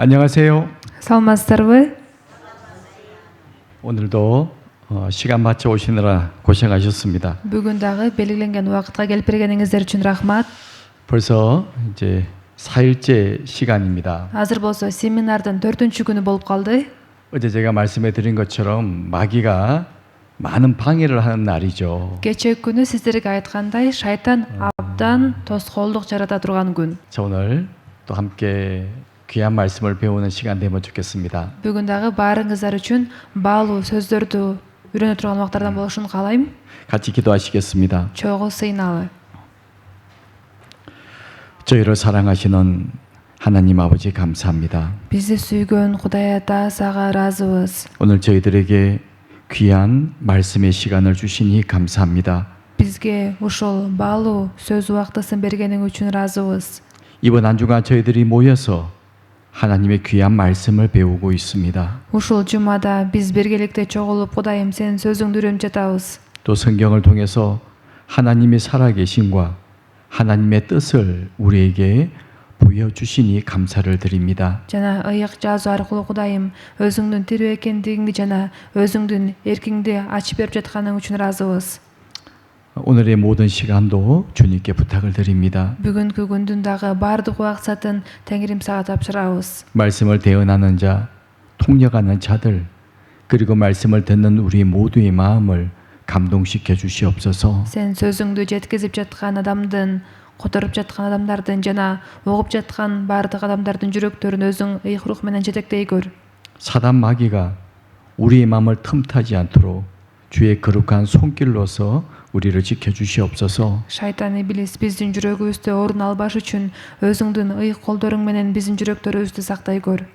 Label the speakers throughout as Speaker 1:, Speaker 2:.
Speaker 1: 안녕하세요.
Speaker 2: Саламатсыздарбы?
Speaker 1: 오늘도 시간 맞춰 오시느라 고생하셨습니다.
Speaker 2: Бүгүн дагы белгиленген убакытка келип бергениңиздер үчүн рахмат.
Speaker 1: 벌써 이제 4일째 시간입니다.
Speaker 2: Азыр болсо семинардын 4-күнү болуп калды.
Speaker 1: 어제 제가 말씀해 드린 것처럼 마귀가 많은 방해를 하는 날이죠.
Speaker 2: Кечээ күнү сиздерге айткандай шайтан абдан тоскоолдук жарата турган күн.
Speaker 1: 자, 오늘 또 함께 귀한 말씀을 배우는 시간 되면 좋겠습니다.
Speaker 2: Бүгүн дагы баарыңыздар үчүн баалуу сөздөрдү үйрөнө турган убактардан болушун каалайм.
Speaker 1: 같이 기도하시겠습니다.
Speaker 2: Чогуу сыйналы.
Speaker 1: 저희를 사랑하시는 하나님 아버지 감사합니다.
Speaker 2: Бизди сүйгөн Кудай Ата сага ыраазыбыз.
Speaker 1: 오늘 저희들에게 귀한 말씀의 시간을 주시니 감사합니다.
Speaker 2: Бизге ушул баалуу сөз убактысын бергениң үчүн ыраазыбыз.
Speaker 1: 이번 한 주간 저희들이 모여서 하나님의 귀한 말씀을 배우고 있습니다.
Speaker 2: Ушул жумада биз биргеликте чогулуп Кудайым сенин сөзүңдү үйрөнүп жатабыз.
Speaker 1: 또 성경을 통해서 하나님의 살아계심과 하나님의 뜻을 우리에게 보여주시니 감사를 드립니다.
Speaker 2: Жана ыйык жазуу аркылуу Кудайым өзүңдүн тирүү экендигиңди жана өзүңдүн эркиңди ачып берип жатканың үчүн ыраазыбыз.
Speaker 1: 오늘의 모든 시간도 주님께 부탁을 드립니다.
Speaker 2: Бүгүнкү күндүн дагы баардык убакытын Теңирим сага тапшырабыз.
Speaker 1: 말씀을 대언하는 자, 통역하는 자들, 그리고 말씀을 듣는 우리 모두의 마음을 감동시켜 주시옵소서.
Speaker 2: Сен сөзүңдү жеткизип жаткан адамдын, которуп жаткан адамдардын жана угуп жаткан баардык адамдардын жүрөктөрүн өзүң ыйык рух менен жетектей көр.
Speaker 1: 사단 마귀가 우리의 마음을 틈타지 않도록 주의 거룩한 손길로서 우리를 지켜 주시옵소서.
Speaker 2: Шайтан иблис биздин жүрөгүбүздө орун албаш үчүн өзүңдүн ыйык колдоруң менен биздин жүрөктөрүбүздү сактай көр.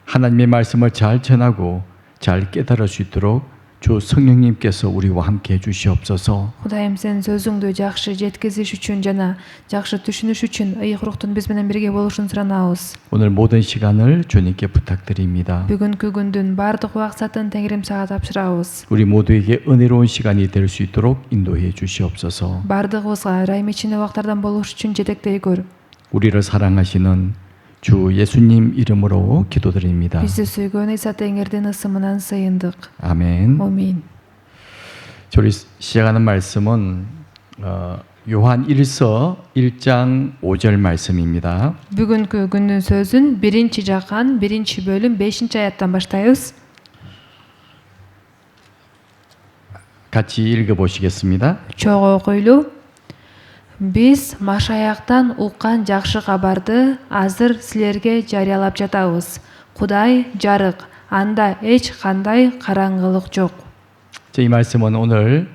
Speaker 1: 하나님의 말씀을 잘 전하고 잘 깨달을 수 있도록 주 성령님께서 우리와 함께 해 주시옵소서.
Speaker 2: Кудайым сен сөзүңдү жакшы жеткизиш үчүн жана жакшы түшүнүш үчүн ыйык рухтун биз менен бирге болушун суранабыз.
Speaker 1: 오늘 모든 시간을 주님께 부탁드립니다.
Speaker 2: Бүгүнкү күндүн баардык убакытын Теңирим сага тапшырабыз.
Speaker 1: 우리 모두에게 은혜로운 시간이 될 수 있도록 인도해 주시옵소서.
Speaker 2: Баардыгыбызга ырайым ичинде убактардан болуш үчүн жетектей көр.
Speaker 1: 우리를 사랑하시는 주 예수님 이름으로 기도드립니다.
Speaker 2: Бизди сүйгөн Иса Теңирдин ысымынан сыйындык.
Speaker 1: 아멘.
Speaker 2: Амин.
Speaker 1: 우리 시작하는 말씀은 요한 1서 1장 5절 말씀입니다.
Speaker 2: Бүгүнкү күндүн сөзүн 1-Жакан 1-бөлүм 5-аяттан баштайбыз.
Speaker 1: 같이 읽어보시겠습니다.
Speaker 2: Чогуу окуйлу. Биз Машаяктан уккан жакшы кабарды азыр силерге жарыялап жатабыз. Кудай жарык, анда эч кандай караңгылык жок.
Speaker 1: 이 말씀은 오늘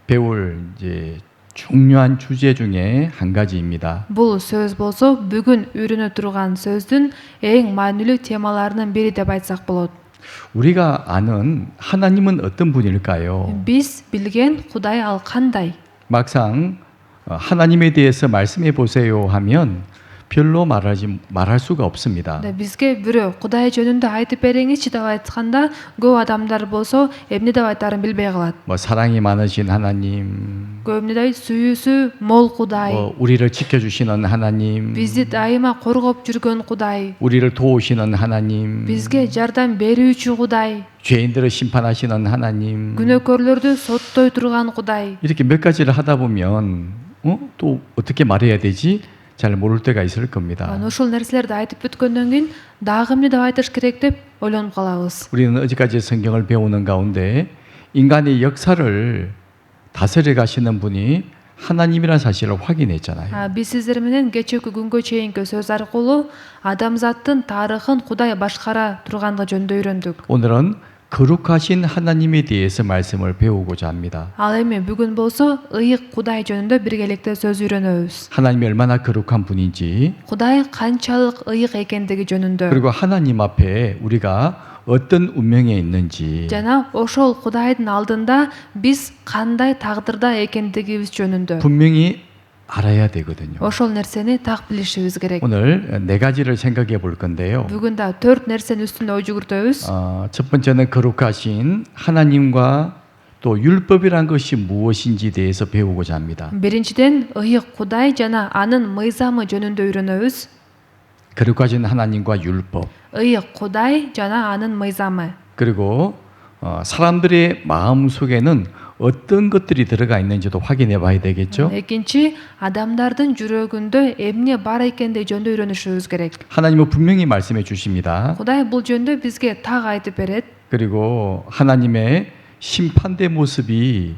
Speaker 1: 배울 이제 중요한 주제 중에 한 가지입니다.
Speaker 2: Бул сөз болсо бүгүн үйрөнө турган сөздүн эң маанилүү темаларынын бири деп айтсак болот.
Speaker 1: 우리가 아는 하나님은 어떤 분일까요?
Speaker 2: Биз билген Кудай ал кандай?
Speaker 1: 막상 하나님에 대해서 말씀해 보세요 하면 별로 말할 수가 없습니다.
Speaker 2: Бизге бирөө Кудай жөнүндө айтып бериңичи деп айтканда көп адамдар болсо эмне деп айтаарын билбей калат.
Speaker 1: 뭐 사랑이 많으신 하나님,
Speaker 2: Көбүндөй сүйүүсү мол Кудай,
Speaker 1: 뭐 우리를 지켜주시는 하나님,
Speaker 2: бизди дайыма коргоп жүргөн Кудай,
Speaker 1: 우리를 도우시는 하나님,
Speaker 2: бизге жардам берүүчү Кудай,
Speaker 1: 죄인들을 심판하시는 하나님.
Speaker 2: күнөөкөрлөрдү соттой турган Кудай.
Speaker 1: 이렇게 몇 가지를 하다 보면 또 어떻게 말해야 되지? 잘 모를 때가 있을 겁니다.
Speaker 2: Ушул нерселерди айтып бүткөндөн кийин дагы эмне деп айтыш керек деп ойлонуп калабыз.
Speaker 1: 우리는 어제까지 성경을 배우는 가운데 인간의 역사를 다스려 가시는 분이 하나님이라는 사실을 확인했잖아요.
Speaker 2: Биз сиздер менен кечээки күнгө чейинки сөз аркылуу адамзаттын тарыхын Кудай башкара турганга жөнүндө үйрөндүк.
Speaker 1: 오늘은 거룩하신 하나님에 대해서 말씀을 배우고자 합니다.
Speaker 2: Ал эми бүгүн болсо ыйык Кудай жөнүндө биргеликте сөз үйрөнөбүз.
Speaker 1: 하나님이 얼마나 거룩한 분인지,
Speaker 2: Кудай канчалык ыйык экендиги жөнүндө.
Speaker 1: 그리고 하나님 앞에 우리가 어떤 운명에 있는지,
Speaker 2: Жана ошол Кудайдын алдында биз кандай тагдырда экендигибиз жөнүндө.
Speaker 1: 분명히 알아야 되거든요.
Speaker 2: Ошол нерсени так билишибиз керек.
Speaker 1: 오늘 네 가지를 생각해 볼 건데요.
Speaker 2: Бүгүн да 4 нерсенин үстүндө ой жүгүртөбүз.
Speaker 1: 첫 번째는 거룩하신 하나님과 또 율법이란 것이 무엇인지 대해서 배우고자 합니다.
Speaker 2: Биринчиден ыйык Кудай жана анын мыйзамы жөнүндө үйрөнөбүз.
Speaker 1: 거룩하신 하나님과 율법.
Speaker 2: ыйык Кудай жана анын мыйзамы.
Speaker 1: 그리고 사람들의 마음 속에는 어떤 것들이 들어가 있는지도 확인해 봐야 되겠죠.
Speaker 2: Экинчи, адамдардын жүрөгүндө эмне бар экендиги жөнүндө үйрөнүшүбүз керек.
Speaker 1: 하나님은 분명히 말씀해 주십니다.
Speaker 2: Кудай бул жөнүндө бизге так айтып берет.
Speaker 1: 그리고 하나님의 심판대 모습이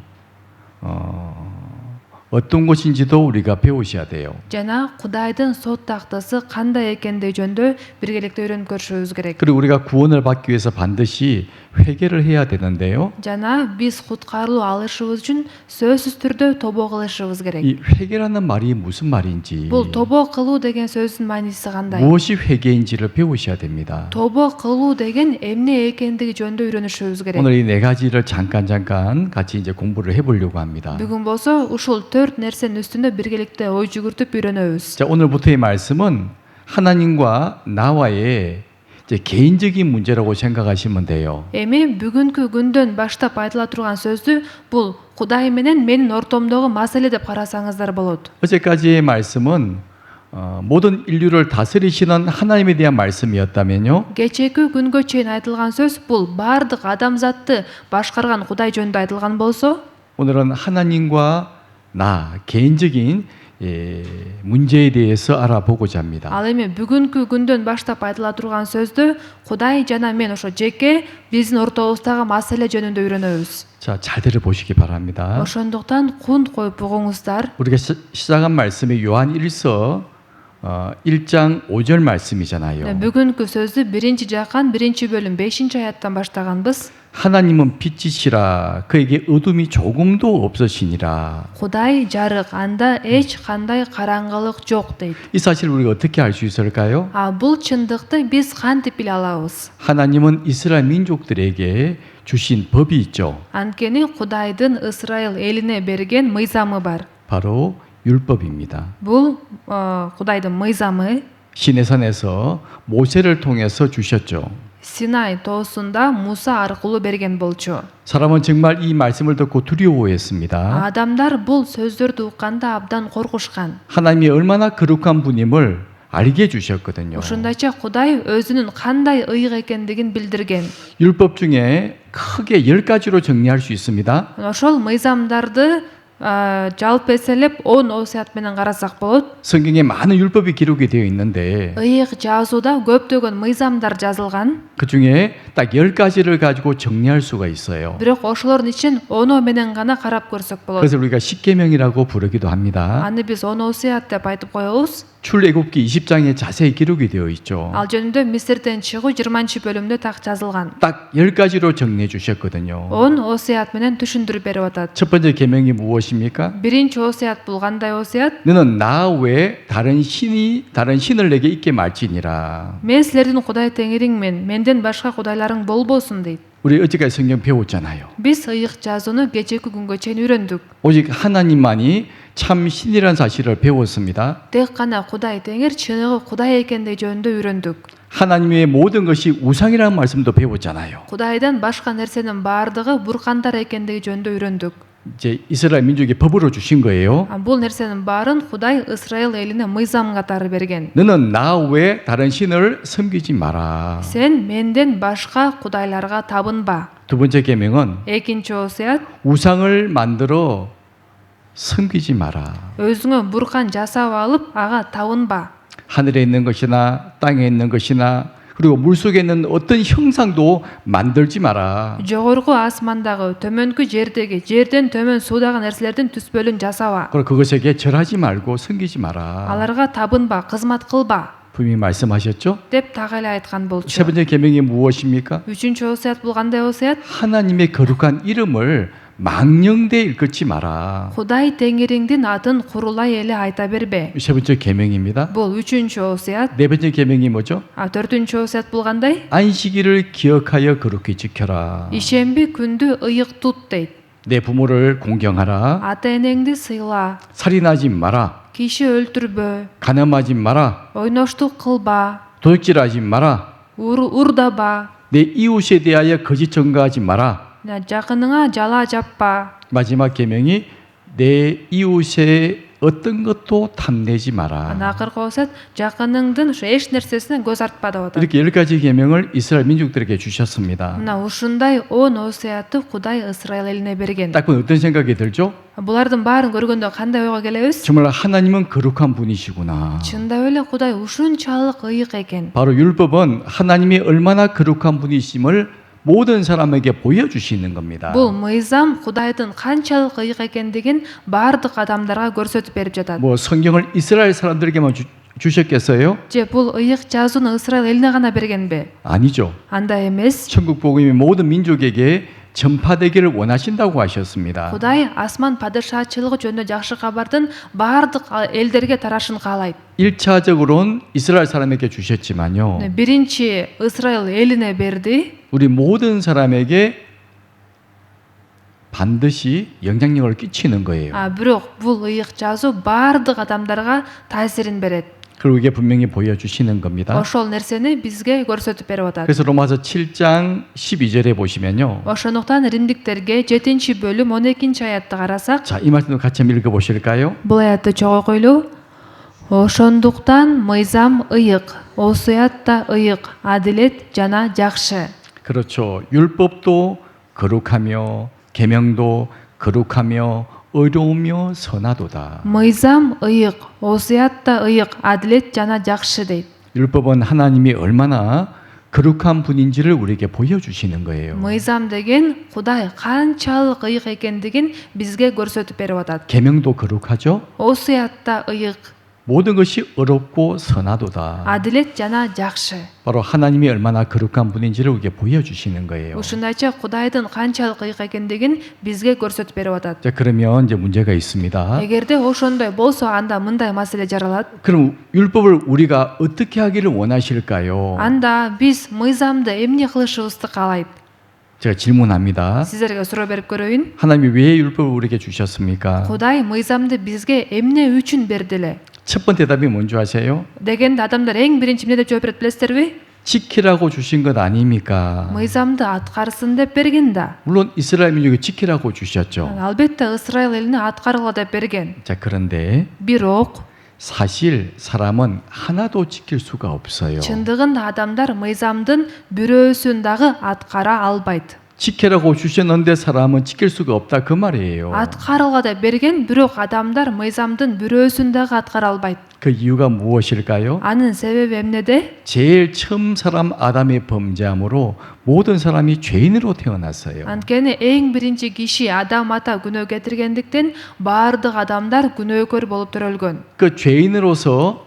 Speaker 1: 어떤 것인지도 우리가 배우셔야 돼요.
Speaker 2: Жана Кудайдын сот тактысы кандай экендиги жөнүндө биргеликте үйрөнүп көрүшүбүз керек.
Speaker 1: 그리고 우리가 구원을 받기 위해서 반드시 회개를 해야 되는데요.
Speaker 2: Жана биз куткарылуу алышыбыз үчүн сөзсүз түрдө тобо кылышыбыз керек.
Speaker 1: 이 회개라는 말이 무슨 말인지,
Speaker 2: Бул тобо кылуу деген сөздүн мааниси кандай?
Speaker 1: 무엇이 회개인지를 배우셔야 됩니다.
Speaker 2: тобо кылуу деген эмне экендиги жөнүндө үйрөнүшүбүз керек.
Speaker 1: 오늘 이 네 가지를 잠깐 같이 이제 공부를 해보려고 합니다.
Speaker 2: Бүгүн болсо ушул 4 нерсенин үстүндө биргеликте ой жүгүртүп үйрөнөбүз.
Speaker 1: 자, 오늘부터의 말씀은 하나님과 나와의 이제 개인적인 문제라고 생각하시면 돼요.
Speaker 2: Эми бүгүнкү күндөн баштап айтыла турган сөздү бул Кудай менен менин ортомдогу маселе деп карасаңыздар болот.
Speaker 1: 어제까지의 말씀은 모든 인류를 다스리시는 하나님에 대한 말씀이었다면요.
Speaker 2: Кечээки күнгө чейин айтылган сөз бул баардык адамзатты башкарган Кудай жөнүндө айтылган болсо,
Speaker 1: 오늘은 하나님과 나 개인적인 문제에 대해서 알아보고자 합니다.
Speaker 2: ал эми бүгүнкү күндөн баштап айтыла турган сөздү Кудай жана мен ошо жеке биздин ортобуздагы маселе жөнүндө үйрөнөбүз.
Speaker 1: 자, 잘 들어보시기 바랍니다.
Speaker 2: Ошондуктан кунт коюп угуңуздар.
Speaker 1: 우리가 시작한 말씀이 요한 1서 1장 5절 말씀이잖아요.
Speaker 2: Бүгүнкү сөздү 1-жакан 1-бөлүм 5-аяттан баштаганбыз.
Speaker 1: 하나님은 빛이시라 그에게 어둠이 조금도 없으시니라.
Speaker 2: Кудай жарык, анда эч кандай караңгылык жок дейт.
Speaker 1: 이 사실을 우리가 어떻게 알 수 있을까요?
Speaker 2: Бул чындыкты биз кантип биле алабыз?
Speaker 1: 하나님은 이스라엘 민족들에게 주신 법이 있죠.
Speaker 2: Анткени Кудайдын Исраил элине берген мыйзамы бар.
Speaker 1: 바로 율법입니다.
Speaker 2: Бул Кудайдын мыйзамы
Speaker 1: 시내산에서 모세를 통해서 주셨죠.
Speaker 2: Синай тоосунда Муса аркылуу берген болчу.
Speaker 1: 사람은 정말 이 말씀을 듣고 두려워했습니다.
Speaker 2: Адамдар бул сөздөрдү укканда абдан коркушкан.
Speaker 1: 하나님이 얼마나 거룩한 분임을 알게 해주셨거든요.
Speaker 2: Ушундайча Кудай өзүнүн кандай ыйык экендигин билдирген.
Speaker 1: 율법 중에 크게 10가지로 정리할 수 있습니다.
Speaker 2: Ошол мыйзамдарды жалпы эселеп 10 осуят менен карасак болот.
Speaker 1: 성경에 많은 율법이 기록이 되어 있는데
Speaker 2: Ыйык жазууда көптөгөн мыйзамдар жазылган.
Speaker 1: 그 중에 딱 10가지를 가지고 정리할 수가 있어요.
Speaker 2: Бирок ошолордун ичин 10 менен гана карап көрсөк болот.
Speaker 1: 그래서 우리가 십계명이라고 부르기도 합니다.
Speaker 2: Аны биз 10 осуят деп айтып коебуз.
Speaker 1: 출애굽기 20장에 자세히 기록이 되어 있죠.
Speaker 2: Ал жөнүндө Мисирден чыгуу 20-бөлүмдө так жазылган.
Speaker 1: 딱 10가지로 정리해 주셨거든요.
Speaker 2: 10 осуят менен түшүндүрүп берип атат.
Speaker 1: 첫 번째 계명이 무엇입니까?
Speaker 2: Биринчи осуят бул кандай осуят?
Speaker 1: 너는 나 외에 다른 신을 내게 있게 말지니라.
Speaker 2: Мен силердин Кудай теңириңмен, менден башка кудайларың болбосун дейт.
Speaker 1: 우리 어제까지 성경 배웠잖아요.
Speaker 2: Биз ыйык жазууну кечээки күнгө чейин үйрөндүк.
Speaker 1: 오직 하나님만이 참 신이라는 사실을 배웠습니다.
Speaker 2: Тек гана Кудай теңир чыныгы Кудай экендиги жөнүндө үйрөндүк.
Speaker 1: 하나님의 모든 것이 우상이라는 말씀도 배웠잖아요.
Speaker 2: Кудайдан башка нерсенин баардыгы буркандар экендиги жөнүндө үйрөндүк.
Speaker 1: 이제 이스라엘 민족이 법으로 주신 거예요.
Speaker 2: Бул нерсенин баарын Кудай Исраил элине мыйзам катары берген.
Speaker 1: 너는 나 외에 다른 신을 섬기지 마라.
Speaker 2: Сен менден башка кудайларга табынба.
Speaker 1: 두 번째 계명은
Speaker 2: Экинчи осуят,
Speaker 1: 우상을 만들어 섬기지 마라.
Speaker 2: өзүңө буркан жасап алып, ага табынба.
Speaker 1: 하늘에 있는 것이나 땅에 있는 것이나 그리고 물속에 있는 어떤 형상도 만들지 마라.
Speaker 2: Жогорку асмандагы, төмөнкү жердеги, жерден төмөн суудагы нерселердин түспөлүн жасаба.
Speaker 1: 그리고 그것에게 절하지 말고 섬기지 마라.
Speaker 2: Аларга табынба, кызмат кылба
Speaker 1: 분명히 말씀하셨죠?
Speaker 2: деп так эле айткан
Speaker 1: 세
Speaker 2: болчу.
Speaker 1: 번째 계명이 무엇입니까?
Speaker 2: Үчүнчү осуят бул кандай осуят?
Speaker 1: 하나님의 거룩한 이름을 망령되이 일컫지 마라.
Speaker 2: Кудай теңириңдин атын курулай эле айта бербе.
Speaker 1: 세 번째 계명입니다.
Speaker 2: Бул үчүнчү осуят.
Speaker 1: 네 번째 계명이 뭐죠?
Speaker 2: Төртүнчү осуят бул кандай?
Speaker 1: 안식일을 기억하여 거룩히 지켜라.
Speaker 2: Ишемби күндү ыйык тут дейт.
Speaker 1: 내 부모를 공경하라.
Speaker 2: Ата энеңди сыйла.
Speaker 1: 살인하지 마라.
Speaker 2: Киши өлтүрбө.
Speaker 1: 간음하지 마라.
Speaker 2: Ойноштук кылба.
Speaker 1: 도둑질하지 마라.
Speaker 2: Урдаба.
Speaker 1: 내 이웃에 대하여 거짓 증거하지 마라.
Speaker 2: Жакыныңа жала жаппа.
Speaker 1: 마지막 계명이 내 이웃의 어떤 것도 탐내지 마라.
Speaker 2: Ақырғы осат жақыныңдың еш нәрсесіне көз артпа деп отыр.
Speaker 1: 이렇게 10가지 계명을 이스라엘 민족들에게 주셨습니다.
Speaker 2: Мына ушундай 10 осыятты Кудай Исраил элине берген.
Speaker 1: 딱 보면 어떤 생각이 들죠?
Speaker 2: Булардын баарын көргөндө кандай ойго келебиз?
Speaker 1: 정말 하나님은 거룩한 분이시구나.
Speaker 2: Чындап эле Кудай ушунчалык ыйык экен.
Speaker 1: 바로 율법은 하나님이 얼마나 거룩한 분이심을 모든 사람에게 보여주시는 겁니다.
Speaker 2: Бул мыйзам Кудайдын канчалык ыйык экендигин баардык адамдарга көрсөтүп берип жатат.
Speaker 1: 뭐 성경을 이스라엘 사람들에게만 주셨겠어요?
Speaker 2: Же бул ыйык жазууну Исраил элине гана бергенби?
Speaker 1: 아니죠.
Speaker 2: Андай эмес.
Speaker 1: 천국 복음이 모든 민족에게 전파되기를 원하신다고 하셨습니다.
Speaker 2: Кудай асман падышачылыгы жөнүндө жакшы кабардын баардык элдерге тарашын каалайт.
Speaker 1: 1차적으로는 이스라엘 사람에게 주셨지만요.
Speaker 2: Биринчи Исраил элине берди.
Speaker 1: 우리 모든 사람에게 반드시 영향력을 끼치는 거예요.
Speaker 2: Бирок бул ыйык жазуу баардык адамдарга таасирин берет.
Speaker 1: 그리고 이게 분명히 보여주시는 겁니다.
Speaker 2: Ошол нерсени бизге көрсөтүп берип атат.
Speaker 1: 그래서 로마서 7장 12절에 보시면요.
Speaker 2: Ошондуктан Римдиктерге 7-бөлүм 12 аятты карасак,
Speaker 1: 자, 이 말씀도 같이 한번 읽어보실까요?
Speaker 2: бул аятты чогуу койлу. Ошондуктан мыйзам ыйык, осуят да ыйык, адилет жана жакшы.
Speaker 1: 그렇죠. 율법도 거룩하며 계명도 거룩하며 의로우며 선하도다.
Speaker 2: Мыйзам ыйык, осуят да ыйык, адилет жана жакшы дейт.
Speaker 1: 율법은 하나님이 얼마나 거룩한 분인지를 우리에게 보여주시는 거예요.
Speaker 2: Мыйзам деген Кудай канчалык ыйык экендигин бизге көрсөтүп берип атат.
Speaker 1: 계명도 거룩하죠.
Speaker 2: Осуят да ыйык,
Speaker 1: 모든 것이 의롭고 선하도다.
Speaker 2: адилет жана жакшы.
Speaker 1: 바로 하나님이 얼마나 거룩한 분인지를 우리에게 보여주시는 거예요.
Speaker 2: Ушундайча Кудайдын канчалык ыйык экендигин бизге көрсөтүп берип атат.
Speaker 1: 자, 그러면 이제 문제가 있습니다.
Speaker 2: эгерде ошондой болсо анда мындай маселе жаралат.
Speaker 1: 그럼 율법을 우리가 어떻게 하기를 원하실까요?
Speaker 2: Анда биз мыйзамды эмне кылышыбызды каалайт?
Speaker 1: 제가 질문합니다.
Speaker 2: Сиздерге суроо берип көрөйүн.
Speaker 1: 하나님이 왜 율법을 우리에게 주셨습니까?
Speaker 2: Кудай мыйзамды бизге эмне үчүн берди эле?
Speaker 1: 첫 번째 대답이 뭔지 아세요?
Speaker 2: Дегенде адамдар эң биринчи эмне деп жооп берет билесиздерби?
Speaker 1: 지키라고 주신 것 아닙니까?
Speaker 2: Мыйзамды аткарсын деп берген да.
Speaker 1: 물론 이스라엘 민족이 지키라고 주셨죠.
Speaker 2: Албетте Исраил элине аткаргыла деп берген.
Speaker 1: 자, 그런데
Speaker 2: Бирок
Speaker 1: 사실 사람은 하나도 지킬 수가 없어요.
Speaker 2: чындыгында адамдар мыйзамдын бирөөсүн дагы аткара албайт.
Speaker 1: 지키라고 주셨는데 사람은 지킬 수가 없다 그 말이에요.
Speaker 2: Аткарылга деп берген, бирок адамдар мыйзамдын бирөөсүн дагы аткара албайт.
Speaker 1: 그 이유가 무엇일까요?
Speaker 2: Анын себеби эмнеде?
Speaker 1: 제일 처음 사람 아담의 범죄함으로 모든 사람이 죄인으로 태어났어요.
Speaker 2: Анткени эң биринчи киши Адам ата күнөө кетиргендиктен баардык адамдар күнөөкөр болуп төрөлгөн.
Speaker 1: 그 죄인으로서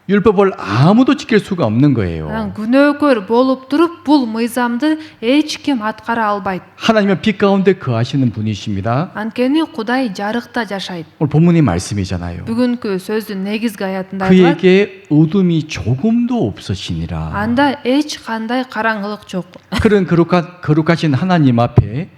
Speaker 1: 율법을 아무도 지킬 수가 없는 거예요.
Speaker 2: күнөөкөр болуп туруп бул мыйзамды эч ким аткара албайт.
Speaker 1: 하나님은 빛 가운데 거하시는 분이십니다.
Speaker 2: Анткени Кудай жарыкта жашайт.
Speaker 1: 오늘 본문의 말씀이잖아요.
Speaker 2: Бүгүнкү сөздүн негизги аятында айтылат.
Speaker 1: 그에게 어둠이 조금도 없으시니라.
Speaker 2: Анда эч кандай караңгылык жок.
Speaker 1: 그런 거룩하신 하나님 앞에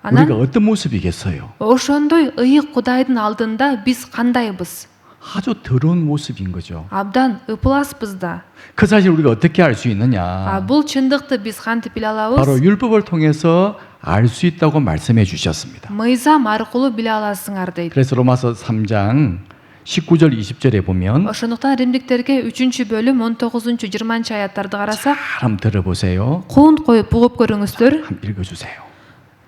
Speaker 2: Анан
Speaker 1: 우리가 어떤 모습이겠어요?
Speaker 2: ошондой ыйык Кудайдын алдында биз кандайбыз?
Speaker 1: 아주 더러운 모습인 거죠.
Speaker 2: Абдан ыпыласпыз да.
Speaker 1: 그 사실 우리가 어떻게 알 수 있느냐?
Speaker 2: Бул чындыкты биз кантип биле
Speaker 1: 바로
Speaker 2: алабыз?
Speaker 1: 율법을 통해서 알 수 있다고 말씀해 주셨습니다.
Speaker 2: Мыйзам аркылуу биле аласыңар дейт.
Speaker 1: 그래서 로마서 3장 19절 20절에 보면
Speaker 2: Ошондуктан Римдиктерге 3-бөлүм 19-20 аяттарды карасак,
Speaker 1: 한번 들어보세요.
Speaker 2: куунт коюп угуп көрүңүздөр.
Speaker 1: 한번 읽어주세요.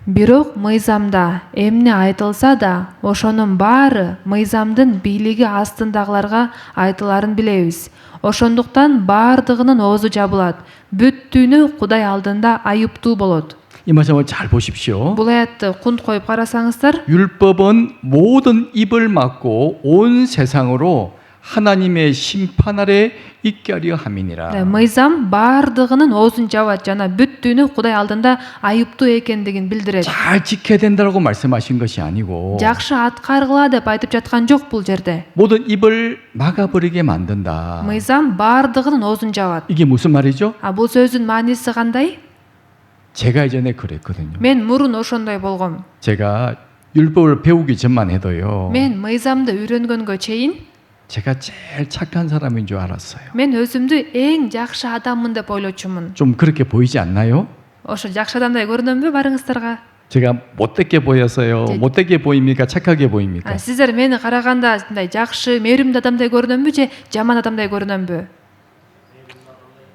Speaker 2: Бирок мыйзамда эмне айтылса да, ошонун баары мыйзамдын бийлиги астындагыларга айтыларын билебиз. Ошондуктан баардыгынын оозу жабылат. Бүттүүнү Кудай алдында айыптуу болот.
Speaker 1: 이 말씀을 잘 보십시오.
Speaker 2: Бул аятты кунт коюп карасаңыздар,
Speaker 1: 율법은 모든 입을 막고 온 세상으로 하나님의 심판 아래 있게 하려 함이니라.
Speaker 2: мыйзам баардыгынын оозун жабат жана бүттүүнү Кудай алдында айыптуу экендигин билдирет.
Speaker 1: 잘 지켜야 된다고 말씀하신 것이 아니고
Speaker 2: Жакшы аткаргыла деп айтып жаткан жок бул жерде.
Speaker 1: 모든 입을 막아버리게 만든다.
Speaker 2: Мыйзам баардыгынын оозун жабат.
Speaker 1: 이게 무슨 말이죠?
Speaker 2: Бул сөздүн мааниси кандай?
Speaker 1: 제가 예전에 그랬거든요.
Speaker 2: Мен мурун ошондой болгом.
Speaker 1: 제가 율법을 배우기 전만 해도요.
Speaker 2: Мен мыйзамды үйрөнгөнгө чейин
Speaker 1: 제가 제일 착한 사람인 줄 알았어요.
Speaker 2: мен өзүмдү эң жакшы адаммын деп ойлочумун.
Speaker 1: 좀 그렇게 보이지 않나요?
Speaker 2: Ошо жакшы адамдай көрүнөмбү барыңыздарга?
Speaker 1: 제가 못되게 보였어요.
Speaker 2: 네.
Speaker 1: 못되게 보입니까? 착하게 보입니까?
Speaker 2: сіздер мені қарағанда мындай жақсы мейірімді адамдай көрінемін бе же жаман адамдай көрінемін бе?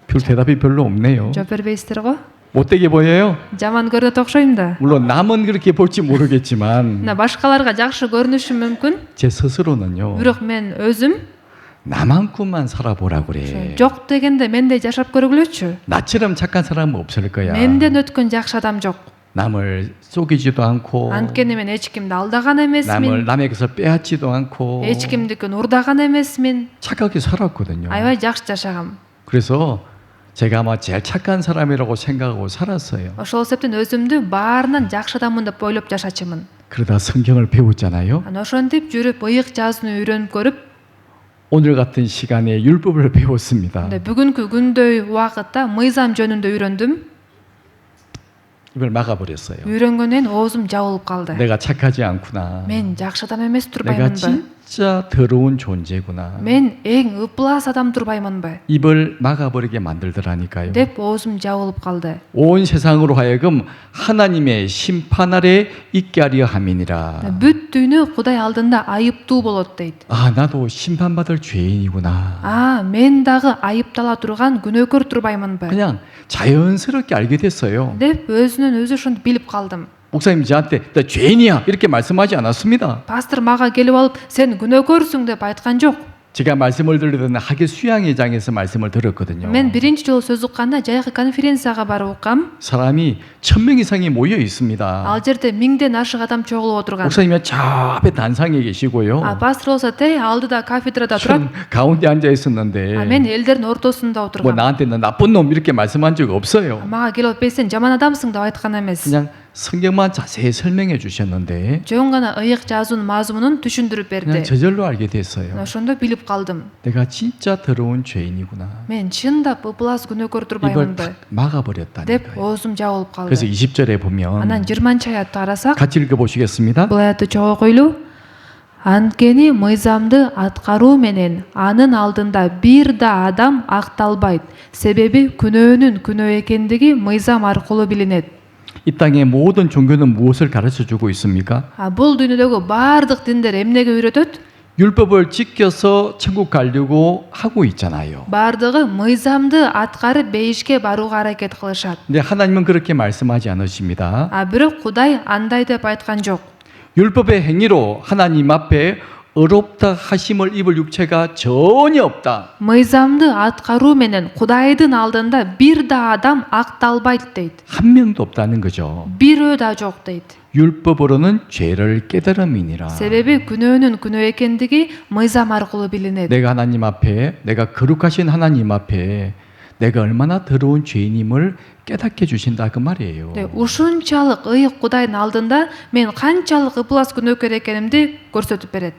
Speaker 1: 별 대답이 별로 없네요.
Speaker 2: жооп бербейсиздер го?
Speaker 1: 못되게 보여요?
Speaker 2: жаман көрінеді окшойм да.
Speaker 1: 물론 남은 그렇게 볼지 모르겠지만
Speaker 2: мына башкаларга жакшы көрүнүшүм мүмкүн,
Speaker 1: 제 스스로는요.
Speaker 2: бирок мен өзүм
Speaker 1: 나만큼만 살아보라 그래.
Speaker 2: жок дегенде мендей жашап көргүлөчү.
Speaker 1: 나처럼 착한 사람은 없을 거야.
Speaker 2: менден өткөн жакшы адам жок.
Speaker 1: 남을 속이지도 않고
Speaker 2: анткени мен эч кимди алдаган
Speaker 1: 남을
Speaker 2: эмесмин,
Speaker 1: 남에게서 빼앗지도 않고
Speaker 2: эч кимдикин урдаган эмесмин.
Speaker 1: 착하게 살았거든요.
Speaker 2: аябай жакшы жашагам.
Speaker 1: 그래서 제가 아마 제일 착한 사람이라고 생각하고 살았어요.
Speaker 2: ошол себептен өзүмдү баарынан жакшы адаммын деп ойлоп жашачумун.
Speaker 1: 그러다 성경을 배웠잖아요.
Speaker 2: анан ошентип жүрүп ыйык жазууну үйрөнүп көрүп,
Speaker 1: 오늘 같은 시간에 율법을 배웠습니다.
Speaker 2: бүгүнкү күндөй убакытта мыйзам жөнүндө үйрөндүм.
Speaker 1: 입을 막아버렸어요.
Speaker 2: үйрөнгөндөн оозум жабылып калды.
Speaker 1: 내가 착하지 않구나.
Speaker 2: мен жакшы адам эмес
Speaker 1: 내가
Speaker 2: турбаймынбы?
Speaker 1: 진짜 더러운 존재구나.
Speaker 2: мен эң ыплас адам турбаймынбы?
Speaker 1: 입을 막아버리게 만들더라니까요.
Speaker 2: деп оозум жабылып калды.
Speaker 1: 온 세상으로 하여금 하나님의 심판 아래 있게 하려 함이니라.
Speaker 2: бүт дүйнө Кудай алдында айыптуу болот дейт.
Speaker 1: 아, 나도 심판받을 죄인이구나.
Speaker 2: мен дагы айыптала турган күнөөкөр турбаймынбы?
Speaker 1: 그냥 자연스럽게 알게 됐어요.
Speaker 2: деп өзүнөн өзү ошентип билип калдым.
Speaker 1: 목사님 저한테 나 죄인이야 이렇게 말씀하지 않았습니다.
Speaker 2: пастор мага келип алып сен күнөөкөрсүң деп айткан жок.
Speaker 1: 제가 말씀을 들으던 하계 수양회장에서 말씀을 들었거든요.
Speaker 2: мен биринчи жолу сөз укканда жайкы конференцияга барып уккам.
Speaker 1: 사람이 1000명 이상이 모여 있습니다.
Speaker 2: ал жерде миңден ашык адам чогулуп отурган.
Speaker 1: 목사님은 저 앞에 단상에 계시고요.
Speaker 2: пастор болсо тей алдыда кафедрада турат.
Speaker 1: 전 가운데 앉아 있었는데
Speaker 2: мен элдердин ортосунда
Speaker 1: 뭐
Speaker 2: отургам.
Speaker 1: 나한테 너 나쁜 놈 이렇게 말씀한 적 없어요.
Speaker 2: мага келип алып сен жаман адамсың деп айткан эмес.
Speaker 1: 그냥 성경만 자세히 설명해 주셨는데
Speaker 2: жөн гана ыйык жазуунун мазмунун түшүндүрүп
Speaker 1: 그냥
Speaker 2: берди.
Speaker 1: 저절로 알게 됐어요.
Speaker 2: ошондо билип калдым.
Speaker 1: 내가 진짜 더러운 죄인이구나.
Speaker 2: мен чындап ыплас күнөөкөр
Speaker 1: 이걸
Speaker 2: турбаймынбы
Speaker 1: 탁 막아버렸다니까요.
Speaker 2: деп оозум жабылып
Speaker 1: 그래서
Speaker 2: калды.
Speaker 1: 20절에 보면
Speaker 2: анан 20 аятты карасак,
Speaker 1: 같이 읽어보시겠습니다.
Speaker 2: бул аятты чогуу окуйлу. анткени мыйзамды аткаруу менен анын алдында бир да адам акталбайт. себеби күнөөнүн күнөө экендиги мыйзам аркылуу билинет.
Speaker 1: 이 땅의 모든 종교는 무엇을 가르쳐 주고 있습니까?
Speaker 2: бул дүйнөдөгү баардык диндер эмнеге үйрөтөт?
Speaker 1: 율법을 지켜서 천국 가려고 하고 있잖아요.
Speaker 2: баардыгы мыйзамды аткарып бейишке барууга аракет кылышат.
Speaker 1: 근데 하나님은 그렇게 말씀하지 않으십니다.
Speaker 2: бирок Кудай андай деп айткан жок.
Speaker 1: 율법의 행위로 하나님 앞에 의롭다 하심을 입을 육체가 전혀 없다.
Speaker 2: мыйзамды аткаруу менен Кудайдын алдында бир да адам акталбайт дейт.
Speaker 1: 한 명도 없다는 거죠.
Speaker 2: бирөө да жок дейт.
Speaker 1: 율법으로는 죄를 깨달음이니라.
Speaker 2: себеби күнөөнүн күнөө экендиги мыйзам аркылуу билинет.
Speaker 1: 내가 하나님 앞에, 내가 거룩하신 하나님 앞에 내가 얼마나 더러운 죄인임을 깨닫게 주신다 그 말이에요.
Speaker 2: ушунчалык ыйык Кудайдын алдында мен канчалык ыплас күнөөкөр экенимди көрсөтүп берет.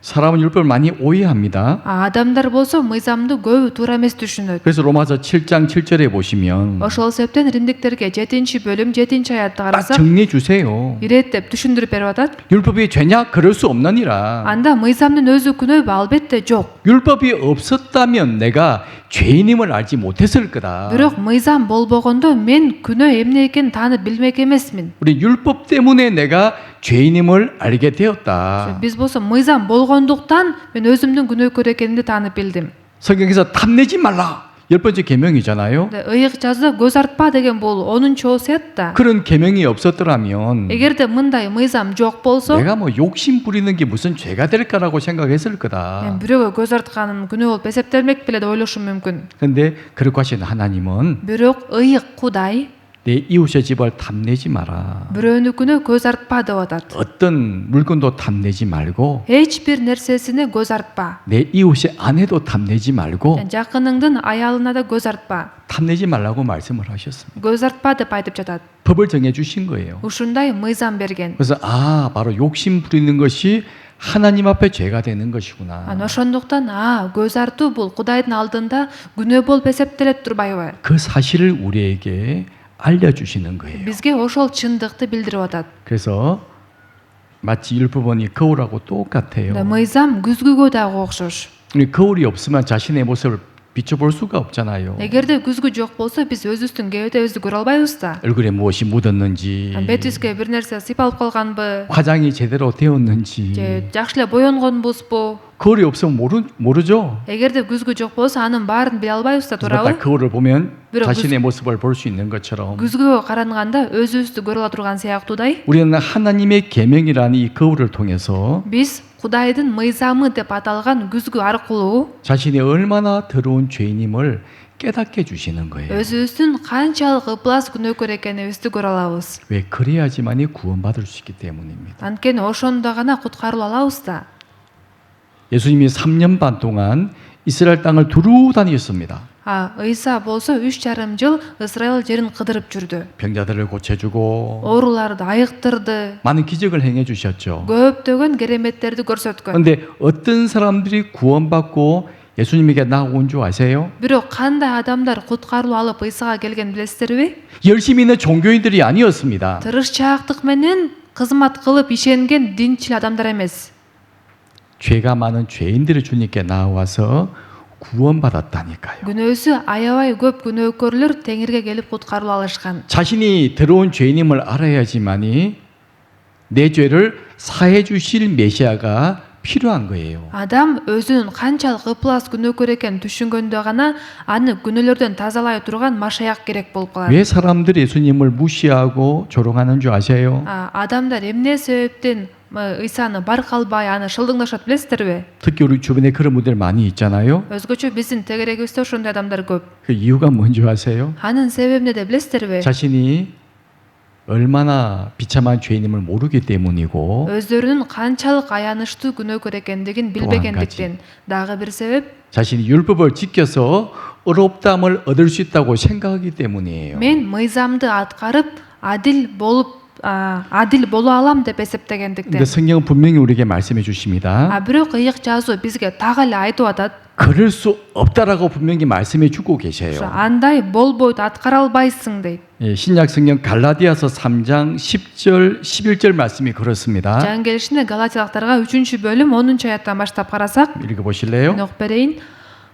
Speaker 1: 사람은 율법을 많이 오해합니다.
Speaker 2: адамдар болсо мыйзамды көбү туура эмес түшүнөт.
Speaker 1: 그래서 로마서 7장 7절에 보시면
Speaker 2: ошол себептен Римдиктерге 7-бөлүм 7-аятты
Speaker 1: 딱
Speaker 2: карасак,
Speaker 1: 정리해 주세요.
Speaker 2: иреттеп түшүндүрүп берип атат.
Speaker 1: 율법이 죄냐? 그럴 수 없느니라.
Speaker 2: анда мыйзамдын өзү күнөөбү? албетте жок.
Speaker 1: 율법이 없었다면 내가 죄인임을 알지 못했을 거다.
Speaker 2: бирок мыйзам болбогондо мен күнөө эмне экенин таанып билмек эмесмин.
Speaker 1: 우리 율법 때문에 내가 죄인임을 알게 되었다.
Speaker 2: биз болсо мыйзам болгондуктан мен өзүмдүн күнөөкөр экенимди таанып билдим.
Speaker 1: 성경에서 탐내지 말라. 10번째 계명이잖아요.
Speaker 2: ыйык жазда көз артпа деген бул 10-чу осуят да.
Speaker 1: 그런 계명이 없었더라면
Speaker 2: эгерде мындай мыйзам жок болсо,
Speaker 1: 내가 뭐 욕심 부리는 게 무슨 죄가 될까라고 생각했을
Speaker 2: мен
Speaker 1: 거다.
Speaker 2: бирөөгө көз артканым күнөө болуп эсептелмек беле деп ойлошум мүмкүн.
Speaker 1: 근데 그렇게 하신 하나님은
Speaker 2: бирок ыйык Кудай
Speaker 1: 내 이웃의 집을 탐내지 마라.
Speaker 2: бирөөнүкүнө көз артпа деп атат.
Speaker 1: 어떤 물건도 탐내지 말고
Speaker 2: эч бир нерсесине көз артпа.
Speaker 1: 내 이웃의 아내도 탐내지 말고
Speaker 2: жакыныңдын аялына да көз артпа.
Speaker 1: 탐내지 말라고 말씀을 하셨습니다.
Speaker 2: көз артпа деп айтып жатат.
Speaker 1: 법을 정해 주신 거예요.
Speaker 2: ушундай мыйзам берген.
Speaker 1: 그래서 바로 욕심 부리는 것이 하나님 앞에 죄가 되는 것이구나.
Speaker 2: ошондуктан көз артуу бул Кудайдын алдында күнөө болуп эсептелет турбайбы?
Speaker 1: 그 사실을 우리에게 알려주시는 거예요.
Speaker 2: бизге ошол чындыкты билдирип атат.
Speaker 1: 그래서 마치 율법원이 거울하고 똑같아요.
Speaker 2: мыйзам күзгүгө дагы окшош.
Speaker 1: 우리 거울이 없으면 자신의 모습을 비춰볼 수가 없잖아요.
Speaker 2: эгерде күзгү жок болсо биз өзүбүздүн кебетебизди көрө албайбыз да.
Speaker 1: 얼굴에 무엇이 묻었는지,
Speaker 2: Бетибизге бир нерсе сыйпалып калганбы,
Speaker 1: 화장이 제대로 되었는지,
Speaker 2: же жакшы эле боенгонбузбу?
Speaker 1: 거울이 없으면 모르죠.
Speaker 2: эгерде күзгү жок болсо анын баарын биле албайбыз да,
Speaker 1: 그래서 딱
Speaker 2: туурабы?
Speaker 1: 거울을 보면
Speaker 2: 비록
Speaker 1: 자신의 모습을 볼 수 있는 것처럼
Speaker 2: күзгүгө каранганда өзүбүздү көрө ала турган сыяктуудай
Speaker 1: 우리는 하나님의 계명이라는 이 거울을 통해서
Speaker 2: биз Кудайдын мыйзамы деп аталган күзгү аркылуу
Speaker 1: 자신이 얼마나 더러운 죄인임을 깨닫게 주시는 거예요.
Speaker 2: өзүбүздүн канчалык ыплас күнөөкөр экенибизди көрө алабыз.
Speaker 1: 왜 그래야지만이 구원받을 수 있기 때문입니다.
Speaker 2: Анткени ошондо гана куткарылып алабыз да.
Speaker 1: 예수님이 3년 반 동안 이스라엘 땅을 두루 다니셨습니다.
Speaker 2: Ыйса болсо 3,5 жыл Исраил жерин кыдырып жүрдү.
Speaker 1: 병자들을 고쳐주고
Speaker 2: Ооруларды айыктырды.
Speaker 1: 많은 기적을 행해 주셨죠.
Speaker 2: көптөгөн кереметтерди көрсөткөн.
Speaker 1: 그런데 어떤 사람들이 구원받고 예수님에게 나온 줄 아세요?
Speaker 2: Бирок кандай адамдар куткарылып алып Ыйсага келген билесиздерби?
Speaker 1: 열심히 있는 종교인들이 아니었습니다.
Speaker 2: Тырышчаактык менен кызмат кылып ишенген динчил адамдар эмес.
Speaker 1: 죄가 많은 죄인들이 주님께 나와서 구원받았다니까요.
Speaker 2: күнөөсү аябай көп күнөөкөрлөр Теңирге келип куткарылып алышкан.
Speaker 1: 자신이 더러운 죄인임을 알아야지만이 내 죄를 사해 주실 메시아가 필요한 거예요.
Speaker 2: Адам өзүнүн канчалык ыплас күнөөкөр экенин түшүнгөндө гана аны күнөөлөрдөн тазалай турган машаяк керек болуп калат.
Speaker 1: 왜 사람들이 예수님을 무시하고 조롱하는 줄 아세요?
Speaker 2: Адамдар эмне себептен Ыйсаны баркалбай, аны шылдыңдашат билесиздерби?
Speaker 1: 특히 우리 주변에 그런 분들 많이 있잖아요.
Speaker 2: Өзгөчө биздин тегерегибизде ошондой адамдар көп.
Speaker 1: 그 이유가 뭔지 아세요?
Speaker 2: Анын себеби эмнеде билесиздерби?
Speaker 1: 자신이 얼마나 비참한 죄인임을 모르기 때문이고
Speaker 2: Өздөрүнүн канчалык аянычтуу күнөөкөр экендигин билбегендиктен. Дагы бир себеп,
Speaker 1: 자신이 율법을 지켜서 의롭다함을 얻을 수 있다고 생각하기 때문이에요.
Speaker 2: мен мыйзамды аткарып, адил боло алам деп
Speaker 1: 근데
Speaker 2: эсептегендиктен.
Speaker 1: 성경은 분명히 우리에게 말씀해 주십니다.
Speaker 2: Бирок ыйык жазуу бизге так эле айтып атат.
Speaker 1: 그럴 수 없다라고 분명히 말씀해 주고 계세요.
Speaker 2: Андай болбойт, аткара албайсың дейт.
Speaker 1: 예, 신약 성경 갈라디아서 3장 10절 11절 말씀이 그렇습니다.
Speaker 2: Жаңы келишинде Галатиялыктарга 3-бөлүм 10-аяттан баштап карасак,
Speaker 1: 읽어 보실래요?
Speaker 2: мен окуп берейин.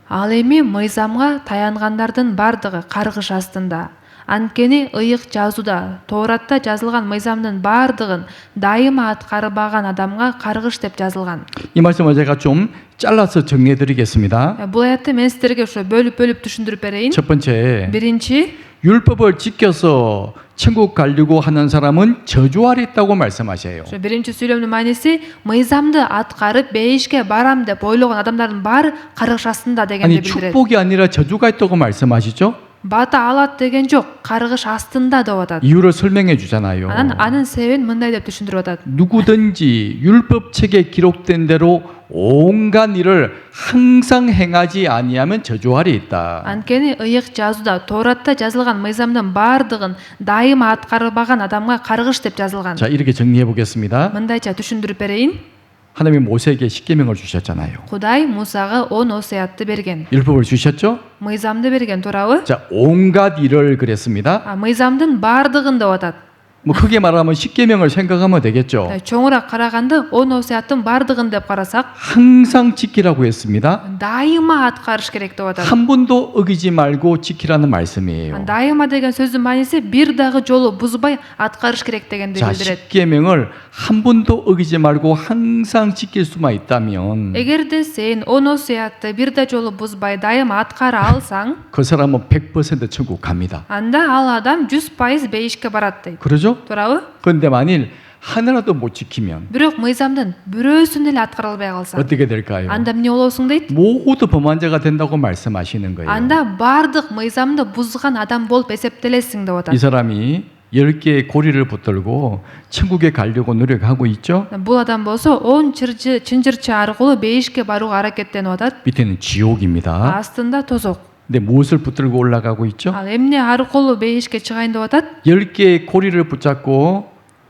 Speaker 2: Ал эми мыйзамга таянгандардын бардыгы каргыш астында. Анткени ыйык жазууда Тооратта жазылган мыйзамдын бардыгын дайыма аткарбаган адамга каргыш деп жазылган.
Speaker 1: 이 말씀을 제가 좀 잘라서 정리해 드리겠습니다.
Speaker 2: Бул аятты мен сиздерге ошо бөлүп түшүндүрүп берейин.
Speaker 1: 첫 번째,
Speaker 2: Биринчи,
Speaker 1: 율법을 지켜서 천국 가려고 하는 사람은 저주하겠다고 말씀하셔요.
Speaker 2: ошо биринчи сүйлөмдүн мааниси мыйзамды аткарып бейишке барам деп ойлогон адамдардын баары каргыш астында дегенди
Speaker 1: 아니
Speaker 2: билдирет.
Speaker 1: 축복이 아니라 저주가 있다고 말씀하시죠?
Speaker 2: Бата алат деген жок, каргыш астында деп атат.
Speaker 1: 이유를 설명해 주잖아요.
Speaker 2: Анын себебин мындай деп түшүндүрүп атат.
Speaker 1: 누구든지 율법책에 기록된 대로 온갖 일을 항상 행하지 아니하면 저주하리 있다.
Speaker 2: Анткени ыйык жазууда Тооратта жазылган мыйзамдын бардыгын дайыма аткарбаган адамга каргыш деп жазылган.
Speaker 1: 자, 이렇게 정리해 보겠습니다.
Speaker 2: Мындайча түшүндүрүп берейин.
Speaker 1: 하나님이 모세에게 십계명을 주셨잖아요.
Speaker 2: Кудай Мусага 10 осуятты берген.
Speaker 1: 율법을 주셨죠?
Speaker 2: Мыйзамды берген, туурабы?
Speaker 1: 자, 온갖 일을 그랬습니다.
Speaker 2: Мыйзамдын бардыгын деп атат.
Speaker 1: 뭐 크게 말하면 십계명을 생각하면 되겠죠.
Speaker 2: Чоңураак караганда 10 осуяттын бардыгын деп карасак,
Speaker 1: 항상 지키라고 했습니다.
Speaker 2: дайыма аткарыш керек деп атат.
Speaker 1: 한 번도 어기지 말고 지키라는 말씀이에요.
Speaker 2: Дайыма деген сөздүн мааниси бир дагы жолу бузбай аткарыш керек дегенди
Speaker 1: 자,
Speaker 2: билдирет.
Speaker 1: 십계명을 한 번도 어기지 말고 항상 지킬 수만 있다면
Speaker 2: Эгерде сен 10 осуятты бир да жолу бузбай дайыма аткара алсаң,
Speaker 1: 그 사람은 100% 천국 갑니다.
Speaker 2: анда ал адам 100% бейишке барат дейт.
Speaker 1: 그러죠?
Speaker 2: Туурабы?
Speaker 1: 그런데 만일 하나라도 못 지키면
Speaker 2: Бирок мыйзамдын бирөөсүн эле аткара албай калсаң,
Speaker 1: 어떻게 될까요?
Speaker 2: анда эмне болосуң дейт?
Speaker 1: 모두 범한자가 된다고 말씀하시는 거예요.
Speaker 2: Анда бардык мыйзамды бузган адам болуп эсептелесиң деп атат.
Speaker 1: 이 사람이 10개의 고리를 붙들고 천국에 가려고 노력하고 있죠.
Speaker 2: Бул адам болсо 10 чынжырчы аркылуу бейишке барууга аракеттенип атат.
Speaker 1: 밑에는 지옥입니다.
Speaker 2: Астында тозок.
Speaker 1: 근데 무엇을 붙들고 올라가고 있죠?
Speaker 2: Ал эмне аркылуу бейишке чыгайын деп атат?
Speaker 1: 10개의 고리를 붙잡고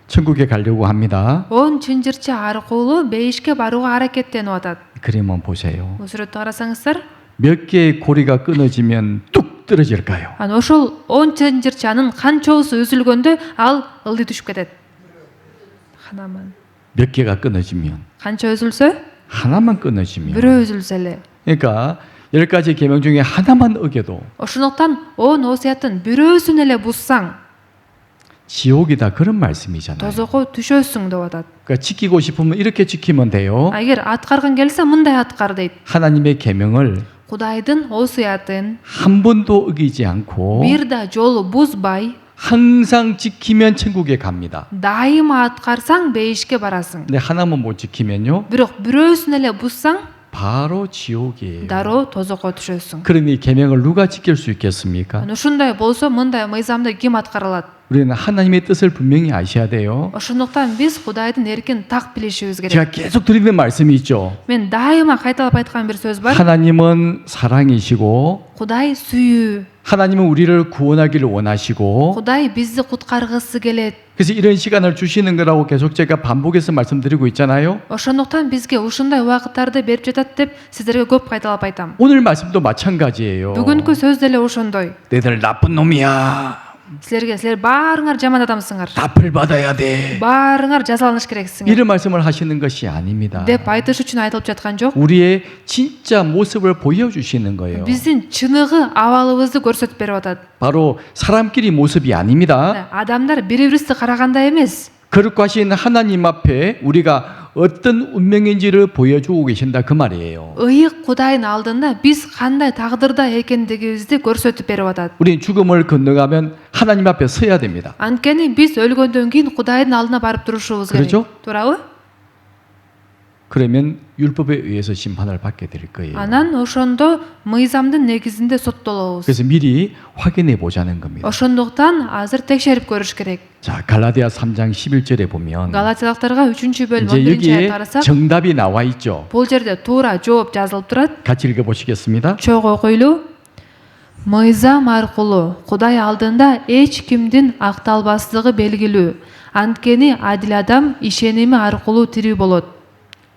Speaker 1: 천국에 가려고 합니다.
Speaker 2: 10 чынжырчы аркылуу бейишке барууга аракеттенип атат.
Speaker 1: 그림만 보세요.
Speaker 2: Бул сүрөттү карасаңыздар,
Speaker 1: 몇 개의 고리가 끊어지면 뚝 떨어질까요?
Speaker 2: ошол 10 чынжырчанын канчоосу үзүлгөндө ал ылдый түшүп кетет. Ханаман.
Speaker 1: 몇 개가 끊어지면
Speaker 2: Канча үзүлсө,
Speaker 1: 하나만 끊어지면
Speaker 2: бирөө үзүлсө эле.
Speaker 1: 그러니까 10가지 계명 중에 하나만 어겨도
Speaker 2: ошондуктан 10 осуяттын бирөөсүн эле бузсаң
Speaker 1: 지옥이다 그런 말씀이잖아요.
Speaker 2: тозокко түшөсүң деп атат.
Speaker 1: 그러니까 지키고 싶으면 이렇게 지키면 돼요.
Speaker 2: Эгер аткаргың келсе мындай аткар дейт.
Speaker 1: 하나님의 계명을
Speaker 2: Кудайдын осуятын
Speaker 1: 한 번도 어기지 않고
Speaker 2: бир да жолу бузбай,
Speaker 1: 항상 지키면 천국에 갑니다.
Speaker 2: дайыма аткарсаң бейишке барасың.
Speaker 1: 근데 하나만 못 지키면요
Speaker 2: Бирок бирөөсүн эле бузсаң
Speaker 1: 바로 지옥이에요.
Speaker 2: дароо тозокко түшөсүң.
Speaker 1: 그러니 계명을 누가 지킬 수 있겠습니까?
Speaker 2: Ушундай болсо мындай мыйзамды ким аткара алат?
Speaker 1: 우리는 하나님의 뜻을 분명히 아셔야 돼요.
Speaker 2: Ошондуктан биз Кудайдын эркин так билишибиз керек.
Speaker 1: 제가 계속 드리는 말씀이 있죠.
Speaker 2: Мен дайыма кайталап айткан бир сөз бар.
Speaker 1: 하나님은 사랑이시고
Speaker 2: Кудай сүйүү.
Speaker 1: 하나님은 우리를 구원하기를 원하시고
Speaker 2: Кудай бизди куткаргысы келет.
Speaker 1: 그래서 이런 시간을 주시는 거라고 계속 제가 반복해서 말씀드리고 있잖아요.
Speaker 2: Ошондуктан бизге ушундай убакыттарды берип жатат деп сиздерге көп кайталап айтам.
Speaker 1: 오늘 말씀도 마찬가지예요.
Speaker 2: Бүгүнкү сөз деле ошондой.
Speaker 1: 너희들 나쁜 놈이야.
Speaker 2: Силер баарыңар жаман адамсыңар.
Speaker 1: 다 벌받아야 돼.
Speaker 2: Баарыңар жазаланыш керексиңер
Speaker 1: 이런 말씀을 하시는 것이 아닙니다.
Speaker 2: деп айтыш үчүн айтылып жаткан жок.
Speaker 1: 우리의 진짜 모습을 보여주시는 거예요.
Speaker 2: Биздин чыныгы абалыбызды көрсөтүп берип атат.
Speaker 1: 바로 사람끼리 모습이 아닙니다.
Speaker 2: Адамдар бири-бирибизди карагандай эмес.
Speaker 1: 거룩하신 하나님 앞에 우리가 어떤 운명인지를 보여주고 계신다 그 말이에요.
Speaker 2: Ыйык Кудайдын алдында биз кандай тагдырда экендигибизди көрсөтүп берип атат.
Speaker 1: 우리는 죽음을 건너가면 하나님 앞에 서야 됩니다.
Speaker 2: Анткени биз өлгөндөн кийин Кудайдын алдына барып турушубуз керек.
Speaker 1: 그렇죠?
Speaker 2: Туурабы?
Speaker 1: 그러면 율법에 의해서 심판을 받게 될 거예요.
Speaker 2: Анан ошондо мыйзамдын негизинде соттолобуз.
Speaker 1: 그래서 미리 확인해 보자는 겁니다.
Speaker 2: Ошондуктан азыр текшерип көрүш керек.
Speaker 1: 자, 갈라디아 3장 11절에 보면
Speaker 2: Галатиялыктарга 3-бөлүм
Speaker 1: 이제
Speaker 2: 11-аятты
Speaker 1: 여기에
Speaker 2: карасак,
Speaker 1: 정답이 나와 있죠.
Speaker 2: бул жерде туура жооп жазылып турат.
Speaker 1: 같이 읽어 보시겠습니다.
Speaker 2: Чоң окуйлу. Мыйзам аркылуу Кудай алдында эч кимдин акталбастыгы белгилүү. Анткени адил адам ишеними аркылуу тирүү болот.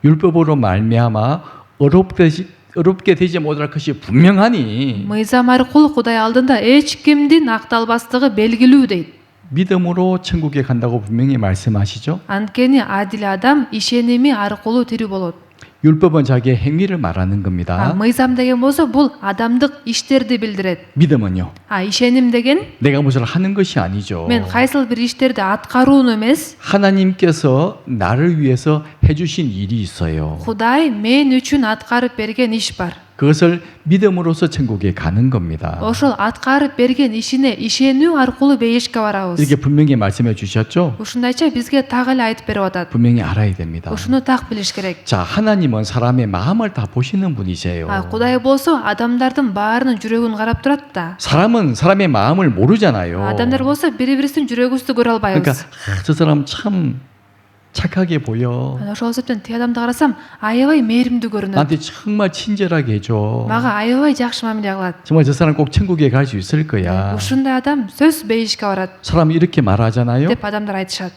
Speaker 1: 율법으로 말미암아 어렵게 되지 못할 것이 분명하니
Speaker 2: Мыйзам аркылуу Кудай алдында эч кимдин акталбастыгы белгилүү дейт.
Speaker 1: 믿음으로 천국에 간다고 분명히 말씀하시죠.
Speaker 2: Анткени адил адам ишеними аркылуу тирүү болот.
Speaker 1: 율법은 자기의 행위를 말하는 겁니다.
Speaker 2: Мыйзам деген болсо бул адамдык иштерди билдирет.
Speaker 1: 믿음은요.
Speaker 2: Ишеним деген
Speaker 1: 내가 무엇을 하는 것이 아니죠.
Speaker 2: мен кайсыл бир иштерди аткарууну эмес,
Speaker 1: 하나님께서 나를 위해서 해주신 일이 있어요.
Speaker 2: Кудай мен үчүн аткарып берген иш бар.
Speaker 1: 그것을 믿음으로써 천국에 가는 겁니다.
Speaker 2: Ошол аткарып берген ишине ишенүү аркылуу бейишке барабыз.
Speaker 1: 이렇게 분명히 말씀해 주셨죠?
Speaker 2: Ушундайча бизге так эле айтып берип атат.
Speaker 1: 분명히 알아야 됩니다.
Speaker 2: Ушуну так билиш керек.
Speaker 1: 자, 하나님은 사람의 마음을 다 보시는 분이세요.
Speaker 2: Кудай болсо адамдардын баарынын жүрөгүн карап турат да.
Speaker 1: 사람은 사람의 마음을 모르잖아요.
Speaker 2: Адамдар болсо бири-бирибиздин жүрөгүбүздү көрө
Speaker 1: 그러니까
Speaker 2: албайбыз.
Speaker 1: 저 사람 참 착하게 보여.
Speaker 2: Ошол себептен тиги адамды карасам аябай мээримдүү көрүнөт.
Speaker 1: 나한테 정말 친절하게 해줘.
Speaker 2: Мага аябай жакшы мамиле кылат.
Speaker 1: 정말 저 사람 꼭 천국에 갈 수 있을 거야.
Speaker 2: Ушундай адам сөз бейишке барат
Speaker 1: 사람이 이렇게 말하잖아요.
Speaker 2: деп адамдар айтышат.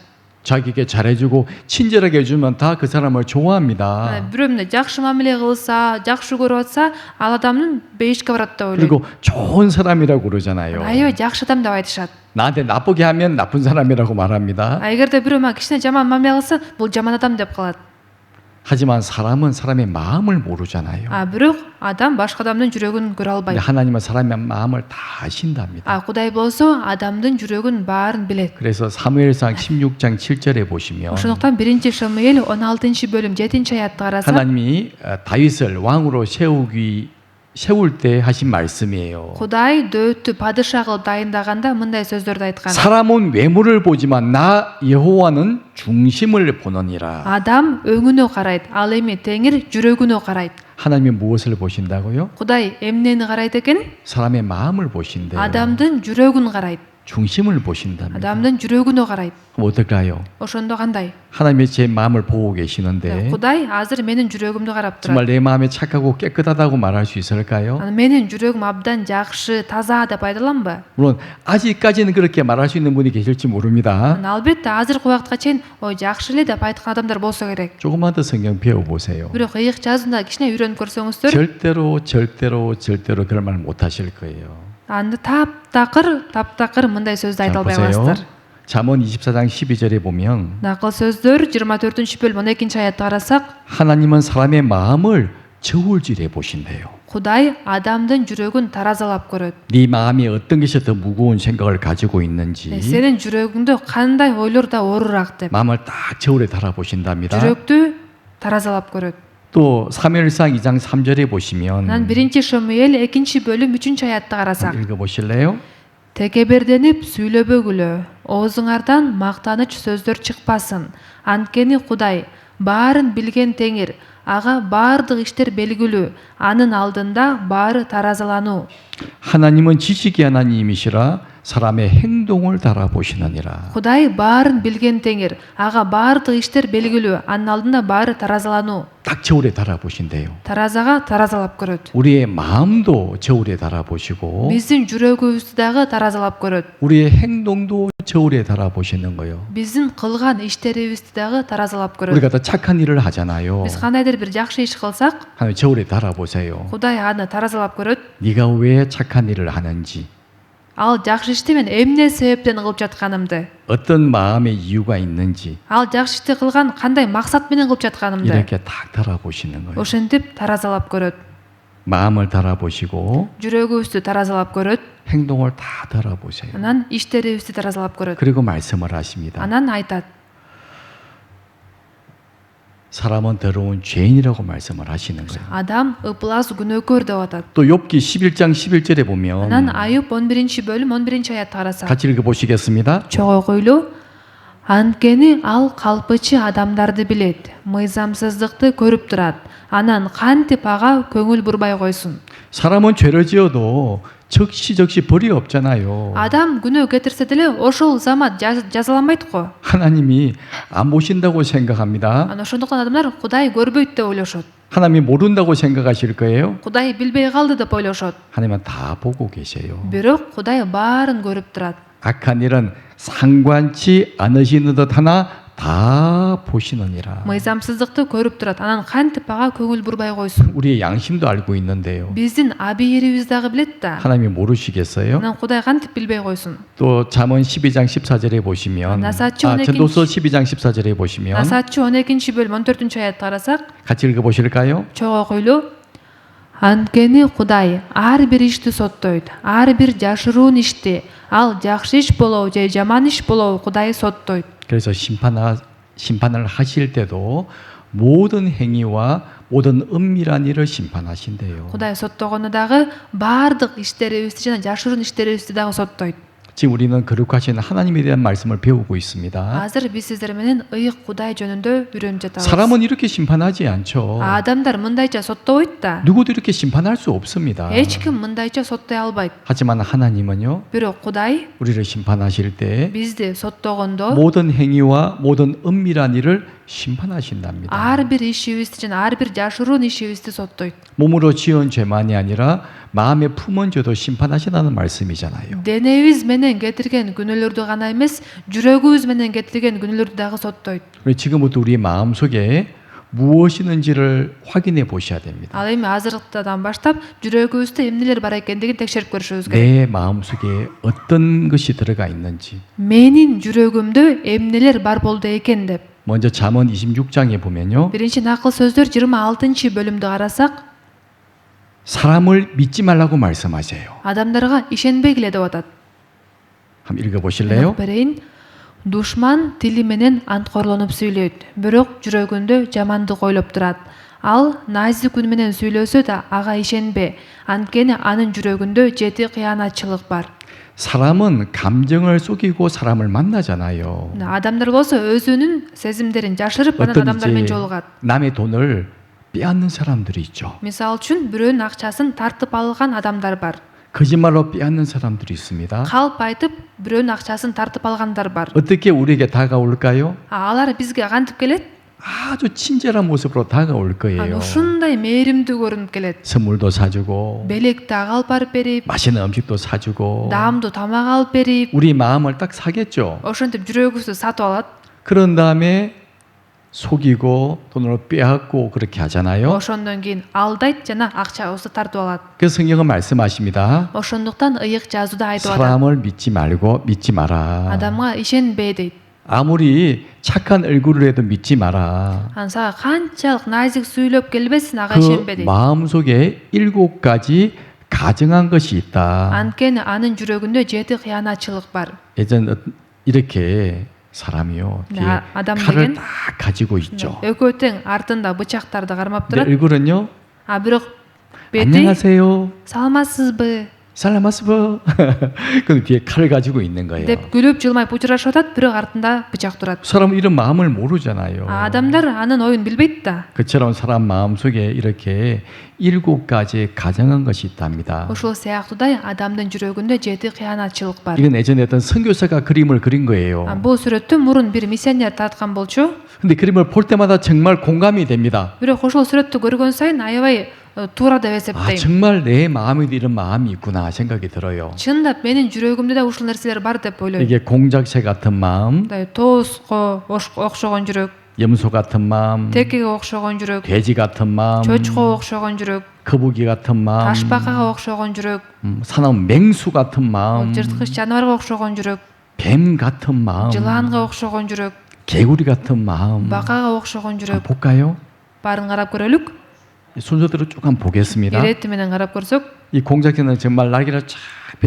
Speaker 1: 자기에게 잘해주고 친절하게 해주면 다 그 사람을 좋아합니다.
Speaker 2: Бирөөмүнө жакшы мамиле кылса, жакшы көрүп атса, ал адамдын бейишке барат деп ойлойт.
Speaker 1: 그리고 좋은 사람이라고 그러잖아요.
Speaker 2: Аябай жакшы адам деп айтышат.
Speaker 1: 나한테 나쁘게 하면 나쁜 사람이라고 말합니다.
Speaker 2: Эгерде бирөө мага кичине жаман мамиле кылса, бул жаман адам деп калат.
Speaker 1: 하지만 사람은 사람의 마음을 모르잖아요.
Speaker 2: Бирок адам башка адамдын жүрөгүн көрө
Speaker 1: 근데
Speaker 2: албайт.
Speaker 1: 하나님은 사람의 마음을 다 아신답니다.
Speaker 2: Кудай болсо адамдын жүрөгүн баарын билет.
Speaker 1: 그래서 사무엘상 16장 7절에 보시면
Speaker 2: Ошондуктан 1 Шамуэль 16-бөлүм 7-аятты карасак,
Speaker 1: 하나님이 다윗을 왕으로 세울 때 하신 말씀이에요.
Speaker 2: Кудай дөөттү падыша кылып дайындаганда мындай сөздөрдү айткан.
Speaker 1: 사람은 외모를 보지만 나 여호와는 중심을 보느니라.
Speaker 2: Адам өңүнө карайт, ал эми Теңир жүрөгүнө карайт.
Speaker 1: 하나님이 무엇을 보신다고요?
Speaker 2: Кудай эмнени карайт экен?
Speaker 1: 사람의 마음을 보신대요.
Speaker 2: Адамдын жүрөгүн карайт.
Speaker 1: 중심을 보신답니다.
Speaker 2: Адамдын жүрөгүнө карайт.
Speaker 1: 그럼 어떨까요?
Speaker 2: Ошондо кандай?
Speaker 1: 하나님이 제 마음을 보고 계시는데
Speaker 2: Кудай азыр менин жүрөгүмдү карап
Speaker 1: 정말
Speaker 2: турат.
Speaker 1: 내 마음이 착하고 깨끗하다고 말할 수 있을까요?
Speaker 2: Менин жүрөгүм абдан жакшы, таза деп айта аламбы?
Speaker 1: 물론 아직까지는 그렇게 말할 수 있는 분이 계실지 모릅니다.
Speaker 2: Албетте азыркы убакытка чейин ой жакшы эле деп айткан адамдар болсо керек.
Speaker 1: 조금만 더 성경 배워보세요.
Speaker 2: Бирок ыйык жазуунда кичине үйрөнүп көрсөңүздөр,
Speaker 1: 절대로 그럴 말 못하실 거예요.
Speaker 2: анда таптакыр мындай сөздү айта
Speaker 1: 자,
Speaker 2: албайсыздар.
Speaker 1: 잠언 24장 12절에 보면
Speaker 2: Накыл сөздөр 24-бөлүм 12-аятты карасак,
Speaker 1: 하나님은 사람의 마음을 저울질해 보신대요.
Speaker 2: Кудай адамдын жүрөгүн таразалап көрөт.
Speaker 1: 네 마음이 어떤 것이 더 무거운 생각을 가지고 있는지
Speaker 2: Сенин жүрөгүңдө кандай ойлор да оорураак деп
Speaker 1: 마음을 딱 저울에 달아보신답니다.
Speaker 2: жүрөктү таразалап көрөт.
Speaker 1: 또 사무엘상 2장 3절에 보시면
Speaker 2: Анан 1 Шамуэль 2 бөлүм 3 аятты карасак.
Speaker 1: 읽어보실래요?
Speaker 2: Текеберденип сүйлөбөгүлө, оозуңардан мактаныч сөздөр чыкпасын. Анткени Кудай баарын билген Теңир, ага баардык иштер белгилүү, анын алдында баары таразалануу.
Speaker 1: 하나님은 지식의 하나님이시라 사람의 행동을 달아보시느니라.
Speaker 2: Кудай баарын билген Теңир, ага баардык иштер белгилүү, анын алдында баары таразалануу.
Speaker 1: 딱 저울에 달아보신대요.
Speaker 2: Таразага таразалап көрөт.
Speaker 1: 우리의 마음도 저울에 달아보시고
Speaker 2: Биздин жүрөгүбүздү дагы таразалап көрөт.
Speaker 1: 우리의 행동도 저울에 달아보시는 거예요.
Speaker 2: Биздин кылган иштерибизди дагы таразалап көрөт.
Speaker 1: 우리가 다 착한 일을 하잖아요.
Speaker 2: Биз кандайдыр бир жакшы иш кылсак,
Speaker 1: 하나님 저울에 달아보세요.
Speaker 2: Кудай аны таразалап көрөт.
Speaker 1: 네가 왜 착한 일을 하는지,
Speaker 2: Ал жакшы ишти мен эмне себептен кылып жатканымды,
Speaker 1: 어떤 마음의 이유가 있는지
Speaker 2: ал жакшы ишти кылган кандай максат менен кылып жатканымды
Speaker 1: 이렇게 딱 달아보시는 거예요.
Speaker 2: ошентип таразалап көрөт.
Speaker 1: 마음을 달아보시고
Speaker 2: жүрөгүбүздү таразалап көрөt.
Speaker 1: 행동을 다 달아보세요.
Speaker 2: Анан иштерибизди таразалап көрөт.
Speaker 1: 그리고 말씀을 하십니다.
Speaker 2: Анан айтат.
Speaker 1: 사람은 더러운 죄인이라고 말씀을 하시는 거예요.
Speaker 2: Адам ыплас күнөөкөр деп атат.
Speaker 1: 또 욥기 11장 11절에
Speaker 2: Анан
Speaker 1: 보면
Speaker 2: Айып 11 бөлүм 11 аятты карасак.
Speaker 1: 같이 읽어보시겠습니다.
Speaker 2: Чогуу койлуу. Анткени ал калпычы адамдарды билет, мыйзамсыздыкты көрүп турат. Анан кантип ага көңүл бурбай койсун.
Speaker 1: 사람은 죄를 지어도 적시적시 벌이 없잖아요.
Speaker 2: Адам күнөө кетирсе деле ошол замат жазаланбайт го.
Speaker 1: 하나님이 안 보신다고 생각합니다.
Speaker 2: Анан ошондуктан адамдар Кудай көрбөйт деп ойлошот.
Speaker 1: 하나님이 모른다고 생각하실 거예요.
Speaker 2: Кудай билбей калды деп ойлошот.
Speaker 1: 하나님은 다 보고 계세요.
Speaker 2: Бирок Кудай баарын көрүп турат.
Speaker 1: 악한 일은 상관치 않으시는 듯 하나 다 보시느니라.
Speaker 2: Мыйзамсыздыкты көрүп турат. Анан кантип ага көңүл бурбай койсун.
Speaker 1: 우리의 양심도 알고 있는데요.
Speaker 2: Биздин абийирибиз дагы билет да.
Speaker 1: 하나님이 모르시겠어요?
Speaker 2: Анан Кудай кантип билбей койсун.
Speaker 1: 또 잠언 12장 14절에 보시면
Speaker 2: 나사치 오늘
Speaker 1: 전도서 12장 14절에 보시면
Speaker 2: Насаатчы 12 бөлүм 14 аятты карасак,
Speaker 1: 같이 읽어보실까요?
Speaker 2: чогуу койлуу. Анткени Кудай ар бир ишти соттойт. Ар бир жашыруун ишти, ал жакшы иш болобу же жаман иш болобу Кудай соттойт.
Speaker 1: 그래서 심판을 하실 때도 모든 행위와 모든 은밀한 일을 심판하신대요.
Speaker 2: Кудай соттогону дагы баардык иштерибизди жана жашыруун иштерибизди дагы соттойт.
Speaker 1: 지금 우리는 거룩하신 하나님에 대한 말씀을 배우고 있습니다.
Speaker 2: Азыр биз сиздер менен ыйык Кудай жөнүндө үйрөнүп жатабыз.
Speaker 1: 사람은 이렇게 심판하지 않죠.
Speaker 2: Адамдар мындайча соттобойт да.
Speaker 1: 누구도 이렇게 심판할 수 없습니다.
Speaker 2: Эч ким мындайча соттой албайт.
Speaker 1: 하지만 하나님은요,
Speaker 2: Бирок Кудай
Speaker 1: 우리를 심판하실 때
Speaker 2: бизди соттогондо
Speaker 1: 모든 행위와 모든 은밀한 일을 심판하신답니다.
Speaker 2: ар бир ишибизди жана ар бир жашыруун ишибизди соттойт.
Speaker 1: 몸으로 지은 죄만이 아니라 마음에 품은 죄도 심판하신다는 말씀이잖아요.
Speaker 2: Денебиз менен кетирген күнөөлөрдү гана эмес, жүрөгүбүз менен кетирген күнөөлөрдү дагы соттойт.
Speaker 1: 그래서 지금부터 우리 마음 속에 무엇이 있는지를 확인해 보셔야 됩니다.
Speaker 2: Ал эми азыркыдан баштап жүрөгүбүздө эмнелер бар экендигин текшерип көрүшүбүз керек.
Speaker 1: 내 마음 속에 어떤 것이 들어가 있는지.
Speaker 2: Менин жүрөгүмдө эмнелер бар болду экен деп.
Speaker 1: 먼저 잠언 26장에 보면요.
Speaker 2: Биринчи накыл сөздөр 26 бөлүмдү карасак,
Speaker 1: 사람을 믿지 말라고 말씀하세요.
Speaker 2: адамдарга ишенбегиле деп атат.
Speaker 1: 한번 읽어보실래요?
Speaker 2: Берейин. Душман тили менен анткорлонуп сүйлөйт, бирок жүрөгүндө жамандык ойлоп турат. Ал назик үн менен сүйлөсө да ага ишенбе, анткени анын жүрөгүндө жети кыянатчылык бар.
Speaker 1: 사람은 감정을 속이고 사람을 만나잖아요.
Speaker 2: Адамдар болсо өзүнүн сезимдерин жашырып анан
Speaker 1: 어떤
Speaker 2: адамдар менен
Speaker 1: 이제
Speaker 2: жолугат.
Speaker 1: 남의 돈을 빼앗는 사람들이 있죠.
Speaker 2: Мисал үчүн бирөөнүн акчасын тартып алган адамдар бар.
Speaker 1: 거짓말로 빼앗는 사람들이 있습니다.
Speaker 2: Калп айтып бирөөнүн акчасын тартып алгандар бар.
Speaker 1: 어떻게 우리에게 다가올까요?
Speaker 2: Алар бизге кантип келет?
Speaker 1: 아주 친절한 모습으로 다가올 거예요.
Speaker 2: Ушундай мээримдүү көрүнүп келет.
Speaker 1: 선물도 사주고
Speaker 2: Белекти алып барып берип,
Speaker 1: 맛있는 음식도 사주고
Speaker 2: даамдуу тамак алып берип,
Speaker 1: 우리 마음을 딱 사겠죠.
Speaker 2: ошентип жүрөгүбүздү сатып алат.
Speaker 1: 그런 다음에 속이고 돈으로 빼앗고 그렇게 하잖아요.
Speaker 2: Ошондон кийин алдайт жана акчабызды тартып алат.
Speaker 1: 그래서 성경은 말씀하십니다.
Speaker 2: Ошондуктан ыйык жазууда айтып атат.
Speaker 1: 사람을 믿지 말고 믿지 마라.
Speaker 2: Адамга ишенбе дейт.
Speaker 1: 아무리 착한 얼굴을 해도 믿지 마라.
Speaker 2: Ансага канчалык назик сүйлөп келбесин ага
Speaker 1: 그
Speaker 2: ишенбе дейт.
Speaker 1: 마음속에 7가지 가증한 것이 있다.
Speaker 2: Анткени анын жүрөгүндө 7 кыянатчылык бар.
Speaker 1: 예전 이렇게 사람이요.
Speaker 2: 네,
Speaker 1: 뒤에
Speaker 2: 아담
Speaker 1: 칼을
Speaker 2: деген
Speaker 1: 딱 가지고 있죠.
Speaker 2: Экөө тең артында бычактарды кармап
Speaker 1: 근데
Speaker 2: турат.
Speaker 1: 얼굴은요.
Speaker 2: А бирок бети
Speaker 1: 안녕하세요.
Speaker 2: саламатсызбы
Speaker 1: 살라마스버. 그 뒤에 칼을 가지고 있는 거예요.
Speaker 2: деп күлүп жылмайып учурашып атат, бирок артында бычак турат.
Speaker 1: 사람은 이런 마음을 모르잖아요.
Speaker 2: Адамдар анын оюн билбейт да.
Speaker 1: 그처럼 사람 마음속에 이렇게 7가지 가증한 것이 있답니다.
Speaker 2: Ошол сыяктуудай адамдын жүрөгүндө 7 кыянатчылык бар.
Speaker 1: 이건 예전에 어떤 선교사가 그림을 그린 거예요.
Speaker 2: Бул сүрөттү мурун бир миссионер тарткан болчу.
Speaker 1: 근데 그림을 볼 때마다 정말 공감이 됩니다.
Speaker 2: Бирок ошол сүрөттү көргөн сайын аябай туура деп
Speaker 1: 아,
Speaker 2: эсептейм.
Speaker 1: 정말 내 마음에도 이런 마음이 있구나 생각이 들어요.
Speaker 2: Чындап менин жүрөгүмдө да ушул нерселер бар деп ойлойм.
Speaker 1: 이게 공작새 같은 마음,
Speaker 2: Тооско окшогон жүрөк,
Speaker 1: 염소 같은 마음,
Speaker 2: текеге окшогон жүрөк,
Speaker 1: 돼지 같은 마음,
Speaker 2: чочко окшогон жүрөк,
Speaker 1: 거북이 같은 마음,
Speaker 2: ташбакага окшогон жүрөк,
Speaker 1: 사나운 맹수 같은 마음,
Speaker 2: жырткыч жаныбарга окшогон жүрөк,
Speaker 1: 뱀 같은 마음,
Speaker 2: жылаанга окшогон жүрөк,
Speaker 1: 개구리 같은 마음.
Speaker 2: бакага окшогон
Speaker 1: 한번
Speaker 2: жүрөк.
Speaker 1: 볼까요?
Speaker 2: Баарын карап көрөлүк.
Speaker 1: 순서대로 쭉 한번 보겠습니다.
Speaker 2: Ирети менен карап көрсөк,
Speaker 1: 이 공작새는 정말 날개를 쫙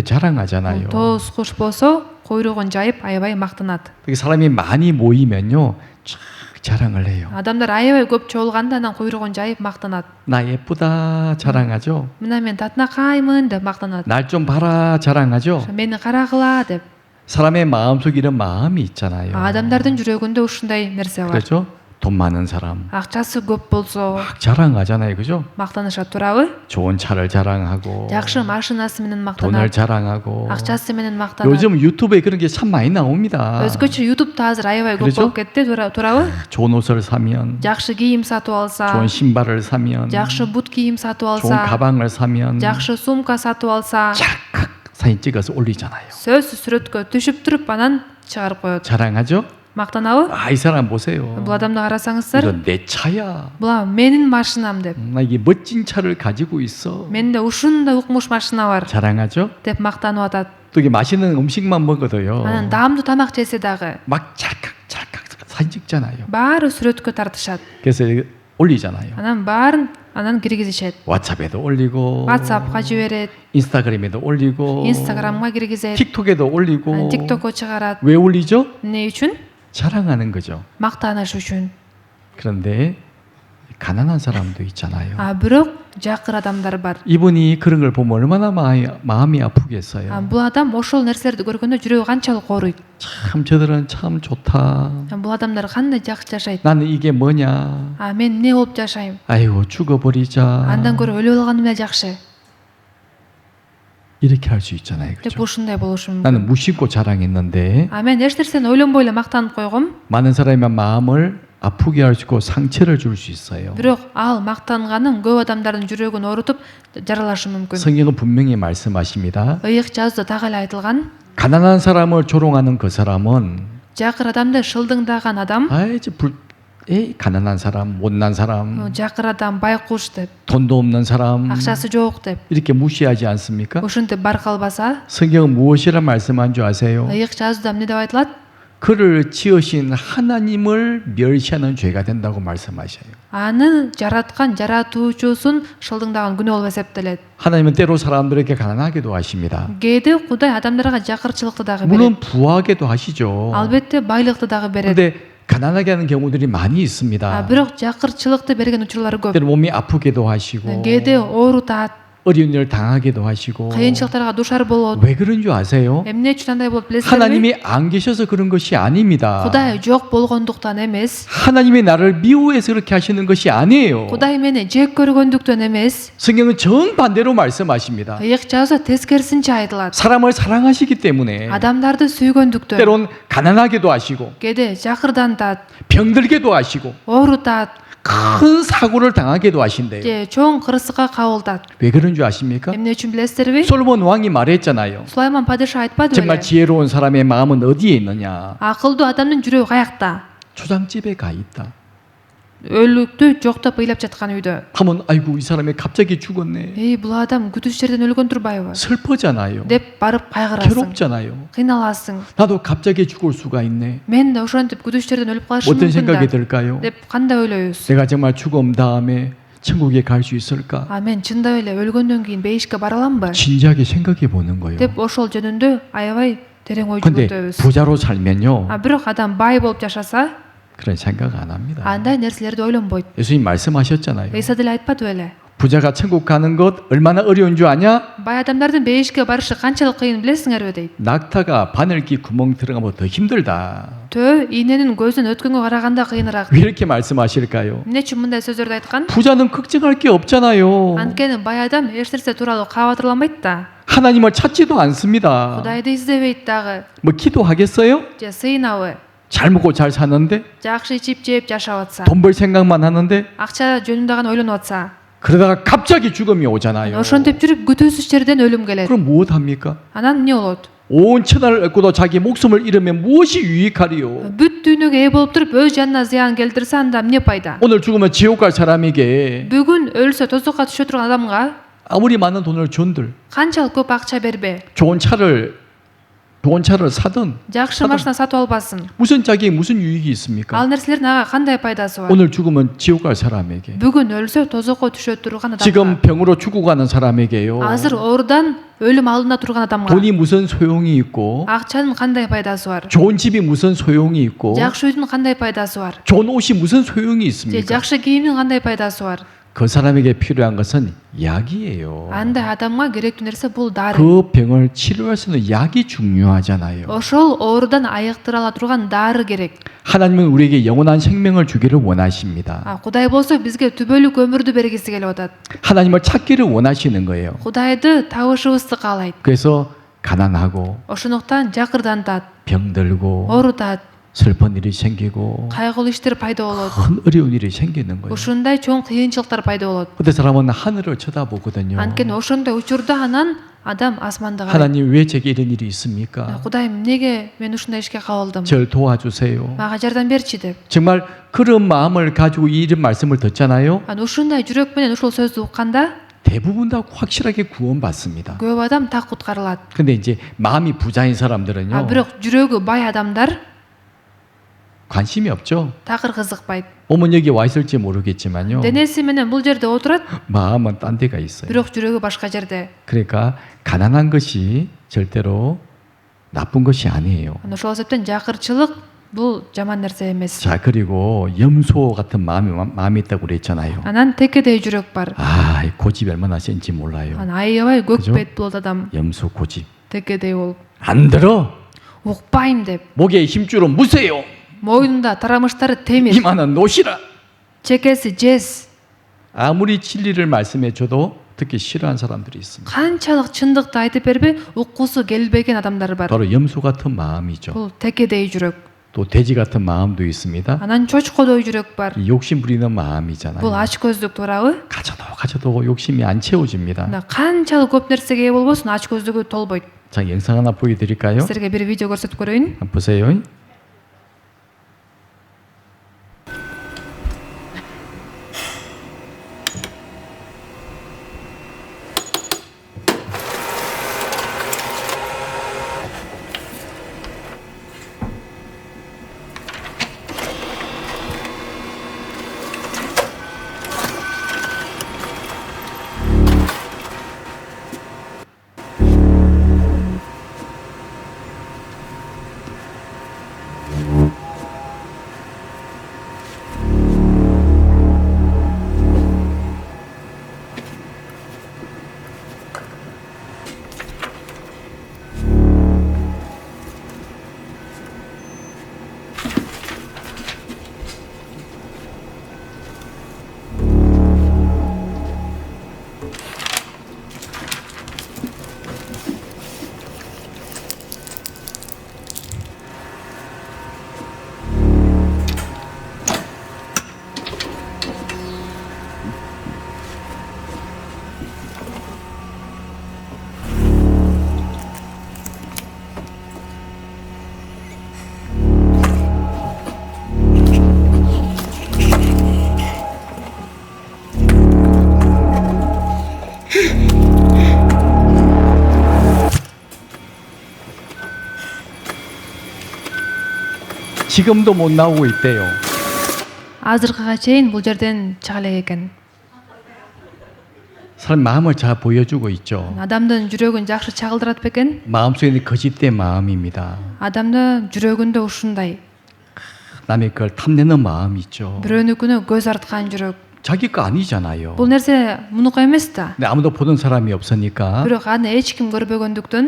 Speaker 1: 자랑하잖아요.
Speaker 2: тоос куш болсо койругун жайып аябай мактанат.
Speaker 1: 그렇게 사람이 많이 모이면요, 쫙 자랑을 해요.
Speaker 2: Адамдар аябай көп чогулганда анан койругун жайып мактанат.
Speaker 1: 나 예쁘다 자랑하죠.
Speaker 2: Мына мен татынакаймын деп мактанат.
Speaker 1: 날 좀 봐라 자랑하죠.
Speaker 2: Мени карагыла деп.
Speaker 1: 사람의 마음속에 이런 마음이 있잖아요.
Speaker 2: Адамдардын жүрөгүндө ушундай нерсе бар.
Speaker 1: 그렇죠? 돈 많은 사람
Speaker 2: Акчасы көп болсо
Speaker 1: 막 자랑하잖아요, 그죠?
Speaker 2: мактанышат, туурабы?
Speaker 1: 좋은 차를 자랑하고
Speaker 2: Жакшы машинасы менен
Speaker 1: 돈을
Speaker 2: мактанат.
Speaker 1: 자랑하고.
Speaker 2: Акчасы менен мактанат.
Speaker 1: 요즘 유튜브에 그런 게 참 많이 나옵니다.
Speaker 2: Өзгөчө YouTube'да азыр аябай көп
Speaker 1: 그렇죠?
Speaker 2: болуп кетти, туурабы?
Speaker 1: 좋은 옷을 사면,
Speaker 2: Жакшы кийим сатып алса,
Speaker 1: 좋은 신발을 사면,
Speaker 2: жакшы бут кийим сатып
Speaker 1: 좋은
Speaker 2: алса,
Speaker 1: 가방을 사면
Speaker 2: жакшы сумка сатып алса,
Speaker 1: 찰칵 사진 찍어서 올리잖아요.
Speaker 2: сөз сүрөткө түшүп туруп анан чыгарып коет.
Speaker 1: 자랑하죠?
Speaker 2: Мактанабы?
Speaker 1: 아, 이 사람 보세요.
Speaker 2: Бул адамды карасаңыздар,
Speaker 1: 이건 내 차야.
Speaker 2: була менин машинам деп.
Speaker 1: 나 이게 멋진 차를 가지고 있어.
Speaker 2: Менде ушундай укмуш машина бар
Speaker 1: 자랑하죠?
Speaker 2: деп мактанып атат.
Speaker 1: 또 이게 맛있는 음식만 먹어도요.
Speaker 2: Анан даамдуу тамак жесе дагы
Speaker 1: 막 찰칵 사진 찍잖아요.
Speaker 2: баары сүрөткө тартышат.
Speaker 1: 그래서 이거 올리잖아요.
Speaker 2: Анан 바арын анан киргизишет.
Speaker 1: 왓츠앱에도 올리고,
Speaker 2: WhatsAppга жиберет,
Speaker 1: 인스타그램에도 올리고,
Speaker 2: Instagramга киргизет,
Speaker 1: 틱톡에도 올리고.
Speaker 2: TikTokко чыгарат.
Speaker 1: 왜 올리죠?
Speaker 2: Эмне үчүн?
Speaker 1: 자랑하는 거죠.
Speaker 2: Мактаныш үчүн.
Speaker 1: 그런데 가난한 사람도 있잖아요.
Speaker 2: Бирок жакыр адамдар бар.
Speaker 1: 이분이 그런 걸 보면 얼마나 마음이 아프겠어요.
Speaker 2: Бул адам ошол нерселерди көргөндө жүрөгү канчалык ооруйт.
Speaker 1: 참 저들은 참 좋다.
Speaker 2: Бул адамдар кандай жакшы жашайт.
Speaker 1: 나는 이게 뭐냐.
Speaker 2: Мен эмне болуп жашайм?
Speaker 1: 아이고 죽어버리자.
Speaker 2: Андан көрө өлүп алганым эле жакшы.
Speaker 1: 이렇게 할 수 있잖아요.
Speaker 2: деп
Speaker 1: 그렇죠?
Speaker 2: ушундай болушу мүмкүн.
Speaker 1: 나는 무심코 자랑했는데
Speaker 2: Мен эч нерсени ойлонбой эле мактанып койгом.
Speaker 1: 많은 사람의 마음을 아프게 할 수 있고 상처를 줄 수 있어요.
Speaker 2: Бирок ал мактанганым көп адамдардын жүрөгүн оорутуп жаралашы мүмкүн.
Speaker 1: 성경은 분명히 말씀하십니다.
Speaker 2: Ыйык жазда так эле айтылган,
Speaker 1: 가난한 사람을 조롱하는 그 사람은
Speaker 2: жакыр адамды шылдыңдаган адам,
Speaker 1: 가난한 사람, 못난 사람,
Speaker 2: жакыр адам байкуш деп,
Speaker 1: 돈도 없는 사람
Speaker 2: акчасы жок деп,
Speaker 1: 이렇게 무시하지 않습니까?
Speaker 2: ушинтип бар калбаса,
Speaker 1: 성경은 무엇이라 말씀한 줄 아세요?
Speaker 2: ыйык жазда эмне деп айтылат?
Speaker 1: 그를 지으신 하나님을 멸시하는 죄가 된다고 말씀하셔요.
Speaker 2: Аны жараткан жаратуучусун шылдыңдаган күнөө болуп эсептелет.
Speaker 1: 하나님은 때로 사람들에게 가난하게도 하십니다.
Speaker 2: Кээде Кудай адамдарга жакырчылыкты дагы
Speaker 1: 물론
Speaker 2: берет.
Speaker 1: 부하게도 하시죠.
Speaker 2: Албетте байлыкты дагы берет.
Speaker 1: 그런데 가난하게 하는 경우들이 많이 있습니다.
Speaker 2: Бирок жакырчылыкты берген учурлары көп.
Speaker 1: 때로 몸이 아프게도 하시고
Speaker 2: Кээде оорутат,
Speaker 1: 어려운 일을 당하기도 하시고
Speaker 2: кыйынчылыктарга душар болот.
Speaker 1: 왜 그런 줄 아세요?
Speaker 2: Эмне үчүн андай болуп билесиңерби?
Speaker 1: 하나님이 안 계셔서 그런 것이 아닙니다.
Speaker 2: Кудай жок болгондуктан эмес.
Speaker 1: 하나님이 나를 미워해서 그렇게 하시는 것이 아니에요.
Speaker 2: Кудай мени жек көргөндүктөн эмес.
Speaker 1: 성경은 정반대로 말씀하십니다.
Speaker 2: Ыйык жазда тескерисинче айтылат.
Speaker 1: 사람을 사랑하시기 때문에
Speaker 2: Адамдарды сүйгөндүктөн.
Speaker 1: 때론 가난하게도 하시고
Speaker 2: Кээде жакырдантат,
Speaker 1: 병들게도 하시고
Speaker 2: оорутат,
Speaker 1: 큰 사고를 당하게도 하신대요.
Speaker 2: же чоң кырсыкка кабылтат.
Speaker 1: 왜 그런 줄 아십니까?
Speaker 2: Эмне үчүн билесиздерби?
Speaker 1: 솔로몬 왕이 말했잖아요.
Speaker 2: Сулайман падыша айтпадыбы
Speaker 1: 정말
Speaker 2: эле?
Speaker 1: 지혜로운 사람의 마음은 어디에 있느냐?
Speaker 2: Акылдуу адамдын жүрөгү каякта?
Speaker 1: 초장집에 가 있다.
Speaker 2: өлүктү жоктоп ыйлап жаткан үйдө.
Speaker 1: 하면 아이고 이 사람이 갑자기 죽었네.
Speaker 2: Бул адам күтүүсүз жерден өлгөн турбайбы?
Speaker 1: 슬퍼잖아요.
Speaker 2: деп барып кайгырасың.
Speaker 1: 괴롭잖아요.
Speaker 2: Кыйналасың.
Speaker 1: 나도 갑자기 죽을 수가 있네.
Speaker 2: Мен да ошентип күтүүсүз жерден өлүп калышым
Speaker 1: 어떤
Speaker 2: мүмкүн
Speaker 1: 생각이
Speaker 2: да.
Speaker 1: 들까요?
Speaker 2: деп кандай ойлойбуз?
Speaker 1: 내가 정말 죽음 다음에 천국에 갈 수 있을까?
Speaker 2: Мен чындап эле өлгөндөн кийин бейишке бара аламбы?
Speaker 1: 진지하게 생각해 보는 거예요.
Speaker 2: деп ошол жөнүндө аябай терең ой
Speaker 1: 근데
Speaker 2: жүгүртөбүз.
Speaker 1: 부자로 살면요.
Speaker 2: Бирок адам бай болуп жашаса,
Speaker 1: 그런 생각 안 합니다.
Speaker 2: андай нерселерди ойлонбойт.
Speaker 1: 예수님 말씀하셨잖아요.
Speaker 2: ыйса деле айтпады беле?
Speaker 1: 부자가 천국 가는 것 얼마나 어려운 줄 아냐?
Speaker 2: Бай адамдардын бейишке барышы канчалык кыйын билесиңерби дейт.
Speaker 1: 낙타가 바늘기 구멍 들어가면 더 힘들다.
Speaker 2: Төө ийненин көзүнөн өткөнгө караганда кыйыныраак.
Speaker 1: 왜 이렇게 말씀하실까요?
Speaker 2: Эмне үчүн мындай сөздөрдү айткан?
Speaker 1: 부자는 걱정할 게 없잖아요.
Speaker 2: Анткени бай адам эч нерсе тууралуу кабатырламайт да.
Speaker 1: 하나님을 찾지도 않습니다.
Speaker 2: Кудайды издебейт дагы.
Speaker 1: 뭐 기도하겠어요?
Speaker 2: Же сыйнабы?
Speaker 1: 잘 먹고 잘 사는데
Speaker 2: Жакшы ичип жеп жашап атса,
Speaker 1: 돈 벌 생각만 하는데
Speaker 2: акча жөнүндө гана ойлонуп атса,
Speaker 1: 그러다가 갑자기 죽음이 오잖아요.
Speaker 2: ошентип жүрүп күтүүсүз жерден өлүм келет.
Speaker 1: 그럼 무엇 합니까?
Speaker 2: Анан эмне болот?
Speaker 1: 온 천하를 얻고도 자기 목숨을 잃으면 무엇이 유익하리요?
Speaker 2: Бүт дүйнөгө ээ болуп туруп өз жанына зыян келтирсе анда эмне пайда?
Speaker 1: 오늘 죽으면 지옥 갈 사람에게
Speaker 2: Бүгүн өлсө тозокко түшө турган адамга
Speaker 1: 아무리 많은 돈을 준들
Speaker 2: канчалык көп акча бербе,
Speaker 1: 좋은 차를 사든
Speaker 2: жакшы машина сатып албасын.
Speaker 1: 무슨 자기에 무슨 유익이 있습니까?
Speaker 2: Ал нерселердин ага кандай пайдасы бар?
Speaker 1: 오늘 죽으면 지옥 갈 사람에게
Speaker 2: Бүгүн өлсө тозокко түшө турган адамга,
Speaker 1: 지금 병으로 죽고 가는 사람에게요.
Speaker 2: азыр оорудан өлүм алдында турган адамга
Speaker 1: 돈이 무슨 소용이 있고
Speaker 2: акчанын кандай пайдасы бар?
Speaker 1: 좋은 집이 무슨 소용이 있고
Speaker 2: Жакшы үйдүн кандай пайдасы бар?
Speaker 1: 좋은 옷이 무슨 소용이
Speaker 2: Же
Speaker 1: 있습니까?
Speaker 2: жакшы кийимдин кандай пайдасы бар?
Speaker 1: 그 사람에게 필요한 것은 약이에요.
Speaker 2: Андай адамга керектүү нерсе бул дары.
Speaker 1: 그 병을 치료할 수 있는 약이 중요하잖아요.
Speaker 2: Ошол оорудан айыктыра ала турган дары керек.
Speaker 1: 하나님은 우리에게 영원한 생명을 주기를 원하십니다.
Speaker 2: Кудай болсо бизге түбөлүк өмүрдү бергиси келип атат.
Speaker 1: 하나님을 찾기를 원하시는 거예요.
Speaker 2: Кудайды табышыбызды каалайт.
Speaker 1: 그래서 가난하고
Speaker 2: Ошондуктан жакырдантат,
Speaker 1: 병들고
Speaker 2: оорутат,
Speaker 1: 슬픈 일이 생기고
Speaker 2: кайгылуу иштер пайда болот.
Speaker 1: 큰 어려운 일이 생기는 거예요.
Speaker 2: Ушундай чоң кыйынчылыктар пайда болот.
Speaker 1: 그때 사람은 하늘을 쳐다보거든요.
Speaker 2: Анткени ошондой учурда анан адам асманды карайт.
Speaker 1: 하나님 왜 제게 이런 일이 있습니까?
Speaker 2: Кудайым, эмнеге мен ушундай ишке кабылдым?
Speaker 1: 절 도와주세요.
Speaker 2: Мага жардам берчи деп.
Speaker 1: 정말 그런 마음을 가지고 이런 말씀을 듣잖아요.
Speaker 2: Ушундай жүрөк менен ушул сөздү укканда
Speaker 1: 대부분 다 확실하게 구원받습니다.
Speaker 2: көп адам так куткарылат.
Speaker 1: 근데 이제 마음이 부자인 사람들은요.
Speaker 2: Бирок жүрөгү бай адамдар
Speaker 1: 관심이 없죠.
Speaker 2: такыр кызыкпайт.
Speaker 1: 몸은 여기 와 있을지 모르겠지만요.
Speaker 2: Денеси менен бул жерде отурат,
Speaker 1: 마음은 딴 데가 있어요.
Speaker 2: бирок жүрөгү башка жерде.
Speaker 1: 그러니까 가난한 것이 절대로 나쁜 것이 아니에요.
Speaker 2: Ошол себептен жакырчылык бул жаман нерсе эмес.
Speaker 1: 자, 그리고 염소 같은 마음이 있다고 그랬잖아요.
Speaker 2: Анан текедей жүрөк бар.
Speaker 1: 아, 이 고집이 얼마나 센지 몰라요.
Speaker 2: Анан аябай көк
Speaker 1: 그죠?
Speaker 2: бет болот адам,
Speaker 1: 염소 고집.
Speaker 2: текедей болуп.
Speaker 1: 안 들어.
Speaker 2: Укпайм деп.
Speaker 1: 목에 힘줄로 무세요.
Speaker 2: Мойнунда тарамыштары темир,
Speaker 1: 이만은 노시라.
Speaker 2: чекеси жез.
Speaker 1: 아무리 진리를 말씀해 줘도 듣기 싫어하는 사람들이 있습니다.
Speaker 2: Канчалык чындыкты айтып бербей, уккусу келбеген адамдар бар.
Speaker 1: 바로 염소 같은 마음이죠.
Speaker 2: Бул текедей жүрөк.
Speaker 1: 또 돼지 같은 마음도 있습니다.
Speaker 2: Анан чочкодой жүрөк бар.
Speaker 1: 이 욕심 부리는
Speaker 2: Бул
Speaker 1: 마음이잖아요.
Speaker 2: ач көздүк туурабы?
Speaker 1: 가져도 욕심이 안 채워집니다.
Speaker 2: Мына канчалык көп нерсеге ээ болбосун, ач көздүгү толбойт.
Speaker 1: 자, 영상 하나 보여드릴까요?
Speaker 2: Силерге бир видео көрсөтүп көрөйүн.
Speaker 1: 보세요. 지금도 못 나오고 있대요.
Speaker 2: азыркыга чейин бул жерден чыга элек экен.
Speaker 1: 사람 마음을 잘 보여주고 있죠.
Speaker 2: Адамдын жүрөгүн жакшы чагылдырат бекен?
Speaker 1: 마음속에 있는 거짓된 마음입니다.
Speaker 2: Адамдын жүрөгүндө ушундай.
Speaker 1: 남의 걸 탐내는 마음이 있죠.
Speaker 2: Бирөөнүкүнө көз арткан жүрөк.
Speaker 1: 자기 거 아니잖아요.
Speaker 2: Бул нерсе мунука эмес да.
Speaker 1: 근데 아무도 보는 사람이 없으니까
Speaker 2: Бирок аны эч ким көрбөгөндүктөн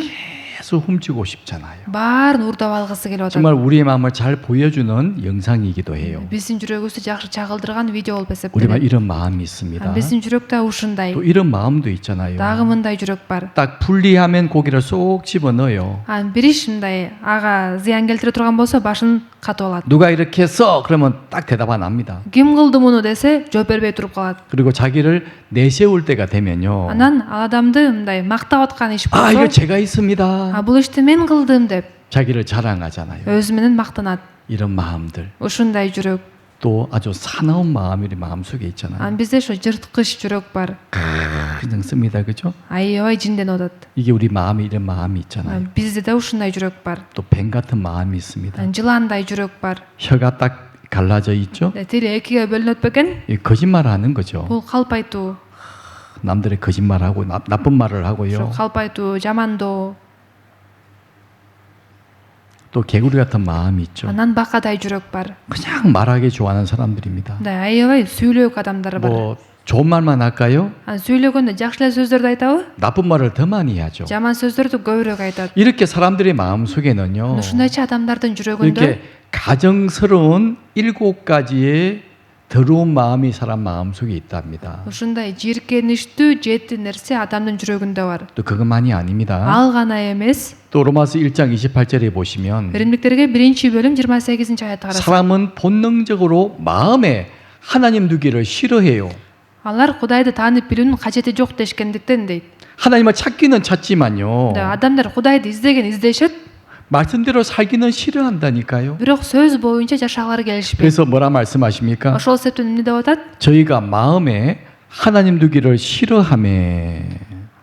Speaker 1: 계속 훔치고 싶잖아요.
Speaker 2: баарын уурдап алгысы келип атат.
Speaker 1: 정말 우리의 마음을 잘 보여주는 영상이기도 해요.
Speaker 2: Биздин жүрөгүбүздү жакшы чагылдырган видео болуп
Speaker 1: 우리만
Speaker 2: эсептелет.
Speaker 1: 이런 마음이 있습니다.
Speaker 2: Биздин жүрөк да ушундай.
Speaker 1: 또 이런 마음도 있잖아요.
Speaker 2: Дагы мындай жүрөк бар.
Speaker 1: 딱 분리하면 고기를 쏙 집어넣어요.
Speaker 2: Бири ушундай ага зыян келтире турган болсо башын катып алат.
Speaker 1: 누가 이렇게 했어? 그러면 딱 대답 안 합니다.
Speaker 2: Ким кылды муну десе жооп бербей туруп калат.
Speaker 1: 그리고 자기를 내세울 때가 되면요.
Speaker 2: Анан ал адамды мындай мактап аткан иш
Speaker 1: 아, 이거
Speaker 2: болсо,
Speaker 1: 제가 했습니다.
Speaker 2: бул ишти мен кылдым деп
Speaker 1: 자기를 자랑하잖아요.
Speaker 2: өзү менен мактанат.
Speaker 1: 이런 마음들.
Speaker 2: Ушундай жүрөк.
Speaker 1: 또 아주 사나운 마음이 우리 마음속에 있잖아요.
Speaker 2: Бизде ошо жырткыч жүрөк бар.
Speaker 1: 그냥 씁니다. 그죠?
Speaker 2: Аябай жинденип атат.
Speaker 1: 이게 우리 마음에 이런 마음이 있잖아요.
Speaker 2: Бизде да ушундай жүрөк бар.
Speaker 1: 또 뱀 같은 마음이 있습니다.
Speaker 2: Жыландай жүрөк бар.
Speaker 1: 혀가 딱 갈라져 있죠?
Speaker 2: Тили экиге бөлүнөт бекен?
Speaker 1: 이 거짓말 하는 거죠.
Speaker 2: Бул калп айтуу.
Speaker 1: 남들의 거짓말하고 나쁜 말을
Speaker 2: Ошо
Speaker 1: 하고요.
Speaker 2: калп айтуу, жамандоо.
Speaker 1: 또 개구리 같은 마음이 있죠.
Speaker 2: Анан бакадай жүрөк бар.
Speaker 1: 그냥 말하기 좋아하는 사람들입니다.
Speaker 2: Аябай сүйлөк адамдар бар.
Speaker 1: 뭐 좋은 말만 할까요?
Speaker 2: Сүйлөгөндө жакшы эле сөздөрдү айтабы?
Speaker 1: 나쁜 말을 더 많이 하죠.
Speaker 2: Жаман сөздөрдү көбүрөөк айтат.
Speaker 1: 이렇게 사람들의 마음 속에는요.
Speaker 2: Ушундайча адамдардын жүрөгүндө
Speaker 1: 이렇게 가정스러운 7가지의 더러운 마음이 사람 마음 속에 있답니다.
Speaker 2: ушундай жийиркеничтүү 7 нерсе адамдын жүрөгүндө бар.
Speaker 1: 또 그것만이 아닙니다.
Speaker 2: Ал гана эмес.
Speaker 1: 또 로마서 1장 28절에 보시면
Speaker 2: Римдиктерге 1-бөлүм 28-аятты карасак,
Speaker 1: 사람은 본능적으로 마음에 하나님 두기를 싫어해요.
Speaker 2: алар Кудайды таанып билүүнүн кажети жок дешкендиктен дейт.
Speaker 1: 하나님을 찾기는 찾지만요.
Speaker 2: Адамдар Кудайды издешет,
Speaker 1: 말씀대로 살기는 싫어한다니까요.
Speaker 2: бирок сөз боюнча жашагалары келишпейт.
Speaker 1: 그래서 뭐라 말씀하십니까?
Speaker 2: Ошол себептен эмне деп атат?
Speaker 1: 저희가 마음에 하나님 두기를 싫어하매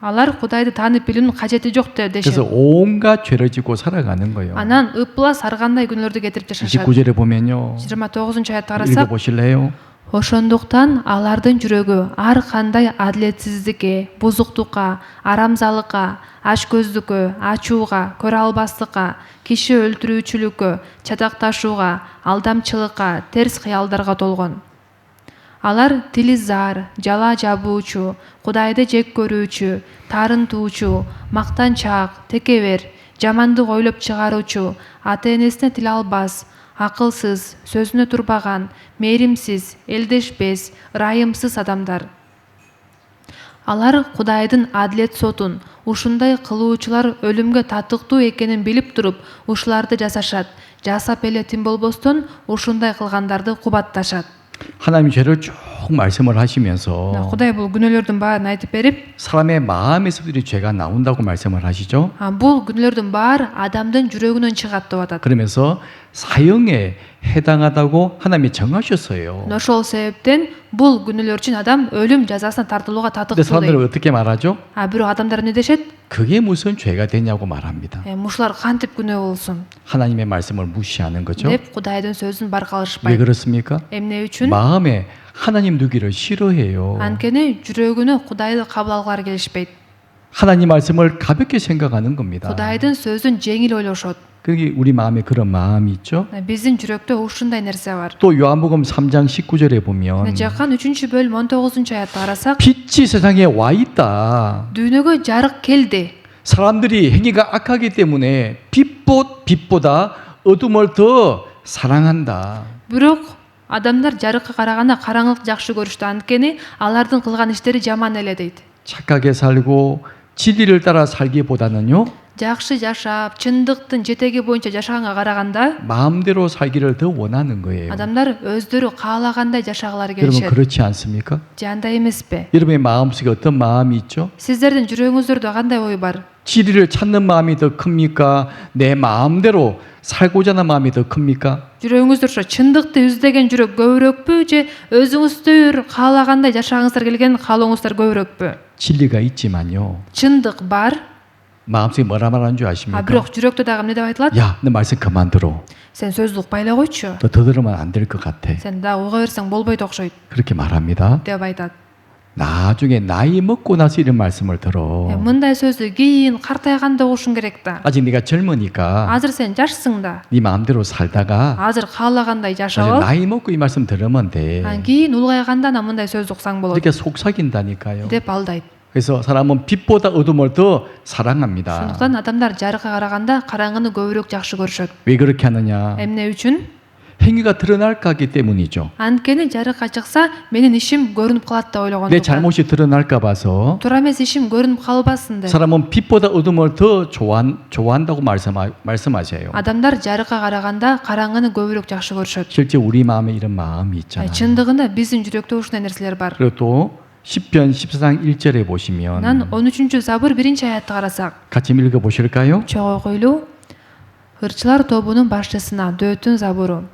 Speaker 2: Алар Кудайды таанып билүүнүн кажети жок деп
Speaker 1: 그래서
Speaker 2: дешет.
Speaker 1: 온갖 죄를 짓고 살아가는 거예요.
Speaker 2: Анан ыппылас ар кандай күнөөлөрдү кетирип жашашат.
Speaker 1: 29절에 보면요.
Speaker 2: 29-аятты карасак,
Speaker 1: 읽어보실래요?
Speaker 2: ошондуктан алардын жүрөгү ар кандай адилетсиздикке, бузуктукка, арамзалыкка, ачкөздүккө, ачууга, көрө албастыкка, киши өлтүрүүчүлүккө, чатакташууга, алдамчылыкка, терс кыялдарга толгон. Алар тили зар, жала жабуучу, Кудайды жек көрүүчү, таарынтуучу, мактанчаак, текебер, жамандык ойлоп чыгаруучу, ата-энесине тил албас, акылсыз, сөзүнө турбаган, мээримсиз, элдешпес, ырайымсыз адамдар. Алар Кудайдын адилет сотун, ушундай кылуучулар өлүмгө татыктуу экенин билип туруп, ушуларды жасашат. Жасап эле тим болбостон ушундай кылгандарды кубатташат.
Speaker 1: 하나님 죄를 쭉 말씀을 하시면서
Speaker 2: Кудай бул күнөөлөрдүн баарын айтып берип,
Speaker 1: 사람의 마음에서부터 죄가 나온다고 말씀을 하시죠.
Speaker 2: бул күнөөлөрдүн баары адамдын жүрөгүнөн чыгат деп атат.
Speaker 1: 그러면서 사형에 해당하다고 하나님이 정하셨어요.
Speaker 2: Ошол себептен бул күнөөлөр үчүн адам өлүм жазасына тартылууга
Speaker 1: 근데
Speaker 2: татыктуу
Speaker 1: 사람들은
Speaker 2: дейт.
Speaker 1: 어떻게 말하죠?
Speaker 2: Бирок адамдар эмне дешет?
Speaker 1: 그게 무슨 죄가 되냐고 말합니다.
Speaker 2: Мушулар кантип күнөө болсун
Speaker 1: 하나님의 말씀을 무시하는 거죠.
Speaker 2: деп Кудайдын сөзүн
Speaker 1: 왜
Speaker 2: баркалышпайт.
Speaker 1: 그렇습니까?
Speaker 2: Эмне үчүн?
Speaker 1: 마음에 하나님 두기를 싫어해요.
Speaker 2: Анткени жүрөгүнө Кудайды кабыл алгылары келишпейт.
Speaker 1: 하나님 말씀을 가볍게 생각하는 겁니다.
Speaker 2: Кудайдын сөзүн жеңил ойлошот.
Speaker 1: 그게 우리 마음에 그런 마음이 있죠.
Speaker 2: Биздин жүрөктө ушундай нерсе бар.
Speaker 1: 또 요한복음 3장 19절에 보면
Speaker 2: Жакан 3-бөлүм 19-аятты карасак,
Speaker 1: 빛이 세상에 와 있다.
Speaker 2: дүйнөгө жарык келди.
Speaker 1: 사람들이 행위가 악하기 때문에 빛보다 어둠을 더 사랑한다.
Speaker 2: Бирок адамдар жарыкка караганда караңгылык жакшы көрүштү. Анткени алардын кылган иштери жаман эле дейт.
Speaker 1: 착하게 살고 진리를 따라 살기보다는요.
Speaker 2: Жакшы жашап, чындыктын жетеги боюнча жашаганга караганда
Speaker 1: 마음대로 살기를 더 원하는 거예요.
Speaker 2: адамдар өздөрү каалагандай жашагалары
Speaker 1: 여러분
Speaker 2: келишет.
Speaker 1: 그렇지 않습니까?
Speaker 2: Же андай эмеспи?
Speaker 1: 여러분의 마음속에 어떤 마음이 있죠?
Speaker 2: Сиздердин жүрөгүңүздөрдө кандай ой бар?
Speaker 1: 진리를 찾는 마음이 더 큽니까? 내 마음대로 살고자 하는 마음이 더 큽니까?
Speaker 2: Жүрөгүңүздө ошо чындыкты издеген жүрөк көбүрөөкпү же өзүңүздөр каалагандай жашагыңыздар келген каалооңуздар көбүрөөкпү?
Speaker 1: 진리가 있지만요.
Speaker 2: Чындык бар,
Speaker 1: 마음속에 뭐라 말하는 줄
Speaker 2: А
Speaker 1: 아십니까?
Speaker 2: бирок жүрөктө дагы эмне деп айтылат?
Speaker 1: 야, 너 말씀 그만 들어.
Speaker 2: Сен сөздү укпай эле койчу.
Speaker 1: 너 더 들으면 안 될 것 같아.
Speaker 2: Сен дагы уга берсең болбойт окшойт
Speaker 1: 그렇게 말합니다.
Speaker 2: деп айтат.
Speaker 1: 나중에 나이 먹고 나서 이런 말씀을 들어.
Speaker 2: Мындай сөздү кийин картайганда угушуң керек да.
Speaker 1: 아직 네가 젊으니까
Speaker 2: Азыр сен жашсың да.
Speaker 1: 네 마음대로 살다가
Speaker 2: Азыр каалагандай
Speaker 1: 나중에
Speaker 2: жашап,
Speaker 1: 나이 먹고 이 말씀 들으면 돼.
Speaker 2: анан кийин улгайганда ана мындай сөз уксаң болот
Speaker 1: 이렇게 속삭인다니까요.
Speaker 2: деп алдайт.
Speaker 1: 그래서 사람은 빛보다 어둠을 더 사랑합니다.
Speaker 2: Ошондуктан адамдар жарыкка караганда караңгыны көбүрөөк жакшы көрүшөт.
Speaker 1: 왜 그렇게 하느냐?
Speaker 2: Эмне үчүн?
Speaker 1: 행위가 드러날까 하기 때문이죠.
Speaker 2: Анткени жарыкка чыкса, менин ишим көрүнүп калат деп
Speaker 1: 내
Speaker 2: ойлогондуктан.
Speaker 1: 잘못이 드러날까 봐서
Speaker 2: Туура эмес ишим көрүнүп калбасын деп.
Speaker 1: 사람은 빛보다 어둠을 더 좋아한다고 말씀하세요.
Speaker 2: Адамдар жарыкка караганда караңгыны көбүрөөк жакшы көрүшөт.
Speaker 1: 실제 우리 마음에 이런 마음이 있잖아요.
Speaker 2: Чындыгында биздин жүрөктө ушундай нерселер бар.
Speaker 1: 그리고 또 10편 14장 1절에 보시면
Speaker 2: Анан 13 Забур 1 аятты карасак,
Speaker 1: 같이 읽어 보실까요?
Speaker 2: чогуу койлуу ырчылар тобунун башчысына Дөөттүн Забуру.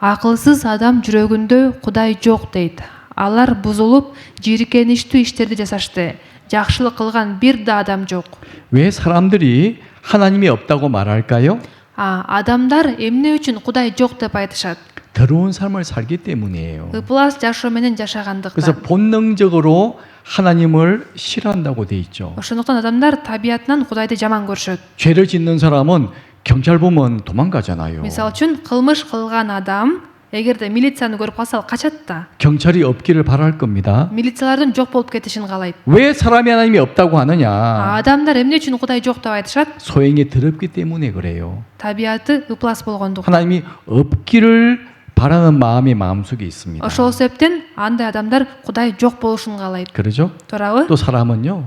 Speaker 2: Акылсыз адам жүрөгүндө Кудай жок дейт. Алар бузулуп, жийиркеничтүү иштерди жасашты. Жакшылык кылган бир да адам жок.
Speaker 1: 왜 사람들이 하나님이 없다고 말할까요?
Speaker 2: Адамдар эмне үчүн Кудай жок деп айтышат?
Speaker 1: 더러운 삶을 살기 때문이에요.
Speaker 2: Ыплас жашоо менен
Speaker 1: 그래서
Speaker 2: жашагандыктан.
Speaker 1: 본능적으로 하나님을 싫어한다고 돼 있죠.
Speaker 2: Ошондуктан адамдар табиятынан Кудайды жаман көрүшөт.
Speaker 1: 죄를 짓는 사람은 경찰 보면 도망가잖아요.
Speaker 2: Мисалы үчүн кылмыш кылган адам эгерде милицияны көрүп калса ал качат да.
Speaker 1: 경찰이 없기를 바랄 겁니다.
Speaker 2: Милициялардын жок болуп кетишин каалайт.
Speaker 1: 왜 사람이 하나님이 없다고 하느냐?
Speaker 2: Адамдар эмне үчүн Кудай жок деп айтышат?
Speaker 1: 소행이 더럽기 때문에 그래요.
Speaker 2: Табияты ыплас болгондуктан.
Speaker 1: 하나님이 없기를 바라는 마음이 마음속에 있습니다.
Speaker 2: Ошол себептен андай адамдар Кудай жок болушун каалайт.
Speaker 1: 그러죠?
Speaker 2: Туурабы?
Speaker 1: 또 사람은요.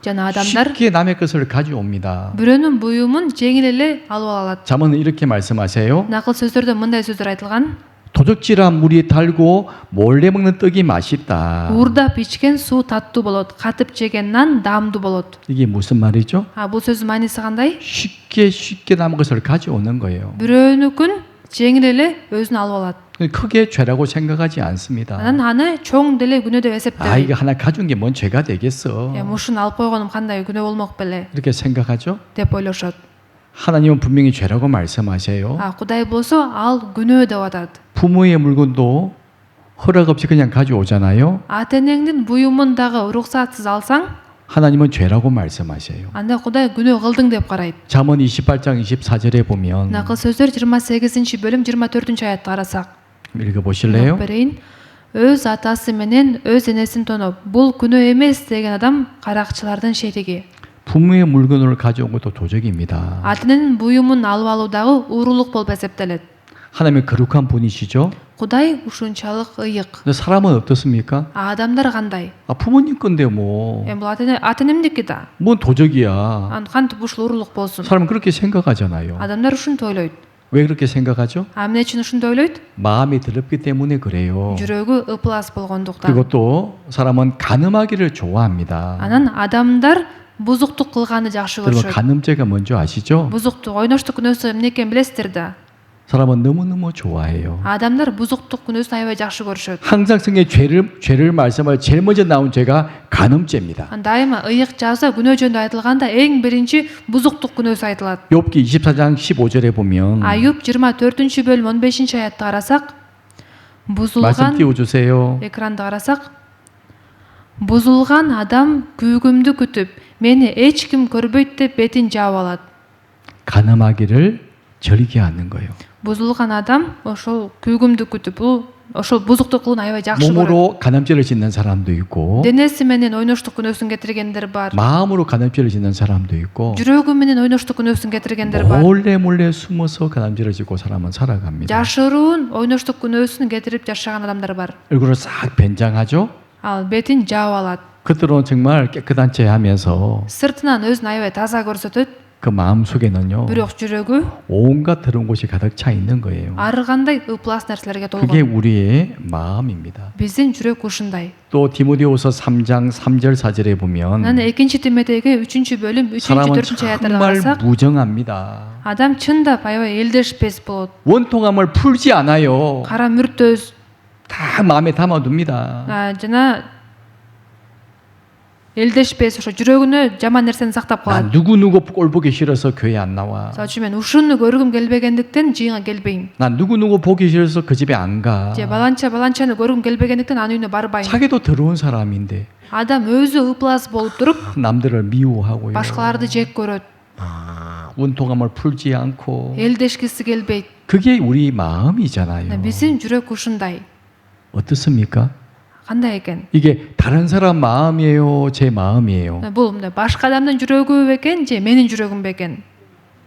Speaker 2: Жана адамдар
Speaker 1: 쉽게 남의 것을 가져옵니다.
Speaker 2: бирөөнүн буюмун жеңил эле алып алат.
Speaker 1: 잠언은 이렇게 말씀하세요.
Speaker 2: Накыл сөздөрдө мындай сөздөр айтылган:
Speaker 1: 도적질한 물이 달고 몰래 먹는 떡이 맛있다.
Speaker 2: уурдап ичкен суу таттуу болот, катып жеген нан даамдуу болот.
Speaker 1: 이게 무슨 말이죠?
Speaker 2: Бул сөздүн мааниси кандай?
Speaker 1: 쉽게 남의 것을 가져오는 거예요.
Speaker 2: Бирөөнүкүн жеңил эле өзүнө алып алат.
Speaker 1: 크게 죄라고 생각하지 않습니다.
Speaker 2: Анан аны чоң деле күнөө деп
Speaker 1: 아,
Speaker 2: эсептебейт.
Speaker 1: 이거 하나 가져온 게 뭔 죄가 되겠어.
Speaker 2: Ушуну алып койгонум кандай күнөө болмок беле
Speaker 1: 이렇게 생각하죠?
Speaker 2: деп ойлошот.
Speaker 1: 하나님은 분명히 죄라고 말씀하세요.
Speaker 2: Кудай болсо ал күнөө деп атат.
Speaker 1: 부모의 물건도 허락 없이 그냥 가져오잖아요.
Speaker 2: Ата энеңдин буюмун дагы уруксатсыз алсаң,
Speaker 1: 하나님은 죄라고 말씀하세요.
Speaker 2: анда Кудай күнөө кылдың деп карайт.
Speaker 1: 잠언 28장 24절에 보면
Speaker 2: Накыл сөздөр 28-бөлүм 24-аятты карасак,
Speaker 1: 읽어 보실래요?
Speaker 2: берейин. Өз атасы менен өз энесин тоноп, бул күнөө эмес деген адам каракчылардын шериги.
Speaker 1: 부모의 물건을 가져온 것도 도적입니다.
Speaker 2: Ата эненин буюмун алып алуу дагы уурулук болуп эсептелет.
Speaker 1: 하나님은 거룩한 분이시죠?
Speaker 2: Кудай ушунчалык ыйык.
Speaker 1: 근데 사람은 어떻습니까?
Speaker 2: Адамдар кандай?
Speaker 1: 부모님 건데 뭐.
Speaker 2: Бул ата энемдики да.
Speaker 1: 뭔 도적이야.
Speaker 2: Кантип ушул уурулук болсун?
Speaker 1: 사람은 그렇게 생각하잖아요.
Speaker 2: Адамдар ушинтип ойлойт.
Speaker 1: 왜 그렇게 생각하죠?
Speaker 2: Эмне үчүн ушунтип ойлойт?
Speaker 1: 마음이 더럽기 때문에 그래요.
Speaker 2: жүрөгү ыплас болгондуктан.
Speaker 1: 그리고 또 사람은 간음하기를 좋아합니다.
Speaker 2: Анан адамдар бузуктук кылганды жакшы
Speaker 1: 여러분
Speaker 2: көрүшөт.
Speaker 1: 간음죄가 뭔지 아시죠?
Speaker 2: Бузуктук, ойноштук күнөөсү эмне экенин билесиздер да.
Speaker 1: 사람은 너무너무 좋아해요.
Speaker 2: Адамдар бузуктук күнөөсүн аябай жакшы көрүшөт.
Speaker 1: 항상 성경에 죄를 말씀할 제일 먼저 나온 죄가 간음죄입니다.
Speaker 2: Дайыма ыйык жазда күнөө жөнүндө айтылганда эң биринчи бузуктук күнөөсү айтылат.
Speaker 1: 욥기 24장 15절에 보면
Speaker 2: Аюб 24-бөлүм 15-аятты карасак,
Speaker 1: 말씀
Speaker 2: бузулган
Speaker 1: 띄워주세요.
Speaker 2: экранды карасак, бузулган адам күйгүмдү күтүп, мени эч ким көрбөйт деп бетин жаап алат.
Speaker 1: 간음하기를 절게 하는 거예요.
Speaker 2: Бузулган адам ошол күйгүмдү күтүп, бул ошол бузуктук кылууну аябай жакшы көрөт.
Speaker 1: 몸으로 간음죄를 짓는 사람도 있고
Speaker 2: Денеси менен ойноштук күнөөсүн кетиргендер бар.
Speaker 1: 마음으로 간음죄를 짓는 사람도 있고
Speaker 2: жүрөгү менен ойноштук күнөөсүн кетиргендер бар.
Speaker 1: 몰래 숨어서 간음죄를 짓고 사람은 살아갑니다.
Speaker 2: Жашыруун ойноштук күнөөсүн кетирип жашаган адамдар бар.
Speaker 1: 얼굴을 싹 변장하죠.
Speaker 2: Ал бетин жаап алат.
Speaker 1: 겉으로는 정말 깨끗한 체 하면서
Speaker 2: Сыртынан өзүн аябай таза көрсөтөт.
Speaker 1: 그 마음 속에는요
Speaker 2: Бирок жүрөгү
Speaker 1: 온갖 더러운 곳이 가득 차 있는 거예요.
Speaker 2: ар кандай ыплас нерселерге
Speaker 1: 그게
Speaker 2: толгон.
Speaker 1: 우리의 마음입니다.
Speaker 2: Биздин жүрөк ушундай.
Speaker 1: 또 디모데후서 3장 3절 4절에 보면
Speaker 2: Анан 2 Тимотейге 3-бөлүм
Speaker 1: 사람은
Speaker 2: 3-4 аяттарда
Speaker 1: 정말
Speaker 2: карасак,
Speaker 1: 무정합니다.
Speaker 2: адам чындап аябай элдешпес болот.
Speaker 1: 원통함을 풀지 않아요.
Speaker 2: Кара мүртөз
Speaker 1: 다 마음에 담아둡니다.
Speaker 2: жана элдешпес ошо жүрөгүнө жаман нерсени сактап
Speaker 1: 나
Speaker 2: калат.
Speaker 1: 누구 꼴 보기 싫어서 교회 안 나와.
Speaker 2: Мисалы үчүн мен ушуну көргүм келбегендиктен жыйынга келбейм.
Speaker 1: 나 누구 보기 싫어서 그 집에 안 가.
Speaker 2: же баланчаны көргүм келбегендиктен анын үйүнө барбайм.
Speaker 1: 자기도 더러운 사람인데
Speaker 2: Адам өзү ыплас болуп туруп
Speaker 1: 남들을 미워하고요.
Speaker 2: башкаларды жек көрөт.
Speaker 1: 운동함을 풀지 않고.
Speaker 2: элдешкиси келбейт.
Speaker 1: 그게 우리 마음이잖아요.
Speaker 2: биздин жүрөк ушундай.
Speaker 1: 어떻습니까?
Speaker 2: Кандай экен?
Speaker 1: 이게 다른 사람 마음이에요, 제 마음이에요.
Speaker 2: Бул мындай башка адамдын жүрөгү бекен же менин жүрөгүм бекен?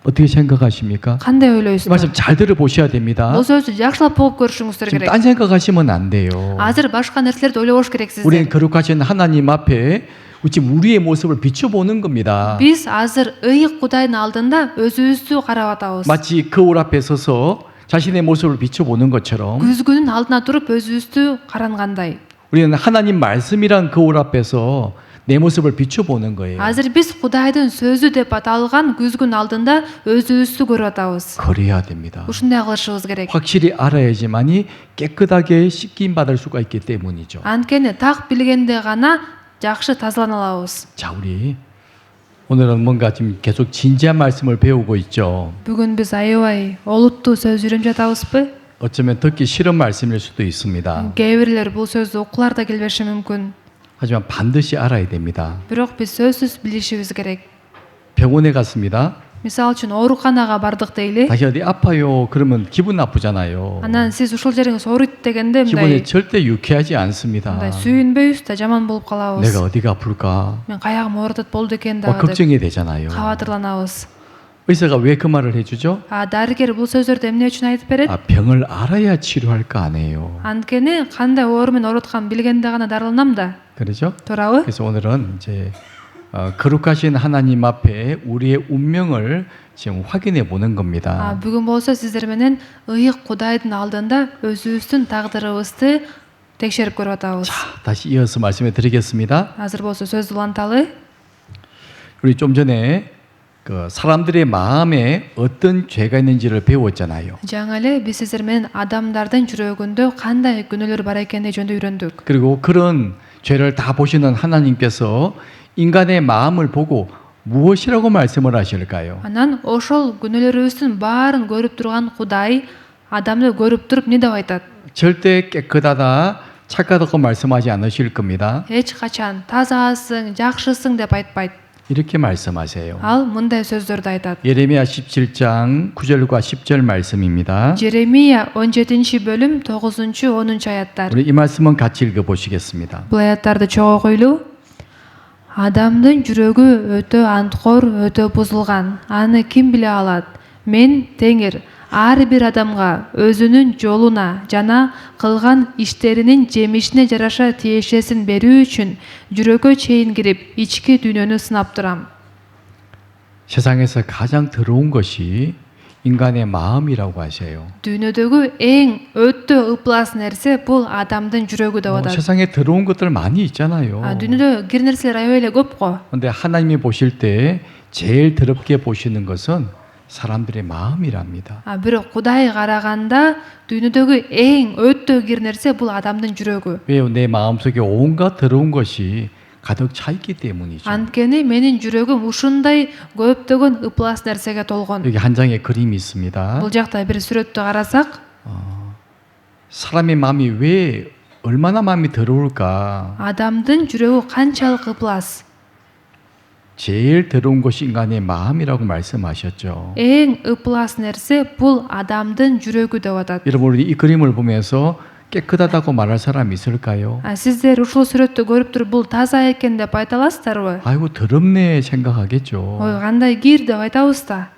Speaker 1: 어떻게 생각하십니까?
Speaker 2: Кандай
Speaker 1: 이
Speaker 2: ойлойсуңар?
Speaker 1: 말씀 잘 들어보셔야 됩니다.
Speaker 2: Бул сөздү жакшылап угуп көрүшүңүздөр
Speaker 1: 지금
Speaker 2: керек.
Speaker 1: 딴 생각하시면 안 돼요.
Speaker 2: Азыр башка нерселерди ойлобош керексиздер.
Speaker 1: 우리는 거룩하신 하나님 앞에 지금 우리의 모습을 비춰보는 겁니다.
Speaker 2: Биз азыр ыйык Кудайдын алдында өзүбүздү карап атабыз.
Speaker 1: 마치 거울 앞에 서서 자신의 모습을 비춰보는 것처럼
Speaker 2: күзгүнүн алдына туруп өзүбүздү карангандай.
Speaker 1: 우리는 하나님 말씀이란 거울 앞에서 내 모습을 비춰보는 거예요.
Speaker 2: Азыр биз Кудайдын сөзү деп аталган күзгүн алдында өзүбүздү көрүп атабыз.
Speaker 1: 그래야 됩니다.
Speaker 2: ушундай кылышыбыз керек.
Speaker 1: 확실히 알아야지만이 깨끗하게 씻김 받을 수가 있기 때문이죠.
Speaker 2: Анткени так билгенде гана жакшы тазалана алабыз.
Speaker 1: 자, 우리 오늘은 뭔가 지금 계속 진지한 말씀을 배우고 있죠.
Speaker 2: Бүгүн биз аябай олуттуу сөз үйрөнүп жатабызбы?
Speaker 1: 어쩌면 듣기 싫은 말씀일 수도 있습니다.
Speaker 2: Кээ бирлер бул сөздү укулар да келбеши мүмкүн.
Speaker 1: 하지만 반드시 알아야 됩니다.
Speaker 2: Бирок биз сөзсүз билишибиз керек.
Speaker 1: 병원에 갔습니다.
Speaker 2: Мисалы үчүн ооруканага бардык дейли.
Speaker 1: 다시 어디 아파요. 그러면 기분 나쁘잖아요.
Speaker 2: Анан сиз ушул жериңиз ооруйт дегенде
Speaker 1: 기분이
Speaker 2: мындай
Speaker 1: 절대 유쾌하지 않습니다.
Speaker 2: сүйүнбөйбүз да жаман болуп калабыз.
Speaker 1: 내가 어디가 아플까?
Speaker 2: Мен каягым оорутат болду экен дагы деп
Speaker 1: 걱정이 되잖아요.
Speaker 2: кабатырланабыз.
Speaker 1: 의사가 왜 그 말을 해주죠?
Speaker 2: Дарыгер бул сөздөрдү эмне үчүн айтып берет?
Speaker 1: 병을 알아야 치료할 거 아니에요.
Speaker 2: Анткени кандай оору менен оорутканын билгенде гана дарыланам да.
Speaker 1: 그렇죠?
Speaker 2: туурабы?
Speaker 1: 그래서 오늘은 이제 거룩하신 하나님 앞에 우리의 운명을 지금 확인해 보는 겁니다.
Speaker 2: Бүгүн болсо сиздер менен ыйык Кудайдын алдында өзүбүздүн тагдырыбызды текшерип көрүп атабыз.
Speaker 1: 자, 다시 이어서 말씀해 드리겠습니다.
Speaker 2: Азыр болсо сөздү уланталы.
Speaker 1: 우리 좀 전에 그 사람들의 마음에 어떤 죄가 있는지를 배웠잖아요.
Speaker 2: Жаңы эле биз сиздер менен адамдардын жүрөгүндө кандай күнөөлөр бар экени жөнүндө үйрөндүк.
Speaker 1: 그리고 그런 죄를 다 보시는 하나님께서 인간의 마음을 보고 무엇이라고 말씀을 하실까요?
Speaker 2: Анан ошол күнөөлөрүбүздүн баарын көрүп турган Кудай адамды көрүп туруп эмне деп айтат?
Speaker 1: 절대 깨끗하다, 착하다고 말씀하지 않으실 겁니다.
Speaker 2: Эч качан тазасың, жакшысың деп айтпайт.
Speaker 1: 이렇게 말씀하세요.
Speaker 2: Ал мындай сөздөрдү айтат.
Speaker 1: 예레미야 17장 9절과 10절 말씀입니다.
Speaker 2: Жеремия 17-бөлүм 9-10 аяттар.
Speaker 1: 우리 이 말씀은 같이 읽어 보시겠습니다.
Speaker 2: Бул аяттарды чогуу койлуу. Адамдын жүрөгү өтө анткор, өтө бузулган. Аны ким биле алат? Мен Теңир ар бир адамга өзүнүн жолуна жана кылган иштеринин жемишине жараша тиешесин берүү үчүн жүрөккө чейин кирип, ички дүйнөнү сынап турам.
Speaker 1: 세상에서 가장 더러운 것이 인간의 마음이라고 하세요.
Speaker 2: Дүйнөдөгү эң өтө ыплас нерсе бул адамдын жүрөгү деп атат.
Speaker 1: 세상에 더러운 것들 많이 있잖아요.
Speaker 2: Дүйнөдө кир нерселер аябай эле көп го.
Speaker 1: 근데 하나님이 보실 때 제일 더럽게 보시는 것은 사람들의 마음이랍니다.
Speaker 2: Бирок Кудай караганда дүйнөдөгү эң өтө кир нерсе бул адамдын жүрөгү.
Speaker 1: 왜요? 내 마음속에 온갖 더러운 것이 가득 차 있기 때문이죠.
Speaker 2: Анткени менин жүрөгүм ушундай көптөгөн ыплас нерсеге толгон.
Speaker 1: 여기 한 장의 그림이 있습니다.
Speaker 2: Бул жакта бир сүрөттү карасак,
Speaker 1: 사람의 마음이 왜 얼마나 마음이 더러울까?
Speaker 2: адамдын жүрөгү канчалык ыплас.
Speaker 1: 제일 더러운 것이 인간의 마음이라고 말씀하셨죠.
Speaker 2: Эң ыплас нерсе бул адамдын жүрөгү деп атат.
Speaker 1: 여러분 우리 이 그림을 보면서 깨끗하다고 말할 사람이 있을까요?
Speaker 2: Сиздер ушул сүрөттү көрүп туруп бул таза экен деп айта аласыздарбы?
Speaker 1: 아이고 더럽네 생각하겠죠.
Speaker 2: Ой, кандай кир деп айтабыз да.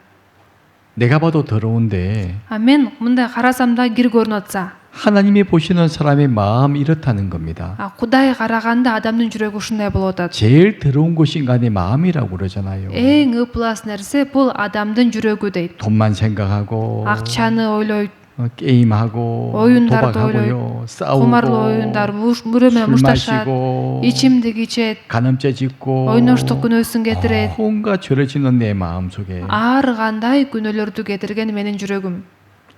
Speaker 1: 내가 봐도 더러운데
Speaker 2: Мен мындай карасам да кир көрүнүп атса.
Speaker 1: 하나님이 보시는 사람의 마음이 이렇다는 겁니다.
Speaker 2: Кудай караганда адамдын жүрөгү ушундай болуп атат.
Speaker 1: 제일 더러운 것이 인간의 마음이라고 그러잖아요.
Speaker 2: Эң ыплас нерсе бул адамдын жүрөгү дейт.
Speaker 1: 돈만 생각하고
Speaker 2: Акчаны ойлойт,
Speaker 1: 게임하고
Speaker 2: 오윤다르도
Speaker 1: 도박하고요. 싸우고
Speaker 2: кумарлуу оюндар, мүрө менен
Speaker 1: 술
Speaker 2: мушташат,
Speaker 1: 마시고
Speaker 2: ичимдик ичет,
Speaker 1: 간음죄 짓고
Speaker 2: ойноштук күнөөсүн кетирет.
Speaker 1: 온갖 죄를 짓는 내 마음속에
Speaker 2: Ар кандай күнөөлөрдү кетирген менин жүрөгүм.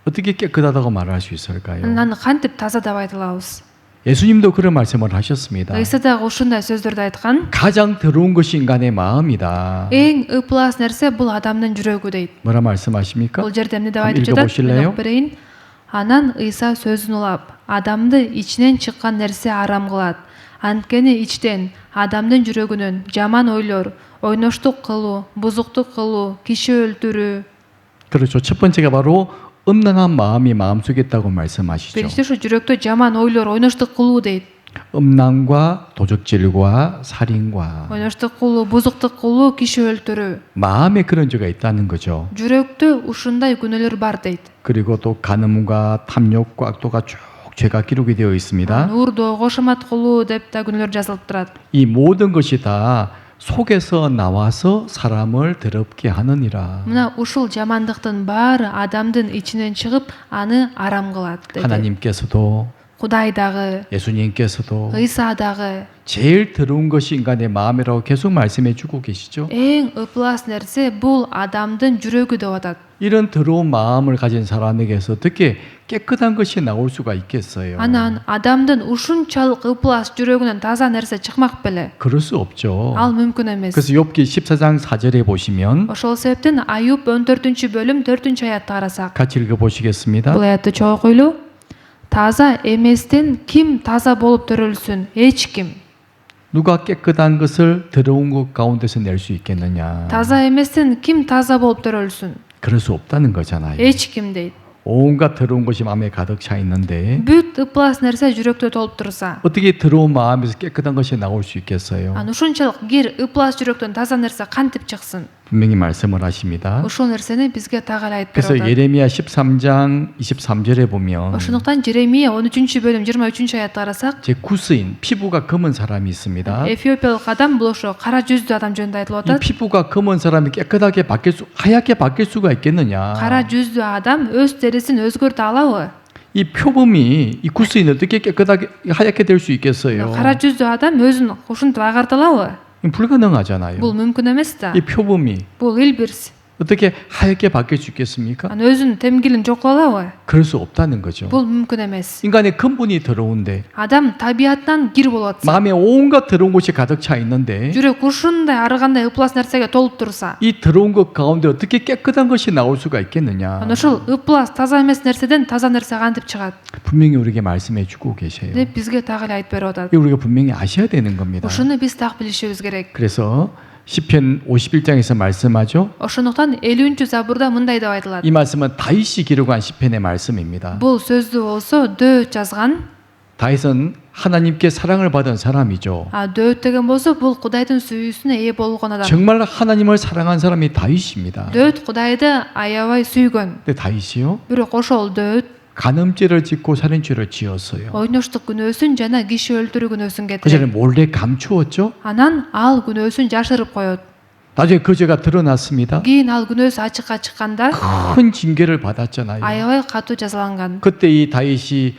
Speaker 1: 어떻게 깨끗하다고 말할 수 있을까요?
Speaker 2: Аны кантип таза деп айта алабыз?
Speaker 1: 예수님도 그런 말씀을 하셨습니다.
Speaker 2: Иса дагы ушундай сөздөрдү айткан.
Speaker 1: 가장 더러운 것이 인간의 마음이다.
Speaker 2: Эң ыплас нерсе бул адамдын жүрөгү дейт.
Speaker 1: 뭐라 말씀하십니까?
Speaker 2: Бул жерде эмне деп
Speaker 1: Ham
Speaker 2: айтып жатат?
Speaker 1: 읽어보실래요?
Speaker 2: Мен окуп берейин. Анан Иса сөзүн улап, адамды ичинен чыккан нерсе арам кылат. Анткени ичтен адамдын жүрөгүнөн жаман ойлор, ойноштук кылуу, бузуктук кылуу, киши өлтүрүү.
Speaker 1: 그렇죠. 첫 번째가 바로 음란한 마음이 마음속에 있다고 말씀하시죠.
Speaker 2: Биринчи ушу жүрөктө жаман ойлор, ойноштук кылуу дейт.
Speaker 1: 음란과 도적질과 살인과
Speaker 2: Ойноштук кылуу, бузуктук кылуу, киши өлтүрүү.
Speaker 1: 마음에 그런 죄가 있다는 거죠.
Speaker 2: жүрөктө ушундай күнөөлөр бар дейт.
Speaker 1: 그리고 또 간음과 탐욕과 악도가 쭉 죄가 기록이 되어 있습니다.
Speaker 2: Уурдоо, кошомат кылуу деп да күнөөлөр жазылып турат.
Speaker 1: 이 모든 것이 다 속에서 나와서 사람을 더럽게 하느니라.
Speaker 2: Мына ушул жамандыктын баары адамдын ичинен чыгып, аны арам кылат деди.
Speaker 1: 하나님께서도
Speaker 2: Кудай дагы,
Speaker 1: 예수님께서도
Speaker 2: Ыйса дагы
Speaker 1: 제일 더러운 것이 인간의 마음이라고 계속 말씀해 주고 계시죠.
Speaker 2: эң ыплас нерсе бул адамдын жүрөгү деп атат.
Speaker 1: 이런 더러운 마음을 가진 사람에게서 어떻게 깨끗한 것이 나올 수가 있겠어요?
Speaker 2: Анан адамдын ушунчалык ыплас жүрөгүнөн таза нерсе чыкмак беле?
Speaker 1: 그럴 수 없죠.
Speaker 2: Ал мүмкүн эмес.
Speaker 1: 그래서 욥기 14장 4절에 보시면
Speaker 2: Ошол себептен Аюб 14-бөлүм 4-аятты карасак,
Speaker 1: 같이 읽어 보시겠습니다.
Speaker 2: бул аятты чогуу окуйлу. Таза эместен ким таза болуп төрөлсүн? Эч ким.
Speaker 1: 누가 깨끗한 것을 더러운 것 가운데서 낼 수 있겠느냐?
Speaker 2: Таза эместен ким таза болуп төрөлсүн?
Speaker 1: 그럴 수 없다는 거잖아요.
Speaker 2: Эч ким дейт.
Speaker 1: 온갖 더러운 것이 마음에 가득 차 있는데
Speaker 2: Бүт ыплас нерсе жүрөктө толуп турса,
Speaker 1: 어떻게 더러운 마음에서 깨끗한 것이 나올 수 있겠어요?
Speaker 2: аны ушунчалык кир ыплас жүрөктөн таза нерсе кантип чыксын?
Speaker 1: 분명히 말씀을 하십니다.
Speaker 2: Ушул нерсени бизге тагы айтып
Speaker 1: 그래서
Speaker 2: берет.
Speaker 1: 예레미야 13장 23절에 보면
Speaker 2: Ошондуктан Жеремия 13-бөлүм 23-аятты карасак,
Speaker 1: 제 구스인 피부가 검은 사람이 있습니다.
Speaker 2: Эфиопиялык адам бул ошо кара жүздүү адам жөнүндө айтылып
Speaker 1: 이
Speaker 2: атат.
Speaker 1: 피부가 검은 사람이 깨끗하게 하얗게 바뀔 수가 있겠느냐?
Speaker 2: Кара жүздүү адам өз терисин өзгөртө алабы?
Speaker 1: 이 표범이 이 구스인이 어떻게 깨끗하게 하얗게 될 수 있겠어요?
Speaker 2: Кара жүздүү адам өзүн ушинтип агарта алабы?
Speaker 1: 불가능하잖아요.
Speaker 2: Бул мүмкүн эмес да.
Speaker 1: 이 표범이
Speaker 2: Бул илбирс.
Speaker 1: 어떻게 하얗게 바뀔 수 있겠습니까?
Speaker 2: Аны өзүнүн темгилин жокко алабы?
Speaker 1: 그럴 수 없다는 거죠.
Speaker 2: Бул мүмкүн эмес.
Speaker 1: 인간의 근본이 더러운데
Speaker 2: Адам табиятынан кир болуп атса,
Speaker 1: 마음에 온갖 더러운 것이 가득 차 있는데
Speaker 2: жүрөк ушундай ары кандай ыплас нерсеге толуп турса,
Speaker 1: 이 더러운 것 가운데 어떻게 깨끗한 것이 나올 수가 있겠느냐?
Speaker 2: ана ушул ыплас таза эмес нерседен таза нерсе кантип чыгат
Speaker 1: 분명히 우리에게 말씀해 주고 계세요.
Speaker 2: деп бизге тагы эле айтып берип атат.
Speaker 1: 이거 우리가 분명히 아셔야 되는 겁니다.
Speaker 2: Ушуну биз так билишибиз керек.
Speaker 1: 그래서 시편 51장에서 말씀하죠.
Speaker 2: Ошондуктан 50-забурда мындай деп айтылат.
Speaker 1: 이 말씀은 다윗이 기록한 시편의 말씀입니다.
Speaker 2: Бул сөздү болсо Дөөт жазган.
Speaker 1: 다윗은 하나님께 사랑을 받은 사람이죠.
Speaker 2: Дөөт деген болсо бул Кудайдын сүйүүсүнө ээ болгон адам.
Speaker 1: 정말 하나님을 사랑한 사람이 다윗입니다.
Speaker 2: Дөөт Кудайды аябай сүйгөн.
Speaker 1: 근데 다윗이요?
Speaker 2: Бирок ошол Дөөт
Speaker 1: 간음죄를 짓고 살인죄를 지었어요.
Speaker 2: ойноштук күнөөсүн жана киши өлтүрүү күнөөсүн
Speaker 1: 그 전에
Speaker 2: кетирет.
Speaker 1: 몰래 감추었죠.
Speaker 2: Анан ал күнөөсүн жашырып коет.
Speaker 1: 나중에 그 죄가 드러났습니다.
Speaker 2: Кийин ал күнөөсү ачыкка чыкканда
Speaker 1: 큰 징계를 받았잖아요.
Speaker 2: аябай катуу жазаланган.
Speaker 1: 그때 이 다윗이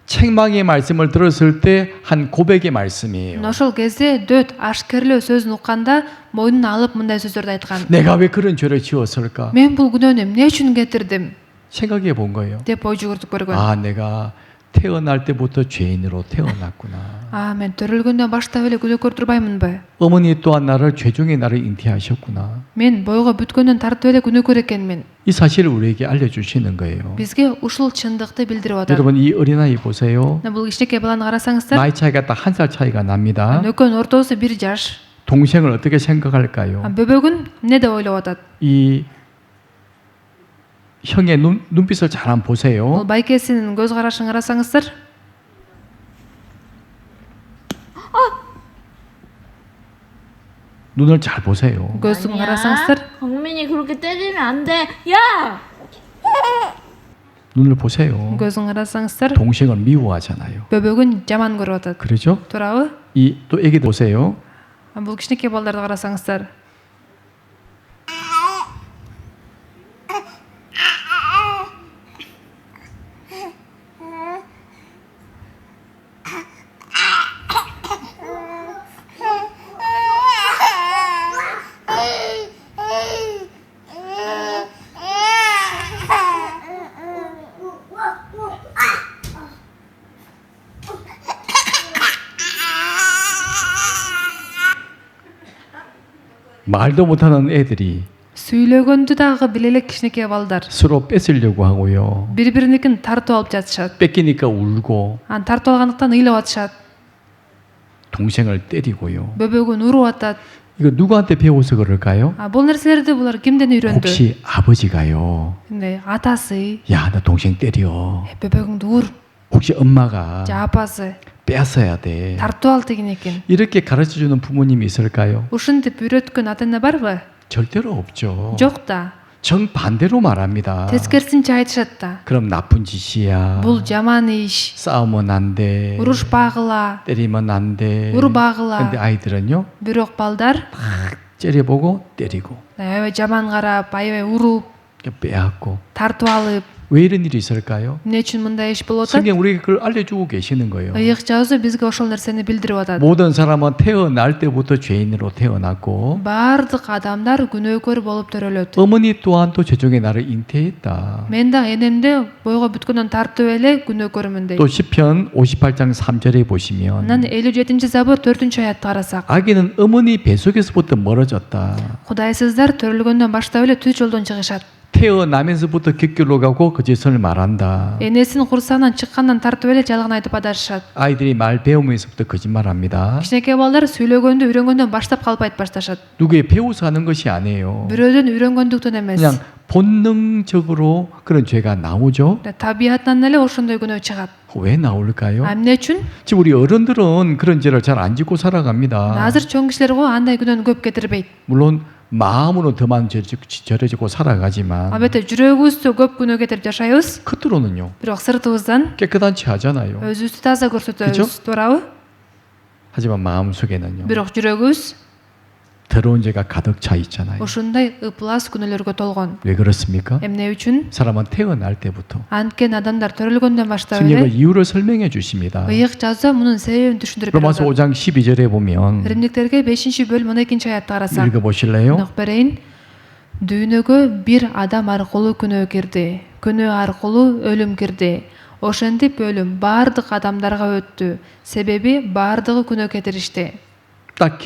Speaker 1: 책망의 말씀을 들었을 때 한 고백의 말씀이에요.
Speaker 2: Ошол кезде Дөөт ашкерлөө сөзүн укканда мойнуна алып мындай сөздөрдү айткан.
Speaker 1: 내가 왜 그런 죄를 지었을까?
Speaker 2: Мен бул күнөөнү эмне үчүн кетирдим
Speaker 1: 생각해 본 거예요.
Speaker 2: деп ой жүгүртүп көргөн.
Speaker 1: 아, 내가 태어날 때부터 죄인으로 태어났구나.
Speaker 2: Мен төрөлгөндөн баштап эле күнөөкөр турбаймынбы?
Speaker 1: 어머니 또한 나를 죄종의 나를 잉태하셨구나.
Speaker 2: Мен бойго бүткөндөн тартып эле күнөөкөр экенмин.
Speaker 1: 이 사실을 우리에게 알려주시는 거예요.
Speaker 2: Бизге ушул чындыкты билдирип атат.
Speaker 1: 여러분 이 어린아이 보세요.
Speaker 2: Бул кичинекей баланы карасаңыздар,
Speaker 1: 나이 차이가 딱 한 살 차이가 납니다.
Speaker 2: экөөнүн ортосу 1 жаш.
Speaker 1: 동생을 어떻게 생각할까요?
Speaker 2: Бөбөгүн эмне деп ойлоп атат?
Speaker 1: 이 형의 눈빛을 잘 한번 보세요.
Speaker 2: Бул байкесинин көз карашын карасаңыздар,
Speaker 1: 눈을 잘 보세요.
Speaker 2: көзүн
Speaker 3: 아니야.
Speaker 2: карасаңыздар,
Speaker 3: 광민이 그렇게 때리면 안 돼. 야!
Speaker 1: 눈을 보세요.
Speaker 2: көзүн карасаңыздар,
Speaker 1: 동생을 미워하잖아요.
Speaker 2: бөбөгүн жаман көрүп атат.
Speaker 1: 그렇죠?
Speaker 2: Туурабы?
Speaker 1: 이 또 애기 보세요.
Speaker 2: Бул кичинекей балдарды карасаңыздар,
Speaker 1: 말도 못하는 애들이
Speaker 2: Сүйлөгөндү дагы биле элек кичинекей балдар.
Speaker 1: 서로 뺏으려고 하고요.
Speaker 2: Бири бириникин тартып алып жатышат.
Speaker 1: 뺏기니까 울고
Speaker 2: Аны тартып алгандыктан ыйлап атышат.
Speaker 1: 동생을 때리고요.
Speaker 2: Бөбөгүн уруп атат.
Speaker 1: 이거 누구한테 배워서 그럴까요?
Speaker 2: Бул нерселерди булар кимден үйрөндү?
Speaker 1: 혹시 아버지가요?
Speaker 2: Мындай атасы,
Speaker 1: 야, 너 동생 때려.
Speaker 2: бөбөгүңдү ур,
Speaker 1: 혹시 엄마가
Speaker 2: же апасы
Speaker 1: 뺏어야 돼.
Speaker 2: тартып ал деген экен.
Speaker 1: 이렇게 가르쳐주는 부모님이 있을까요?
Speaker 2: Ушинтип үйрөткөн ата-эне барбы?
Speaker 1: 절대로 없죠.
Speaker 2: Жок да.
Speaker 1: 정반대로 말합니다.
Speaker 2: Тескерисинче айтышат да.
Speaker 1: 그럼 나쁜 짓이야.
Speaker 2: Бул жаман иш.
Speaker 1: 싸우면 안 돼.
Speaker 2: Урушпагыла,
Speaker 1: 때리면 안 돼.
Speaker 2: урбагыла.
Speaker 1: 근데 아이들은요,
Speaker 2: Бирок балдар
Speaker 1: 째려보고 때리고
Speaker 2: аябай жаман карап, аябай уруп,
Speaker 1: 빼앗고.
Speaker 2: тартып алып,
Speaker 1: 왜 이런 일이 있을까요?
Speaker 2: эмне үчүн мындай иш болуп атат?
Speaker 1: 성경 우리에게 그걸 알려주고 계시는 거예요.
Speaker 2: Ыйык жазуу бизге ошол нерсени билдирип атат.
Speaker 1: 모든 사람은 태어날 때부터 죄인으로 태어났고
Speaker 2: Бардык адамдар күнөөкөр болуп төрөлөт.
Speaker 1: 어머니 또한 또 죄종의 나를 잉태했다.
Speaker 2: Мен да энемде бойго бүткөндөн тартып эле күнөөкөрмүн дейт.
Speaker 1: 또 시편 58장 3절에 보시면
Speaker 2: Анан 57-забор 4-аятты карасак,
Speaker 1: 아기는 어머니 뱃속에서부터 멀어졌다.
Speaker 2: Кудайсыздар төрөлгөндөн баштап эле түз жолдон чыгышат.
Speaker 1: 태어나면서부터 객길로 가고 거짓을 말한다.
Speaker 2: Энесин курсагынан чыккандан тартып эле жалган айтып адашышат.
Speaker 1: 아이들이 말 배우면서부터 거짓말합니다.
Speaker 2: Кичинекей балдар сүйлөгөндү үйрөнгөндөн баштап калп айтып башташат.
Speaker 1: 누구의 배워서 하는 것이 아니에요.
Speaker 2: Бирөөдөн үйрөнгөндүктөн эмес.
Speaker 1: 그냥 본능적으로 그런 죄가 나오죠.
Speaker 2: Табиятынан эле ошондой күнөө чыгат.
Speaker 1: 왜 나올까요?
Speaker 2: Эмне үчүн?
Speaker 1: 지금 우리 어른들은 그런 죄를 잘 안 짓고 살아갑니다.
Speaker 2: Азыр чоң кишилер го андай күнөөнү көп кетирбейт.
Speaker 1: 물론 마음으로 더만 절여지고 살아가지만
Speaker 2: Албетте жүрөгүбүздө көп күнөө кетирип жашайбыз.
Speaker 1: 겉으로는요
Speaker 2: Бирок сыртыбыздан
Speaker 1: 깨끗한 채 하잖아요.
Speaker 2: өзүбүздү таза
Speaker 1: 그죠?
Speaker 2: көрсөтөбүз, туурабы?
Speaker 1: 하지만 마음 속에는요
Speaker 2: Бирок жүрөгүбүз
Speaker 1: 더러운 죄가 가득 차 있잖아요.
Speaker 2: ушундай ыплас күнөөлөргө толгон.
Speaker 1: 왜 그렇습니까?
Speaker 2: Эмне үчүн?
Speaker 1: 사람은 태어날 때부터
Speaker 2: Antken адамдар төрөлгөндөн баштап
Speaker 1: 성경은
Speaker 2: эле
Speaker 1: 이유를 설명해 주십니다.
Speaker 2: ыйык жазуу мунун себебин түшүндүрүп
Speaker 1: 로마서
Speaker 2: берет.
Speaker 1: 5장 12절에 보면
Speaker 2: Римдиктерге 5-бөлүм 12-аятты карасак,
Speaker 1: 읽어 보실래요?
Speaker 2: Нок берейин. Дүйнөгө бир адам аркылуу күнөө кирди. Күнөө аркылуу өлүм кирди. Ошентип өлүм бардык адамдарга өттү. Себеби бардыгы күнөө кетиришти.
Speaker 1: 딱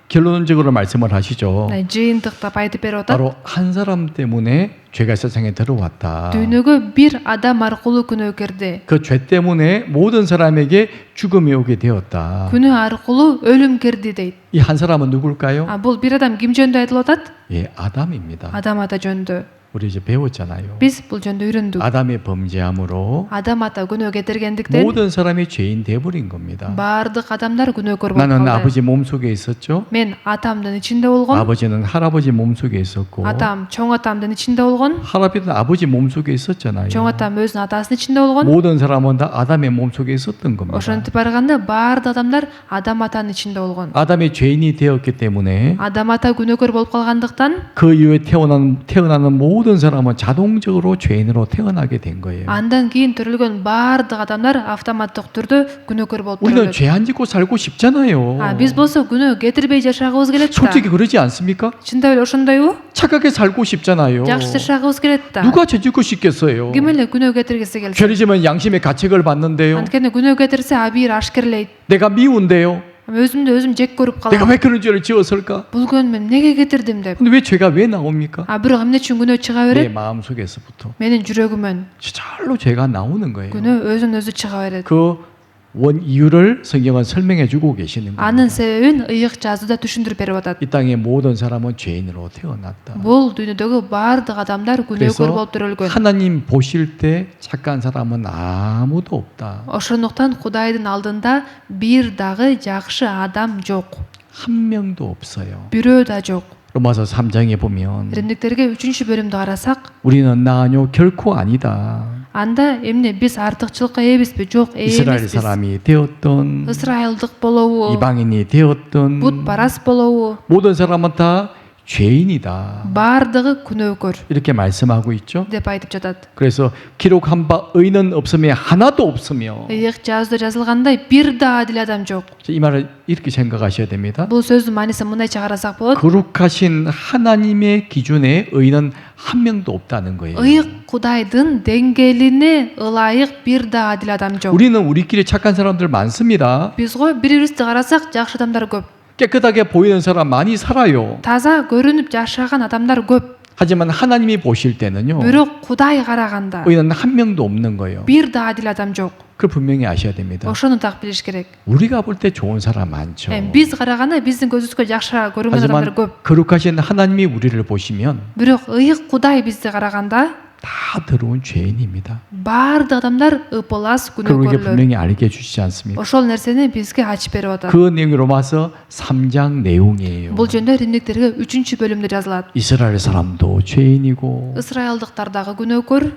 Speaker 1: 결론적으로 말씀을 하시죠.
Speaker 2: Жыйынтыктап айтып берип атат.
Speaker 1: 바로 한 사람 때문에 죄가 세상에 들어왔다.
Speaker 2: Дүйнөгө бир адам аркылуу күнөө кирди.
Speaker 1: 그 죄 때문에 모든 사람에게 죽음이 오게 되었다.
Speaker 2: Күнөө аркылуу өлүм кирди дейт.
Speaker 1: 이 한 사람은 누굴까요?
Speaker 2: Бул бир адам ким жөнүндө айтылып атат?
Speaker 1: 예, 아담입니다.
Speaker 2: Адам ата жөнүндө.
Speaker 1: 우리 이제 배웠잖아요.
Speaker 2: Биз бул жөнүндө үйрөндүк.
Speaker 1: 아담의 범죄함으로
Speaker 2: Адам ата күнөө кетиргендиктен
Speaker 1: 모든 사람이 죄인 돼버린 겁니다.
Speaker 2: бардык адамдар күнөөкөр болуп
Speaker 1: 나는
Speaker 2: калды.
Speaker 1: 아버지 몸속에 있었죠.
Speaker 2: Мен атамдын ичинде болгом.
Speaker 1: 아버지는 할아버지 몸속에 있었고
Speaker 2: Атам чоң атамдын ичинде болгон.
Speaker 1: 할아버지는 아버지 몸속에 있었잖아요.
Speaker 2: Чоң атам өзүнүн атасынын ичинде болгон.
Speaker 1: 모든 사람은 다 아담의 몸속에 있었던 겁니다.
Speaker 2: Ошентип барганда бардык адамдар Адам атанын ичинде болгон.
Speaker 1: 아담이 죄인이 되었기 때문에
Speaker 2: Адам ата күнөөкөр болуп калгандыктан
Speaker 1: 그 이후에 태어나는 모든 사람은 자동적으로 죄인으로 태어나게 된 거예요.
Speaker 2: андан кийин төрөлгөн бардык адамдар автоматтык түрдө күнөөкөр болуп
Speaker 1: 우리는
Speaker 2: төрөлөт.
Speaker 1: 죄 안 짓고 살고 싶잖아요.
Speaker 2: Биз болсо күнөө кетирбей жашагыбыз келет да.
Speaker 1: 솔직히 그러지 않습니까?
Speaker 2: Чындап эле ошондойбу?
Speaker 1: 착하게 살고 싶잖아요.
Speaker 2: Жакшы жашагыбыз келет да.
Speaker 1: 누가 죄 짓고 싶겠어요?
Speaker 2: Ким эле күнөө кетиргиси келсе.
Speaker 1: 죄를 지면 양심의 가책을 받는데요.
Speaker 2: Анткени күнөө кетирсе абийир ашкерлейт.
Speaker 1: 내가 미운데요.
Speaker 2: Өзүмдү өзүм жек көрүп
Speaker 1: 내가
Speaker 2: калам.
Speaker 1: 왜 그런 죄를 지었을까?
Speaker 2: Бул күнөө мен эмнеге кетирдим деп.
Speaker 1: 근데 왜 죄가 왜 나옵니까?
Speaker 2: Бирок эмне үчүн күнөө чыга
Speaker 1: 내
Speaker 2: берет?
Speaker 1: 마음 속에서부터
Speaker 2: Менин жүрөгүмөн
Speaker 1: 저절로 죄가 나오는 거예요.
Speaker 2: күнөө өзүн өзү чыга берет.
Speaker 1: 그 원 이유를 성경은 설명해 주고 계시는
Speaker 2: Анын
Speaker 1: 겁니다.
Speaker 2: себебин ыйык жазууда түшүндүрүп берип атат.
Speaker 1: 이 땅의 모든 사람은 죄인으로 태어났다.
Speaker 2: Бул дүйнөдөгү бардык адамдар күнөөкөр
Speaker 1: 그래서
Speaker 2: болуп төрөлгөн.
Speaker 1: 하나님 보실 때 착한 사람은 아무도 없다.
Speaker 2: Ошондуктан Кудайдын алдында бир дагы жакшы адам жок.
Speaker 1: 한 명도 없어요.
Speaker 2: Бирөө да жок.
Speaker 1: 로마서 3장에 보면
Speaker 2: Римдиктерге 3-бөлүмдү карасак,
Speaker 1: 우리는 나 아니요 결코 아니다.
Speaker 2: анда эмне биз артыкчылыкка ээбизби? Жок,
Speaker 1: 이스라엘
Speaker 2: ээбизбиз.
Speaker 1: 사람이 되었던
Speaker 2: Ысрайылдык болобу?
Speaker 1: 이방인이 되었던
Speaker 2: Бут парас болобу?
Speaker 1: 모든 사람은 다 죄인이다.
Speaker 2: Бардыгы күнөөкөр
Speaker 1: 이렇게 말씀하고 있죠.
Speaker 2: деп айтып жатат.
Speaker 1: 그래서 기록한 바 의는 없으며 하나도 없으며
Speaker 2: Ыйык жазууда жазылгандай бир да адил адам жок.
Speaker 1: 이 말을 이렇게 생각하셔야 됩니다.
Speaker 2: Бул сөздүн маанисин мындайча карасак болот.
Speaker 1: 거룩하신 하나님의 기준에 의는 한 명도 없다는 거예요.
Speaker 2: Ыйык Кудайдын деңгээлине ылайык бир да адил адам жок.
Speaker 1: 우리는 우리끼리 착한 사람들 많습니다.
Speaker 2: Биз го бири-бирибизди карасак жакшы адамдар көп.
Speaker 1: 깨끗하게 보이는 사람 많이 살아요.
Speaker 2: таза көрініп жашаған адамдар көп.
Speaker 1: 하지만 하나님이 보실 때는요.
Speaker 2: Бирок Кудай караганда
Speaker 1: 의인은 한 명도 없는 거예요.
Speaker 2: бир да адил адам жок.
Speaker 1: 그걸 분명히 아셔야 됩니다.
Speaker 2: Ошону так билиш керек.
Speaker 1: 우리가 볼 때 좋은 사람 많죠.
Speaker 2: Биз караганда биздин көзүбүзгө жакшы көрүнгөн адамдар
Speaker 1: 하지만
Speaker 2: көп.
Speaker 1: 거룩하신 하나님이 우리를 보시면
Speaker 2: Бирок ыйык Кудай бизди караганда
Speaker 1: 다 더러운 죄인입니다.
Speaker 2: баардык адамдар ыпылас
Speaker 1: 그걸 우리에게
Speaker 2: күнөөкөрлөр.
Speaker 1: 분명히 알게 해주시지 않습니까?
Speaker 2: Ошол нерсени бизге ачып берип атат.
Speaker 1: 그 내용이 로마서 3장 내용이에요.
Speaker 2: Бул жөнүндө Римдиктерге 3-бөлүмдө жазылат.
Speaker 1: 이스라엘 사람도 죄인이고
Speaker 2: Ысрайылдыктар дагы күнөөкөр,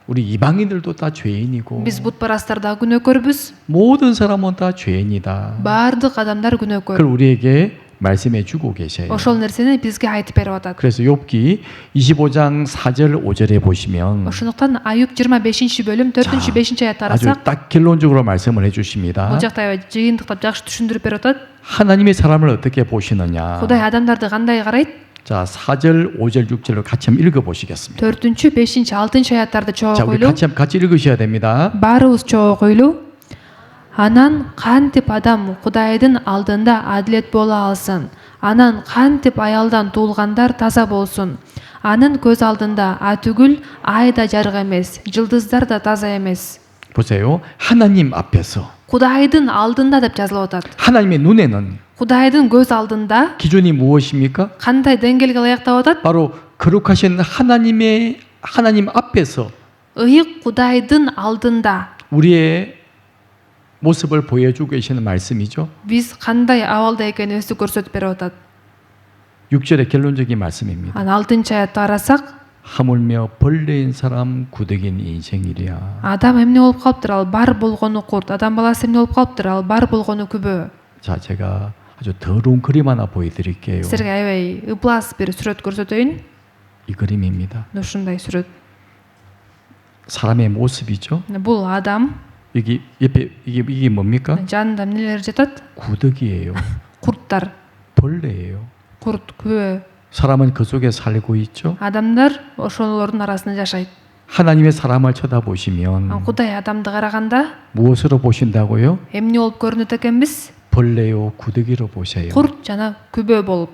Speaker 1: 우리 이방인들도 다 죄인이고
Speaker 2: биз бутпарастар дагы күнөөкөрбүз.
Speaker 1: 모든 사람은 다 죄인이다.
Speaker 2: Баардык адамдар
Speaker 1: 그걸
Speaker 2: күнөөкөр.
Speaker 1: 우리에게 말씀해 주고 계셔요.
Speaker 2: Ошол нерсени бизге айтып берип атат.
Speaker 1: 그래서 욥기 25장 4절 5절에 보시면
Speaker 2: Ошондуктан Аюб 25-бөлүм 4-5 аятты
Speaker 1: 아주
Speaker 2: карасак,
Speaker 1: 딱 결론적으로 말씀을 해주십니다.
Speaker 2: бул жакта жыйынтыктап жакшы түшүндүрүп берип атат.
Speaker 1: 하나님의 사람을 어떻게 보시느냐.
Speaker 2: Кудай адамдарды кандай карайт?
Speaker 1: 자, 4절, 5절, 6절을 같이 한번 읽어보시겠습니다.
Speaker 2: 4, 5, 6 аяттарды чогуу
Speaker 1: 자, 우리
Speaker 2: окуйлу.
Speaker 1: 같이 읽으셔야 됩니다.
Speaker 2: Баарыбыз чогуу окуйлу. Анан кантип адам Кудайдын алдында адилет боло алсын? Анан кантип аялдан туулгандар таза болсун? Анын көз алдында түгүл ай да жарык эмес, жылдыздар да таза эмес.
Speaker 1: 보세요. 하나님 앞에서
Speaker 2: Кудайдын алдында деп жазылып атат.
Speaker 1: 하나님의 눈에는
Speaker 2: Кудайдын көз алдында
Speaker 1: 기준이 무엇입니까?
Speaker 2: кандай деңгээлге ылайыктап атат?
Speaker 1: 바로 거룩하신 하나님 앞에서
Speaker 2: Ыйык Кудайдын алдында
Speaker 1: 우리의 모습을 보여주고 계시는 말씀이죠.
Speaker 2: биз кандай абалда экенибизди көрсөтүп берип атат.
Speaker 1: 6절의 결론적인 말씀입니다.
Speaker 2: Анан 6-аятты карасак,
Speaker 1: 하물며 벌레인 사람 구덕인 인생이랴.
Speaker 2: адам эмне болуп калыптыр? Ал бар болгону курт. Адам баласы эмне болуп калыптыр? Ал бар болгону күбө.
Speaker 1: 자, 제가 아주 더러운 그림 하나 보여드릴게요.
Speaker 2: Силерге аябай ыплас бир сүрөт көрсөтөйүн.
Speaker 1: 이 그림입니다.
Speaker 2: Ушундай сүрөт.
Speaker 1: 사람의 모습이죠.
Speaker 2: Бул адам,
Speaker 1: 여기 옆에 이게 뭡니까?
Speaker 2: жанында эмнелер жатат?
Speaker 1: 구덕이에요.
Speaker 2: Курттар.
Speaker 1: 벌레예요.
Speaker 2: Курт, күбө.
Speaker 1: 사람은 그 속에 살고 있죠.
Speaker 2: Адамдар ошолордун арасында жашайт.
Speaker 1: 하나님의 사람을 쳐다보시면
Speaker 2: Кудай адамды караганда
Speaker 1: 무엇으로 보신다고요?
Speaker 2: эмне болуп көрүнөт экенбиз?
Speaker 1: 벌레요, 구더기로 보세요.
Speaker 2: Курт жана күбө болуп.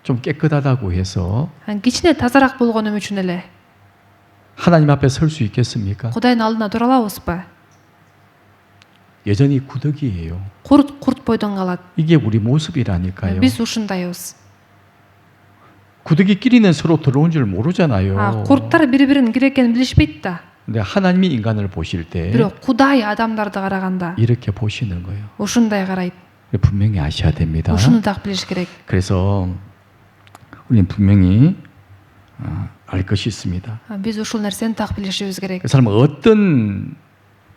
Speaker 1: 좀 깨끗하다고 해서
Speaker 2: Кичине тазараак болгонум үчүн эле
Speaker 1: 하나님 앞에 설 수 있겠습니까?
Speaker 2: Кудайдын алдына тура алабызбы?
Speaker 1: 여전히 구더기예요.
Speaker 2: Курт бойдон калат.
Speaker 1: 이게 우리 모습이라니까요.
Speaker 2: Биз ушундайбыз.
Speaker 1: 구더기끼리는 서로 들어온 줄 모르잖아요.
Speaker 2: Курттар бири-бирин кире экенин билишпейт да.
Speaker 1: 근데 하나님이 인간을 보실 때
Speaker 2: Бирок Кудай адамдарды караганда
Speaker 1: 이렇게 보시는 거예요.
Speaker 2: ушундай карайт.
Speaker 1: 분명히 아셔야 됩니다.
Speaker 2: Ушуну так билиш керек.
Speaker 1: 그래서 우리는 분명히 알 것이 있습니다.
Speaker 2: Биз ушул нерсени так билишибиз керек.
Speaker 1: 그 사람은 어떤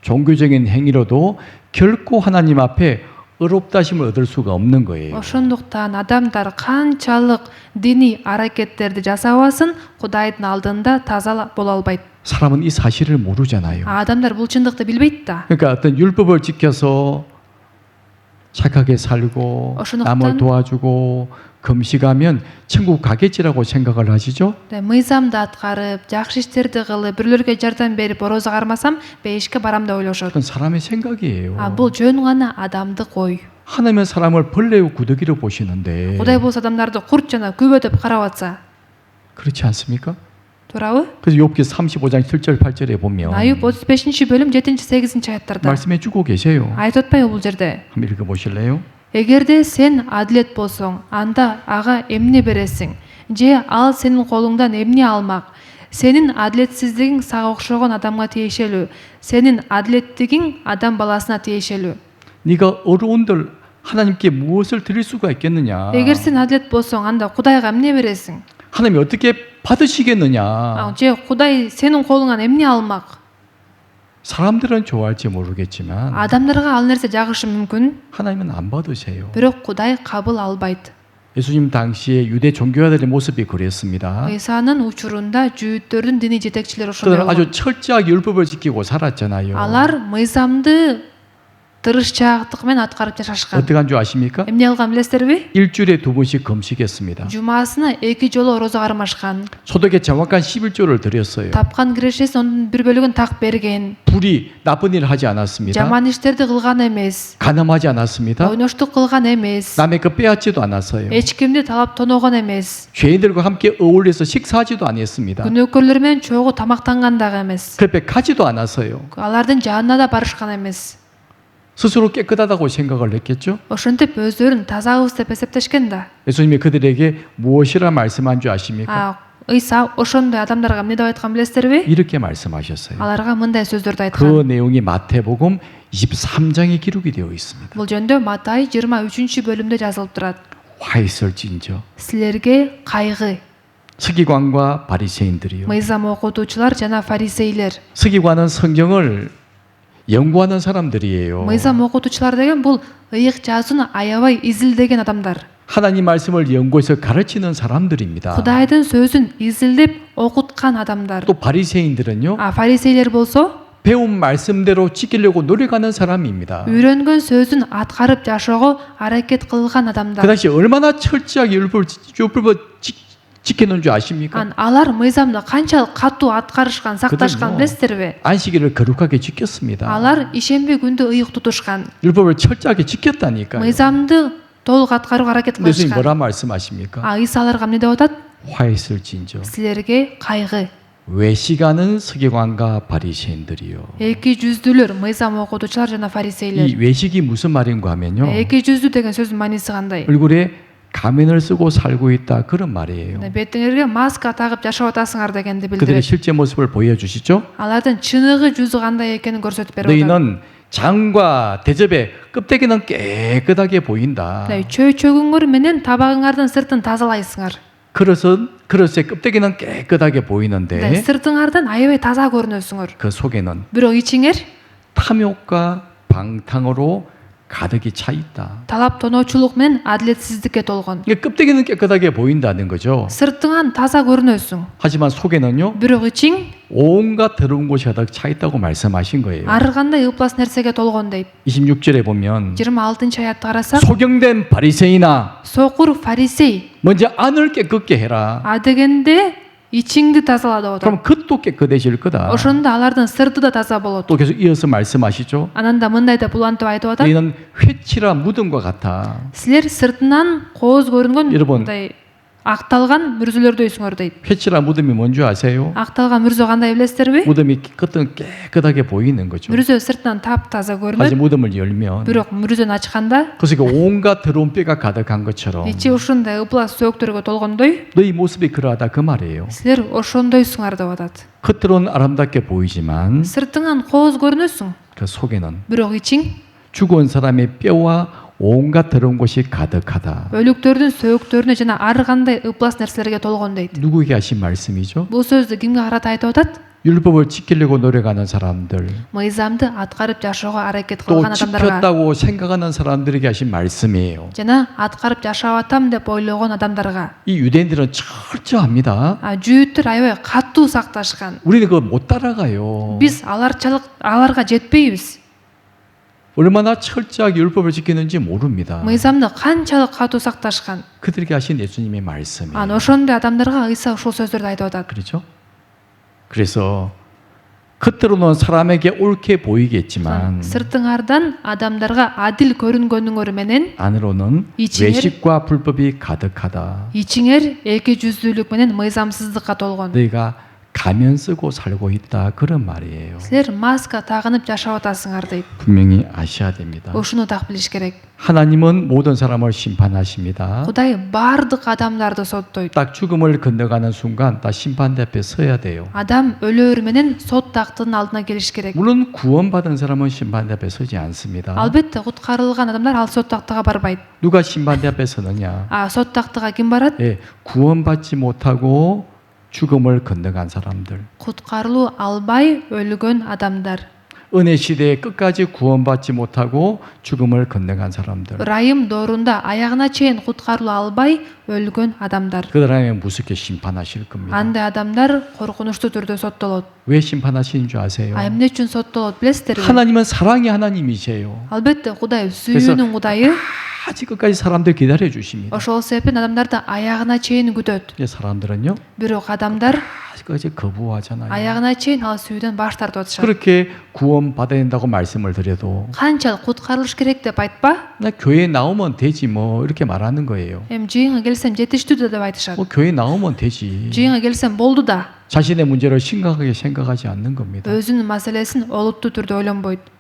Speaker 1: 종교적인 행위로도 결코 하나님 앞에 의롭다심을 얻을 수가 없는 거예요.
Speaker 2: Ошондуктан адамдар канчалык диний аракеттерди жасабасын, Кудайдын алдында таза боло албайт.
Speaker 1: 사람은 이 사실을 모르잖아요.
Speaker 2: Адамдар бул чындыкты билбейт да.
Speaker 1: 그러니까 어떤 율법을 지켜서 착하게 살고
Speaker 2: 어şoндуктан
Speaker 1: 남을 도와주고 금식하면 천국 가겠지라고 생각을 하시죠?
Speaker 2: Мыйзамды аткарып, жакшы иштерди кылып, бирлөргө жардам берип, орозо кармасам, бейишке барам деп ойлошот.
Speaker 1: 그건 사람의 생각이에요.
Speaker 2: Бул жөн гана адамдык ой.
Speaker 1: 하나님은 사람을 벌레요 구더기로 보시는데
Speaker 2: Кудай болсо адамдарды курт жана күбө деп карап атса,
Speaker 1: 그렇지 않습니까?
Speaker 2: туурабы?
Speaker 1: 그래서 욥기 35장 7절 8절에 보면
Speaker 2: Аюб 35-бөлүм 7-8 аяттарда
Speaker 1: 말씀해 주고 계세요.
Speaker 2: айтып атпайбы бул жерде?
Speaker 1: 한번 읽어 보실래요?
Speaker 2: Эгерде сен адилет болсоң, анда ага эмне бересиң? Же ал сенин колуңдан эмне алмак? Сенин адилетсиздигиң сага окшогон адамга тиешелүү. Сенин адилеттигиң адам баласына тиешелүү.
Speaker 1: 네가 어려운들 하나님께 무엇을 드릴 수가 있겠느냐?
Speaker 2: Эгер сен адилет болсоң, анда Кудайга эмне бересиң?
Speaker 1: 하나님이 어떻게 받으시겠느냐?
Speaker 2: Же Кудай сенин колуңан эмне алмак?
Speaker 1: 사람들은 좋아할지 모르겠지만
Speaker 2: Адамдарга ал нерсе жагышы мүмкүн,
Speaker 1: 하나님은 안 받으세요.
Speaker 2: бирок Кудай кабыл албайт.
Speaker 1: 예수님 당시에 유대 종교가들의 모습이 그랬습니다.
Speaker 2: Исанын учурунда жүйүттөрдүн диний жетекчилери ошондой
Speaker 1: 그들은
Speaker 2: болгон.
Speaker 1: 아주 철저하게 율법을 지키고 살았잖아요.
Speaker 2: Алар мыйзамды тырышчаактык менен аткарып жашашкан.
Speaker 1: 어떻게 한 줄 아십니까?
Speaker 2: Эмне кылган билесиздерби?
Speaker 1: 일주일에 2번씩 금식했습니다.
Speaker 2: Жумасына 2 жолу орозо кармашкан.
Speaker 1: 소득에 정확한 11조를 드렸어요.
Speaker 2: Тапкан кирешесин онун бир бөлүгүн так берген.
Speaker 1: 불이 나쁜 일을 하지 않았습니다.
Speaker 2: Жаман иштерди кылган эмес.
Speaker 1: 가늠하지 않았습니다.
Speaker 2: Ойноштук кылган эмес.
Speaker 1: 남의 거 빼앗지도 않았어요.
Speaker 2: Эч кимди талап тоногон эмес.
Speaker 1: 죄인들과 함께 어울려서 식사하지도 않았습니다.
Speaker 2: Күнөөкөрлөр менен чогуу тамактанган дагы эмес.
Speaker 1: 그렇게 가지도 않았어요.
Speaker 2: Алардын жанына да барышкан эмес.
Speaker 1: 스스로 깨끗하다고 생각을 했겠죠.
Speaker 2: Ошентип өздөрүн тазабыз деп эсептешкен да.
Speaker 1: 예수님이 그들에게 무엇이라 말씀한 줄 아십니까?
Speaker 2: Ыйса ошондой адамдарга эмне деп айткан билесиздерби?
Speaker 1: 이렇게 말씀하셨어요.
Speaker 2: Аларга мындай сөздөрдү
Speaker 1: 그
Speaker 2: айткан.
Speaker 1: 내용이 마태복음 23장에 기록이 되어 있습니다.
Speaker 2: Бул жөнүндө Матай 23-бөлүмдө жазылып турат.
Speaker 1: 화 있을진저
Speaker 2: Силерге кайгы.
Speaker 1: 서기관과 바리새인들이요.
Speaker 2: Мыйзам окутуучулар жана фарисейлер.
Speaker 1: 서기관은 성경을 연구하는 사람들이에요.
Speaker 2: Мыйзам окутуучулар деген бул ыйык жазууну аябай изилдеген адамдар.
Speaker 1: 하나님 말씀을 연구해서 가르치는 사람들입니다.
Speaker 2: Кудайдын сөзүн изилдеп окуткан адамдар.
Speaker 1: 또 바리새인들은요.
Speaker 2: Фарисейлер болсо
Speaker 1: 배운 말씀대로 지키려고 노력하는 사람입니다.
Speaker 2: үйрөнгөн сөзүн аткарып жашоого аракет кылган
Speaker 1: 그
Speaker 2: адамдар.
Speaker 1: 당시 얼마나 철저하게 율법을 지키는 줄 아십니까?
Speaker 2: Алар мыйзамды канчалык катуу аткарышкан, сакташкан билесиздерби?
Speaker 1: 안식일을 거룩하게 지켰습니다.
Speaker 2: Алар ишемби күндү ыйык тутушкан.
Speaker 1: 율법을 철저하게 지켰다니까요.
Speaker 2: мыйзамды толук аткарууга аракет
Speaker 1: 예수님
Speaker 2: кылышкан.
Speaker 1: 뭐라 말씀하십니까?
Speaker 2: Ыйса аларга эмне деп атат?
Speaker 1: 화 있을진저
Speaker 2: Силерге кайгы.
Speaker 1: 외식하는 서기관과 바리새인들이요.
Speaker 2: Эки жүздүүлөр, мыйзам окутуучулар жана
Speaker 1: 이
Speaker 2: фарисейлер.
Speaker 1: 외식이 무슨 말인가 하면요.
Speaker 2: Эки жүздүү деген сөздүн мааниси кандай?
Speaker 1: 얼굴에 가면을 쓰고 살고 있다 그런 말이에요.
Speaker 2: Бетиңерге маска тагып жашап атасыңар дегенди
Speaker 1: 그들의
Speaker 2: билдирет.
Speaker 1: 실제 모습을 보여주시죠.
Speaker 2: Алардын чыныгы жүзү кандай экенин көрсөтүп берип атат.
Speaker 1: 너희는 장과 대접에 껍데기는 깨끗하게 보인다.
Speaker 2: чөйчөгүңөр менен табагыңардын сыртын тазалайсыңар.
Speaker 1: 그릇의 껍데기는 깨끗하게 보이는데
Speaker 2: сыртыңардан аябай таза көрүнөсүңөр.
Speaker 1: 그 속에는
Speaker 2: Бирок ичиңер
Speaker 1: 탐욕과 방탕으로 가득히 차 있다.
Speaker 2: талап тоноочулук менен адилетсиздикке толгон.
Speaker 1: 이게 껍데기는 깨끗하게 보인다는 거죠.
Speaker 2: Сыртыңан таза көрүнөсүң.
Speaker 1: 하지만 속에는요
Speaker 2: Бирок ичиң
Speaker 1: 온갖 더러운 곳이 가득 차 있다고 말씀하신 거예요.
Speaker 2: ар кандай ыплас нерсеге толгон дейт.
Speaker 1: 26절에 보면
Speaker 2: 26-аятты карасак,
Speaker 1: 소경된 바리새인아
Speaker 2: сокур фарисей
Speaker 1: 먼저 안을 깨끗게 해라.
Speaker 2: дегенде ичиңди тазала деп атат.
Speaker 1: 그럼 겉도 깨끗해질 거다.
Speaker 2: Ошондо алардын сырты да таза болот.
Speaker 1: 또 계속 이어서 말씀하시죠.
Speaker 2: Анан да мындай деп улантып айтып атат.
Speaker 1: 너희는 회칠한 무덤과 같아.
Speaker 2: Силер сыртынан кооз көрүнгөн
Speaker 1: 여러분.
Speaker 2: мындай акталган мүрзөлөрдөйсүңөр дейт.
Speaker 1: 회칠한 무덤이 뭔지 아세요?
Speaker 2: Акталган мүрзө кандай билесиздерби?
Speaker 1: 무덤이 겉은 깨끗하게 보이는 거죠.
Speaker 2: мүрзө сыртынан таптаза
Speaker 1: 하지만
Speaker 2: көрүнөт.
Speaker 1: 무덤을 열면
Speaker 2: Бирок мүрзөнү ачканда
Speaker 1: 그래서 그 온갖 더러운 뼈가 가득한 것처럼
Speaker 2: ичи ушундай ыплас сөөктөргө толгондой,
Speaker 1: 너희 모습이 그러하다 그 말이에요.
Speaker 2: силер ошондойсуңар деп атат.
Speaker 1: 겉으로는 아름답게 보이지만
Speaker 2: сыртыңан кооз көрүнөсүң,
Speaker 1: 그 속에는
Speaker 2: бирок ичиң
Speaker 1: 죽은 사람의 뼈와 온갖 더러운 것이 가득하다.
Speaker 2: өлүктөрдүн сөөктөрүнө жана ар кандай ыплас нерселерге толгон дейт.
Speaker 1: 누구에게 하신 말씀이죠?
Speaker 2: Бул сөздү кимге карата айтып атат?
Speaker 1: 율법을 지키려고 노력하는 사람들,
Speaker 2: мыйзамды аткарып жашоого аракет
Speaker 1: 또
Speaker 2: кылган адамдарга
Speaker 1: 지켰다고 생각하는 사람들에게 하신 말씀이에요.
Speaker 2: жана аткарып жашап атам деп ойлогон адамдарга.
Speaker 1: 이 유대인들은 철저합니다.
Speaker 2: Жүйүттөр аябай катуу сакташкан.
Speaker 1: 우리는 그거 못 따라가요.
Speaker 2: Биз аларга жетпейбиз.
Speaker 1: 얼마나 철저하게 율법을 지키는지 모릅니다.
Speaker 2: мыйзамды канчалык катуу сакташкан.
Speaker 1: 그들에게 하신 예수님의 말씀이에요.
Speaker 2: ошондой адамдарга ыйса ушул сөздөрдү айтып атат.
Speaker 1: 그렇죠? 그래서 겉으로는 사람에게 옳게 보이겠지만
Speaker 2: сыртыңардан адамдарга адил көрүнгөнүңөр менен
Speaker 1: 안으로는
Speaker 2: 이치nger-
Speaker 1: 외식과 불법이 가득하다.
Speaker 2: ичиңер эки жүздүүлүк менен мыйзамсыздыкка толгон.
Speaker 1: 너희가 가면 쓰고 살고 있다 그런 말이에요.
Speaker 2: силер маска тагынып жашап атасыңар дейт.
Speaker 1: 분명히 아셔야 됩니다.
Speaker 2: ушуну так билиш керек.
Speaker 1: 하나님은 모든 사람을 심판하십니다.
Speaker 2: Кудай бардык адамдарды соттойт.
Speaker 1: 딱 죽음을 건너가는 순간 다 심판대 앞에 서야 돼요.
Speaker 2: адам өлөөр менен сот тактынын алдына келиш керек.
Speaker 1: 물론 구원받은 사람은 심판대 앞에 서지 않습니다.
Speaker 2: албетте куткарылган адамдар ал сот тактыга барбайт.
Speaker 1: 누가 심판대 앞에 서느냐?
Speaker 2: сот тактыга ким барат?
Speaker 1: 예, 구원받지 못하고 죽음을 건너간 사람들.
Speaker 2: куткарылуу албай өлгөн адамдар.
Speaker 1: 은혜 시대에 끝까지 구원받지 못하고 죽음을 건너간 사람들.
Speaker 2: ырайым доорунда аягына чейин куткарыла албай өлгөн адамдар.
Speaker 1: 그들 하나님은 무섭게 심판하실 겁니다.
Speaker 2: Андай адамдар коркунучтуу түрдө соттолот.
Speaker 1: 왜 심판하시는 줄 아세요?
Speaker 2: Эмне үчүн соттолот билесиздерби?
Speaker 1: 하나님은 사랑의 하나님이세요.
Speaker 2: Албетте Кудай сүйүүнүн Кудайы.
Speaker 1: 아직 끝까지 사람들 기다려 주십니다.
Speaker 2: Ошол себептен адамдарды аягына чейин күтөт.
Speaker 1: 사람들은요,
Speaker 2: Бирок адамдар
Speaker 1: 아직까지 거부하잖아요.
Speaker 2: аягына чейин ал сүйүүдөн баш тартып атышат.
Speaker 1: 그렇게 구원 받아야 된다고 말씀을 드려도
Speaker 2: Канчалык куткарылыш керек деп айтпа?
Speaker 1: 나 교회 나오면 되지 뭐 이렇게 말하는 거예요.
Speaker 2: Эми жыйынга келсем жетиштүү деп айтышат.
Speaker 1: 뭐 교회 나오면 되지.
Speaker 2: жыйынга келсем болду да.
Speaker 1: 자신의 문제를 심각하게 생각하지 않는 겁니다.
Speaker 2: Өзүнүн маселесин олуттуу түрдө ойлонбойт.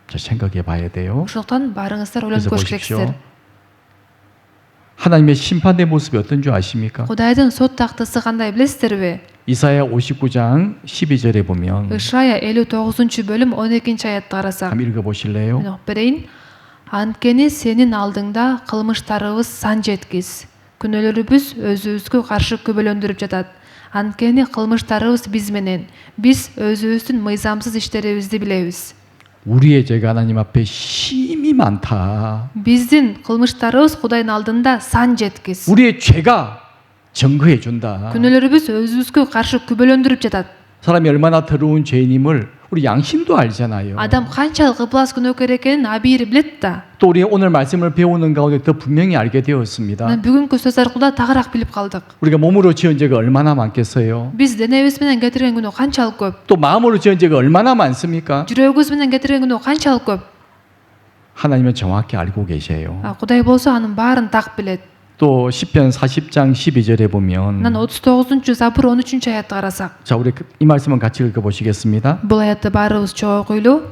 Speaker 1: 자, 생각해 봐야 돼요.
Speaker 2: Ошондуктан барыңыздар
Speaker 1: 그래서
Speaker 2: ойлонуп көрүш
Speaker 1: 보십시오.
Speaker 2: керексиздер.
Speaker 1: 하나님의 심판의 모습이 어떤 줄 아십니까?
Speaker 2: Кудайдын сот тактысы кандай билесиздерби?
Speaker 1: 이사야 59장 12절에 보면
Speaker 2: Ышая 59-бөлүм 12-аятты карасак.
Speaker 1: 한번 읽어보실래요?
Speaker 2: Мен окуп берейин. Анткени сенин алдыңда кылмыштарыбыз сан жеткис. Күнөөлөрүбүз өзүбүзгө каршы күбөлөндүрүп жатат. Анткени кылмыштарыбыз биз менен. Биз өзүбүздүн мыйзамсыз иштерибизди билебиз.
Speaker 1: 우리의 죄가 하나님 앞에 심히 많다.
Speaker 2: Биздин кылмыштарыбыз Кудайдын алдында сан жеткис.
Speaker 1: 우리의 죄가 증거해 준다.
Speaker 2: Күнөөлөрүбүз өзүбүзгө каршы күбөлөндүрүп жатат.
Speaker 1: 사람이 얼마나 더러운 죄인임을 우리 양심도 알잖아요.
Speaker 2: Адам канчалык ыплас күнөөкөр экенин абийири билет да.
Speaker 1: 또 우리 오늘 말씀을 배우는 가운데 더 분명히 알게 되었습니다.
Speaker 2: Мен бүгүнкү сөз аркылуу тагыраак билип калдык.
Speaker 1: 우리가 몸으로 지은 죄가 얼마나 많겠어요?
Speaker 2: Биз денебиз менен кетирген күнөө канчалык көп.
Speaker 1: 또 마음으로 지은 죄가 얼마나 많습니까?
Speaker 2: Жүрөгүбүз менен кетирген күнөө канчалык көп.
Speaker 1: 하나님은 정확히 알고 계세요.
Speaker 2: Кудай болсо анын баарын так билет.
Speaker 1: 또 시편 40장 12절에 보면
Speaker 2: Анан 39-забур 13-аятты карасак.
Speaker 1: 자, 우리 이 말씀은 같이 읽어 보시겠습니다.
Speaker 2: Бул аятты баарыбыз чогуу окуйлу.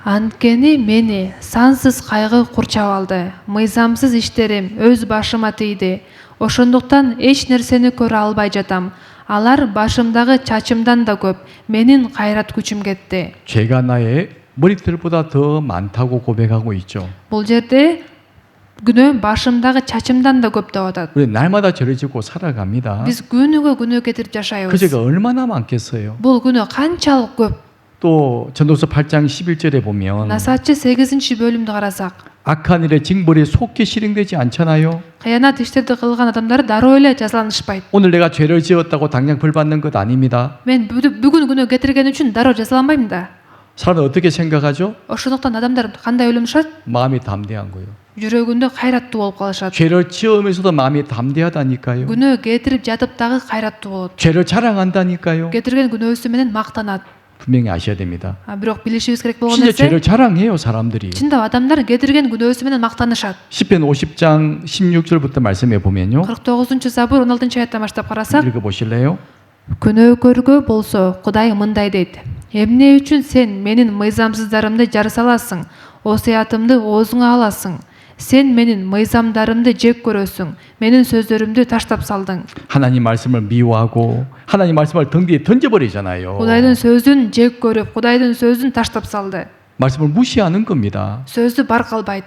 Speaker 2: Анткени мени сансыз кайгы курчап алды. Мыйзамсыз иштерим өз башыма тийди. Ошондуктан эч нерсени көрө албай жатам. Алар башымдагы чачымдан да көп. Менин кайрат күчүм кетти.
Speaker 1: 죄가 나의 머리털보다 더 많다고 고백하고 있죠.
Speaker 2: Бул жерде күнөө башымдагы чачымдан да көп деп атат.
Speaker 1: 우리 날마다 죄를 짓고 살아갑니다.
Speaker 2: Биз күнүгө күнөө кетирип
Speaker 1: 그
Speaker 2: жашайбыз.
Speaker 1: 죄가 얼마나 많겠어요?
Speaker 2: Бул күнөө канчалык көп.
Speaker 1: 또 전도서 8장 11절에 보면
Speaker 2: Насаатчы 8-бөлүмдү карасак.
Speaker 1: 악한 일에 징벌이 속히 실행되지 않잖아요.
Speaker 2: Кыянат иштерди кылган адамдар дароо эле жазаланышпайт.
Speaker 1: 오늘 내가 죄를 지었다고 당장 벌 받는 것 아닙니다.
Speaker 2: Мен бүгүн күнөө кетирген үчүн дароо жазаланбайм да.
Speaker 1: 사람은 어떻게 생각하죠?
Speaker 2: Ошондуктан адамдар кандай ойлонушат?
Speaker 1: 마음이 담대한 거예요.
Speaker 2: жүрөгүндө кайраттуу болуп калышат.
Speaker 1: 죄를 지으면서도 마음이 담대하다니까요.
Speaker 2: күнөө кетирип жатып дагы кайраттуу болот.
Speaker 1: 죄를 자랑한다니까요.
Speaker 2: кетирген күнөөсү менен мактанат.
Speaker 1: 분명히 아셔야 됩니다.
Speaker 2: Бирок билишибиз керек болгон
Speaker 1: 진짜
Speaker 2: нерсе,
Speaker 1: 죄를 자랑해요, 사람들이.
Speaker 2: чындап адамдар кетирген күнөөсү менен мактанышат.
Speaker 1: 시편 50장 16절부터 말씀해 보면요.
Speaker 2: 49-забур 16-аяттан баштап карасак,
Speaker 1: 읽어 보실래요?
Speaker 2: күнөөкөргө болсо Кудай мындай дейт: эмне үчүн сен менин мыйзамсыздарымды жарыса аласың, осуятымды оозуңа аласың? Сен менин мыйзамдарымды жек көрөсүң, менин сөздөрүмдү таштап салдың.
Speaker 1: 하나님 말씀을 미워하고 하나님 말씀을 등 뒤에 던져버리잖아요.
Speaker 2: Кудайдын сөзүн жек көрүп, Кудайдын сөзүн таштап салды.
Speaker 1: 말씀을 무시하는 겁니다.
Speaker 2: сөздү баркалбайт.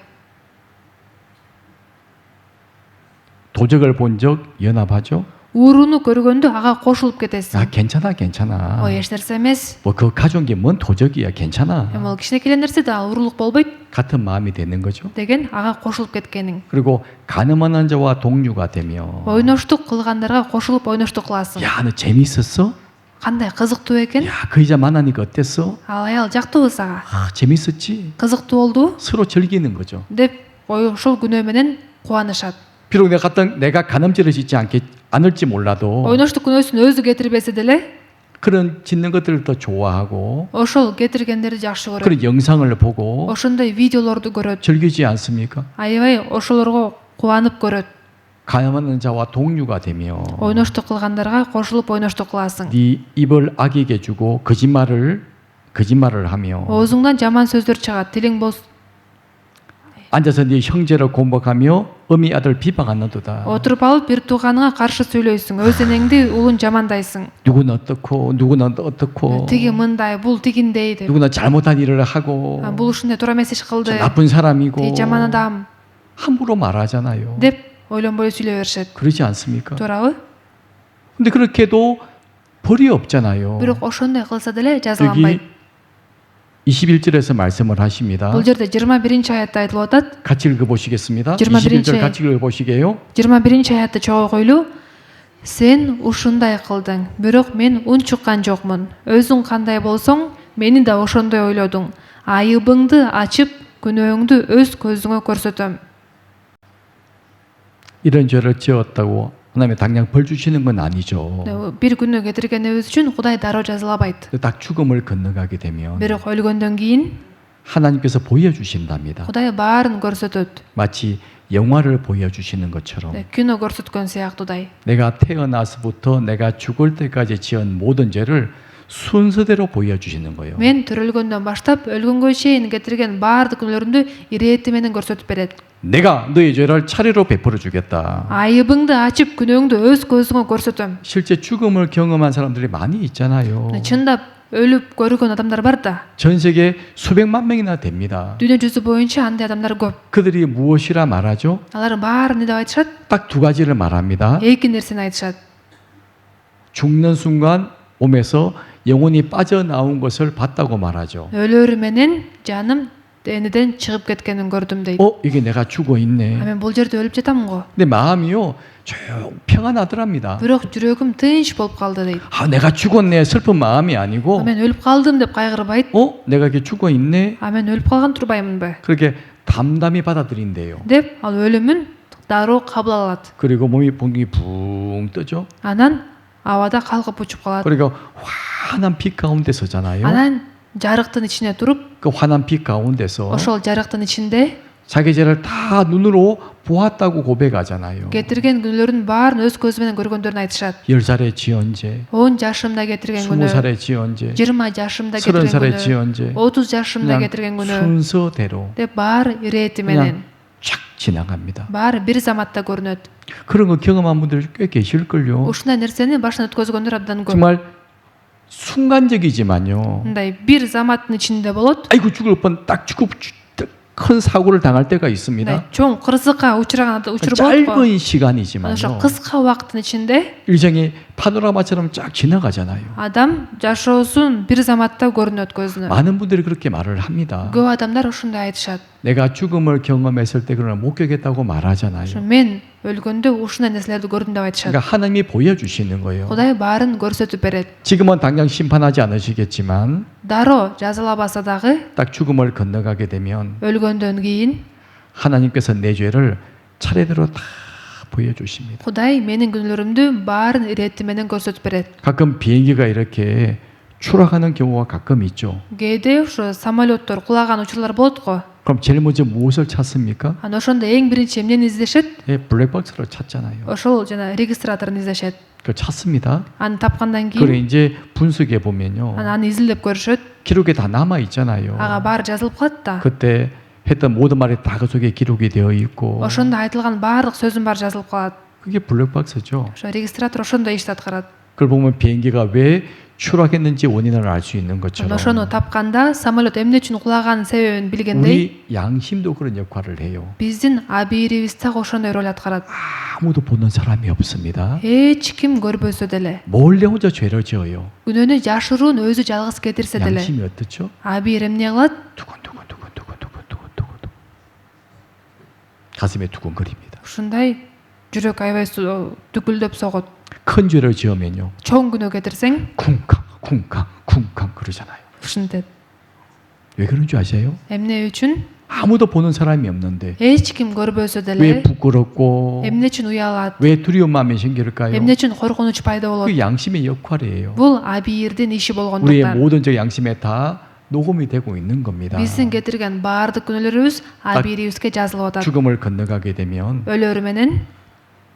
Speaker 1: 도적을 본 적 연합하죠?
Speaker 2: Ууруну көргөндө ага кошулуп кетесиң.
Speaker 1: 아, 괜찮아, 괜찮아.
Speaker 2: эч нерсе эмес.
Speaker 1: 뭐 그 가져온 게 뭔 도적이야, 괜찮아.
Speaker 2: Ал кичинекей нерсе да уурулук болбойт
Speaker 1: 같은 마음이 되는 거죠.
Speaker 2: деген ага кошулуп кеткениң.
Speaker 1: 그리고 가늠하는 자와 동류가 되며
Speaker 2: Ойноштук кылгандарга кошулуп ойноштук кыласың.
Speaker 1: 야, 너 재밌었어?
Speaker 2: Кандай кызыктуу экен?
Speaker 1: 야, 그 여자 만나니까 어땠어?
Speaker 2: Ал аял жактыбы сага?
Speaker 1: 아, 재밌었지?
Speaker 2: Кызыктуу болду
Speaker 1: 서로 즐기는 거죠.
Speaker 2: деп ошол күнөө менен кубанышат.
Speaker 1: 비록 내가 가늠죄를 짓지 않을지 몰라도
Speaker 2: Ойноштук күнөөсүн өзү кетирбесе деле,
Speaker 1: 그런 짓는 것들을 더 좋아하고
Speaker 2: ошол кетиргендерди жакшы көрөт.
Speaker 1: 그런 영상을 보고
Speaker 2: Ошондой видеолорду көрөт.
Speaker 1: 즐기지 않습니까?
Speaker 2: Аябай ошолорго кубанып көрөт.
Speaker 1: 가늠하는 자와 동류가 되며
Speaker 2: Ойноштук кылгандарга кошулуп ойноштук кыласың.
Speaker 1: 네 입을 악에게 주고 거짓말을 하며
Speaker 2: Оозуңдан жаман сөздөр чыгат. Тилиң болсо
Speaker 1: 앉아서 네 형제를 공박하며 어미 아들 비방하는도다.
Speaker 2: отуруп алып бир тууганыңа каршы сүйлөйсүң. Өз энеңди улун жамандайсың.
Speaker 1: 누구는 어떻고 누구는 어떻고
Speaker 2: Тиги мындай, бул тигиндей деп.
Speaker 1: 누구는 잘못한 일을 하고
Speaker 2: Бул ушундай туура эмес иш кылды.
Speaker 1: 나쁜 사람이고
Speaker 2: Тиги жаман адам
Speaker 1: 함부로 말하잖아요.
Speaker 2: деп ойлонбой сүйлөй беришет.
Speaker 1: 그러지 않습니까?
Speaker 2: туурабы?
Speaker 1: 근데 그렇게도 벌이 없잖아요.
Speaker 2: Бирок ошондой кылса деле
Speaker 1: 여기
Speaker 2: жазаланбайт.
Speaker 1: 21절에서 말씀을 하십니다.
Speaker 2: Бұл жерде 21 аятта айтылып атат.
Speaker 1: 같이 읽어보시겠습니다.
Speaker 2: 21
Speaker 1: 21절 같이 읽어보시게요.
Speaker 2: 21 аятты чоң койлуу. Сен ушундай кылдың, бирок мен үн чыккан жокмун. Өзүң кандай болсоң, мени да ошондой ойлодуң. Айыбыңды ачып, күнөөңдү өз көзүңө көрсөтөм.
Speaker 1: 이런 죄를 지었다고 하나님이 당장 벌 주시는 건 아니죠.
Speaker 2: Бир күнөө кетиргенибиз үчүн Кудай дароо жазалабайт.
Speaker 1: 딱 죽음을 건너가게 되면
Speaker 2: Бирок өлгөндөн кийин
Speaker 1: 하나님께서 보여주신답니다.
Speaker 2: Кудай баарын көрсөтөт.
Speaker 1: 마치 영화를 보여주시는 것처럼
Speaker 2: Кино көрсөткөн сыяктуудай.
Speaker 1: 내가 태어나서부터 내가 죽을 때까지 지은 모든 죄를 순서대로 보여주시는 거예요.
Speaker 2: Мен төрөлгөндөн баштап өлгөнгө чейин кетирген баардык күнөөлөрүмдү ирети менен көрсөтүп берет.
Speaker 1: 내가 너의 죄를 차례로 베풀어 주겠다.
Speaker 2: Айыбыңды ачып, күнөөңдү өз көзүңө көрсөтөм.
Speaker 1: 실제 죽음을 경험한 사람들이 많이 있잖아요.
Speaker 2: Чындап өлүп көргөн адамдар бар да.
Speaker 1: 전 세계 수백만 명이나 됩니다.
Speaker 2: Дүйнө жүзү боюнча андай адамдар көп.
Speaker 1: 그들이 무엇이라 말하죠?
Speaker 2: Алар баары эмне деп айтышат?
Speaker 1: 딱 두 가지를 말합니다.
Speaker 2: Эки нерсени айтышат.
Speaker 1: 죽는 순간 몸에서 영혼이 빠져나온 것을 봤다고 말하죠.
Speaker 2: Өлөрү менен жаным денеден чыгып кеткенин көрдүм дейт.
Speaker 1: 이게 내가 죽어 있네.
Speaker 2: Мен бул жерде өлүп жатамын го.
Speaker 1: 근데 마음이요 조용 평안하더랍니다.
Speaker 2: Бирок жүрөгүм тынч болуп калды дейт.
Speaker 1: 내가 죽었네 슬픈 마음이 아니고
Speaker 2: Мен өлүп калдым деп кайгырбайт.
Speaker 1: 내가 이렇게 죽어 있네.
Speaker 2: Мен өлүп калган турбаймынбы?
Speaker 1: 그렇게 담담히 받아들인대요.
Speaker 2: деп ал өлүмүн дароо кабыл алат.
Speaker 1: 그리고 몸이 봉이 붕 뜨죠.
Speaker 2: Анан абада калкып учуп калат.
Speaker 1: 그리고 환한 빛 가운데 서잖아요.
Speaker 2: Анан жарыктын ичине туруп,
Speaker 1: 그 환한 빛 가운데서
Speaker 2: ошол жарыктын ичинде
Speaker 1: 자기 죄를 다 눈으로 보았다고 고백하잖아요.
Speaker 2: кетирген күнөөлөрүн баарын өз көзү менен көргөндөрүн айтышат.
Speaker 1: 10살에 지은 죄,
Speaker 2: 10 жашымда кетирген күнөө,
Speaker 1: 20살에 지은 죄,
Speaker 2: 20 жашымда
Speaker 1: 30살에
Speaker 2: кетирген
Speaker 1: 지은 죄,
Speaker 2: күнөө, 30 жашымда
Speaker 1: 그냥
Speaker 2: кетирген күнөө
Speaker 1: 순서대로
Speaker 2: деп баары ирети менен,
Speaker 1: 쫙 지나갑니다.
Speaker 2: баары бир заматта көрүнөт.
Speaker 1: 그런 거 경험한 분들 꽤 계실걸요.
Speaker 2: Ушундай нерсени башынан өткөзгөндөр абдан көп.
Speaker 1: 정말 순간적이지만요.
Speaker 2: Мындай бир заматтын ичинде болот.
Speaker 1: 아이고 죽을 뻔 딱 죽고 큰 사고를 당할 때가
Speaker 2: мындай
Speaker 1: 있습니다.
Speaker 2: чоң кырсыкка учураган учур болот го.
Speaker 1: 짧은
Speaker 2: Анан
Speaker 1: 시간이지만요.
Speaker 2: ошо кыска убакыттын ичинде
Speaker 1: 일정이 파노라마처럼 쫙 지나가잖아요.
Speaker 2: адам жашоосун бир заматта көрүнөт көзүнө.
Speaker 1: 많은 분들이 그렇게 말을 합니다.
Speaker 2: көп адамдар ушундай айтышат.
Speaker 1: 내가 죽음을 경험했을 때 그걸 목격했다고 말하잖아요.
Speaker 2: Мен өлгөндө ушундай нерселерди көрдүм деп айтышат.
Speaker 1: 그러니까 하나님이 보여주시는 거예요.
Speaker 2: Кудай баарын көрсөтүп берет.
Speaker 1: 지금은 당장 심판하지 않으시겠지만
Speaker 2: Дароо жазалабаса дагы
Speaker 1: 딱 죽음을 건너가게 되면
Speaker 2: өлгөндөн кийин
Speaker 1: 하나님께서 내 죄를 차례대로 다 보여주십니다.
Speaker 2: Кудай менин күнөөлөрүмдү баарын ирети менен көрсөтүп берет.
Speaker 1: 가끔 비행기가 이렇게 추락하는 경우가 가끔 있죠.
Speaker 2: Кээде ошо самолеттор кулаган учурлар болот го.
Speaker 1: 그럼 제일 먼저 무엇을 찾습니까?
Speaker 2: Анан ошондо эң биринчи эмнени издешет?
Speaker 1: 블랙박스를 찾잖아요.
Speaker 2: Ошол жана регистраторун издешет.
Speaker 1: 그걸 찾습니다.
Speaker 2: Аны тапкандан
Speaker 1: 그래
Speaker 2: кийин
Speaker 1: 이제 분석해 보면요.
Speaker 2: аны изилдеп көрүшөт.
Speaker 1: 기록에 다 남아 있잖아요.
Speaker 2: Ага баары жазылып калат да.
Speaker 1: 그때 했던 모든 말이 다 그 속에 기록이 되어 있고
Speaker 2: Ошондо айтылган баардык сөзүн баары жазылып калат.
Speaker 1: 그게 블랙박스죠.
Speaker 2: Ошо регистратор ошондой ишти аткарат.
Speaker 1: 그걸 보면 비행기가 왜 추락했는지 원인을 알 수 있는 것처럼
Speaker 2: Ошону тапканда самолет эмне үчүн кулаган себебин билгендей,
Speaker 1: 우리 양심도 그런 역할을 해요.
Speaker 2: биздин абийирибиз так ошондой роль аткарат.
Speaker 1: 아무도 보는 사람이 없습니다.
Speaker 2: Эч ким көрбөсө деле,
Speaker 1: 몰래 혼자 죄를 지어요.
Speaker 2: күнөөнү жашыруун өзү жалгыз кетирсе деле,
Speaker 1: 양심이 어떻죠?
Speaker 2: абийир эмне кылат?
Speaker 1: 두근두근두근두근두근두근 가슴에 두근거립니다.
Speaker 2: Ушундай жүрөк аябай дүкүлдөп согот.
Speaker 1: 큰 죄를 지으면요.
Speaker 2: Чоң күнөө кетирсең,
Speaker 1: 쿵쾅 그러잖아요.
Speaker 2: ушинтет.
Speaker 1: 왜 그런 줄 아세요?
Speaker 2: Эмне үчүн?
Speaker 1: 아무도 보는 사람이 없는데
Speaker 2: Эч ким көрбөсө
Speaker 1: 왜
Speaker 2: деле,
Speaker 1: 부끄럽고
Speaker 2: эмне үчүн уялат?
Speaker 1: 왜 두려운 마음이 생길까요?
Speaker 2: Эмне үчүн коркунуч пайда болот?
Speaker 1: 그 양심의 역할이에요.
Speaker 2: Бул абийирдин иши
Speaker 1: 우리의
Speaker 2: болгондуктан.
Speaker 1: 모든 저 양심에 다 녹음이 되고 있는 겁니다.
Speaker 2: Биздин кетирген баардык күнөөлөрүбүз абийирибизге жазылып атат.
Speaker 1: 죽음을 건너가게 되면
Speaker 2: өлөрү менен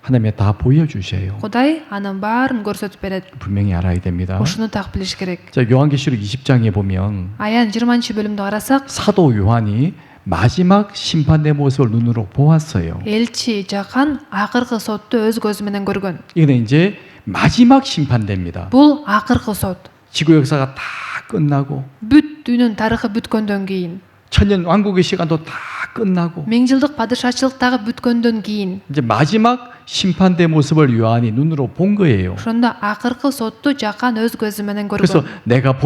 Speaker 1: 하나님이 다 보여주세요.
Speaker 2: Кудай анын баарын көрсөтүп берет.
Speaker 1: 분명히 알아야 됩니다.
Speaker 2: Ушуну так билиш керек.
Speaker 1: 자, 요한계시록 20장에 보면
Speaker 2: Аян 20-бөлүмдү карасак,
Speaker 1: 사도 요한이 마지막 심판의 모습을 눈으로 보았어요.
Speaker 2: элчи Жакан акыркы сотту өз көзү менен көргөн.
Speaker 1: 이거는 이제 마지막 심판대입니다.
Speaker 2: Бул акыркы сот.
Speaker 1: 지구 역사가 다 끝나고
Speaker 2: Бүт дүйнөнүн тарыхы бүткөндөн кийин,
Speaker 1: 천년 왕국의 시간도 다 끝나고
Speaker 2: 1000 жылдык падышачылык дагы бүткөндөн кийин,
Speaker 1: 이제 마지막 심판대 모습을 요한이 눈으로 본 거예요.
Speaker 2: ошондо акыркы сотту Жакан өз көзү менен
Speaker 1: 그래서
Speaker 2: көргөн.
Speaker 1: 내가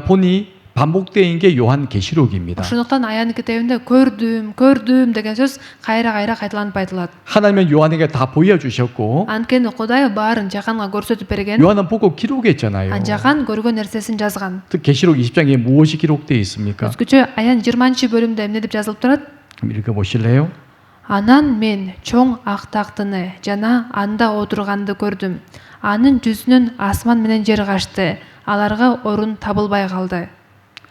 Speaker 1: 보니 반복된 게 요한 계시록입니다.
Speaker 2: ошондуктан аян китебинде көрдүм деген сөз кайра кайталанып айтылат.
Speaker 1: 하나님은 요한에게 다 보여주셨고
Speaker 2: Анткени Кудай баарын Жаканга көрсөтүп берген.
Speaker 1: 요한은 보고 기록했잖아요.
Speaker 2: Жакан көргөн нерсесин жазган.
Speaker 1: 계시록 20장에 무엇이 기록되어 있습니까?
Speaker 2: Өзгөчө аян 20-бөлүмдө эмне деп жазылып турат?
Speaker 1: 한번 읽어보실래요?
Speaker 2: Анан мен чоң ак тактыны жана анда отурганды көрдүм. Анын жүзүнөн асман менен жер качты. Аларга орун табылбай калды.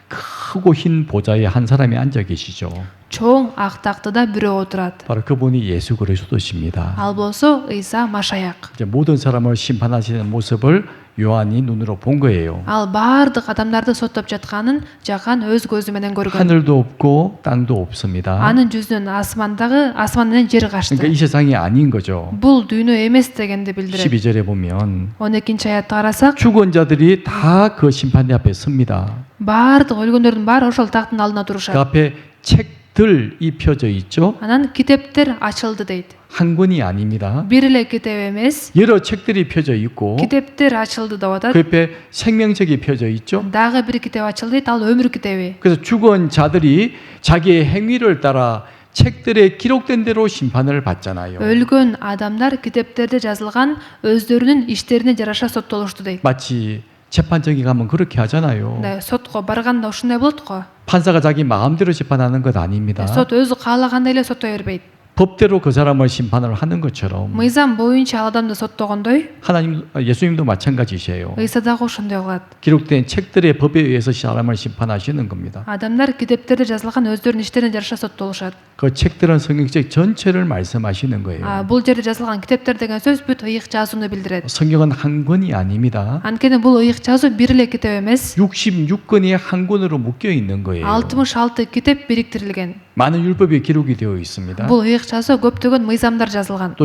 Speaker 1: 크고 흰 보좌에 한 사람이 앉아 계시죠.
Speaker 2: Чоң ак тактыда бирөө отурат.
Speaker 1: 바로 그분이 예수 그리스도십니다.
Speaker 2: Ал болсо Ыйса Машаяк.
Speaker 1: 이제 모든 사람을 심판하시는 모습을 요한이 눈으로 본 거예요.
Speaker 2: Ал баардык адамдарды соттоп жатканын Жакан өз көзү менен көргөн.
Speaker 1: 하늘도 없고 땅도 없습니다.
Speaker 2: Анын жүзүнөн асман менен жер
Speaker 1: 그러니까
Speaker 2: качты.
Speaker 1: 이 세상이 아닌 거죠.
Speaker 2: Бул дүйнө эмес дегенди билдирет.
Speaker 1: 12절에 보면
Speaker 2: 12 аятты карасак,
Speaker 1: 죽은 자들이 다 그 심판대 앞에 섭니다.
Speaker 2: баардык өлгөндөрдүн баары ошол тактын алдына
Speaker 1: 그
Speaker 2: турушат.
Speaker 1: 앞에 책들이 펴져 있죠.
Speaker 2: Анан китептер ачылды дейт.
Speaker 1: 한 권이 아닙니다.
Speaker 2: Бир эле китеп эмес,
Speaker 1: 여러 책들이 펴져 있고
Speaker 2: китептер ачылды деп атат.
Speaker 1: 그 옆에 생명책이 펴져 있죠.
Speaker 2: Дагы бир китеп ачылды дейт, ал өмүр китеби.
Speaker 1: 그래서 죽은 자들이 자기의 행위를 따라 책들에 기록된 대로 심판을 받잖아요.
Speaker 2: Өлгөн адамдар китептерде жазылган өздөрүнүн иштерине жараша соттолушту дейт.
Speaker 1: 마치 재판정에 가면 그렇게 하잖아요.
Speaker 2: 네, сотко барганда ушундай болот го.
Speaker 1: 판사가 자기 마음대로 재판하는 것 아닙니다.
Speaker 2: Сот өзү каалагандай эле соттой бербейт.
Speaker 1: 법대로 그 사람을 심판을 하는 것처럼
Speaker 2: Мыйзам боюнча ал адамды соттогондой,
Speaker 1: 하나님, 예수님도 마찬가지세요.
Speaker 2: Ыйса дагы ошондой кылат.
Speaker 1: 기록된 책들의 법에 의해서 사람을 심판하시는 겁니다.
Speaker 2: Адамдар китептерде жазылган өздөрүнүн иштерине жараша соттолушат.
Speaker 1: 그 책들은 성경책 전체를 말씀하시는 거예요.
Speaker 2: Бул жерде жазылган китептер деген сөз бүт ыйык жазууну билдирет.
Speaker 1: 성경은 한 권이 아닙니다.
Speaker 2: Анткени бул ыйык жазуу бир эле китеп эмес,
Speaker 1: 66권이 한 권으로 묶여 있는 거예요.
Speaker 2: 66 китеп бириктирилген.
Speaker 1: 많은 율법이 기록이 되어 있습니다.
Speaker 2: Бул ыйык жазуу көптөгөн мыйзамдар жазылган.
Speaker 1: 또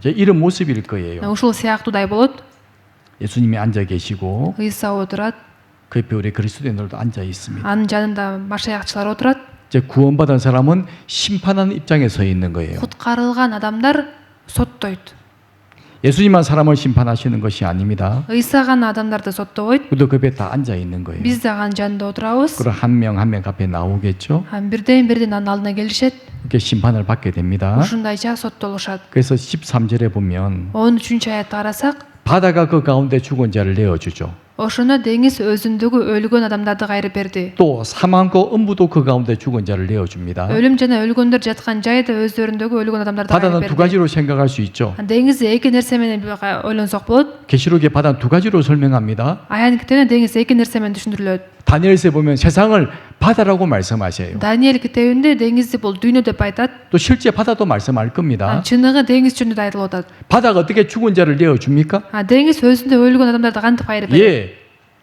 Speaker 1: 이런 모습일 거예요.
Speaker 2: Ушул сыяктуудай болот.
Speaker 1: 예수님이 앉아 계시고
Speaker 2: Ыйса отурат,
Speaker 1: 그 옆에 우리 그리스도인들도 앉아 있습니다.
Speaker 2: анын жанында машаякчылар отурат.
Speaker 1: 이제 구원받은 사람은 심판하는 입장에 서 있는 거예요.
Speaker 2: Куткарылган адамдар соттойт.
Speaker 1: 예수님만 사람을 심판하시는 것이 아닙니다.
Speaker 2: Ыйса гана адамдарды соттобойт.
Speaker 1: 우리도 그 옆에 다 앉아 있는 거예요.
Speaker 2: Биз да анын жанында отурабыз.
Speaker 1: 그럼 한 명 한 명 앞에 나오겠죠.
Speaker 2: Бирден анын алдына келишет.
Speaker 1: 이렇게 심판을 받게 됩니다.
Speaker 2: Ушундайча соттолушат.
Speaker 1: 그래서 13절에 보면
Speaker 2: 13 аятты карасак,
Speaker 1: 바다가 그 가운데 죽은 자를 내어주죠.
Speaker 2: ошону деңиз өзүндөгү өлгөн адамдарды кайрып берди.
Speaker 1: 또 사망과 음부도 그 가운데 죽은 자를 내어줍니다.
Speaker 2: өлүм жана өлгөндөр жаткан жайда өздөрүндөгү өлгөн адамдарды кайрып
Speaker 1: 바다는
Speaker 2: берди.
Speaker 1: 두 가지로 생각할 수 있죠.
Speaker 2: деңиз эки нерсе менен ойлонсок болот.
Speaker 1: 계시록의 바다는 두 가지로 설명합니다.
Speaker 2: Аян китебинде деңиз эки нерсе менен түшүндүрүлөт.
Speaker 1: 다니엘서에 보면 세상을 바다라고 말씀하세요.
Speaker 2: Даниэль китебинде деңизди бул дүйнө деп айтат.
Speaker 1: 또 실제 바다도 말씀할 겁니다.
Speaker 2: Чыныгы деңиз жөнүндө айтылып атат.
Speaker 1: 바다가 어떻게 죽은 자를 내어줍니까?
Speaker 2: деңиз өзүндө өлгөн адамдарды кантип кайрып берет?
Speaker 1: 예,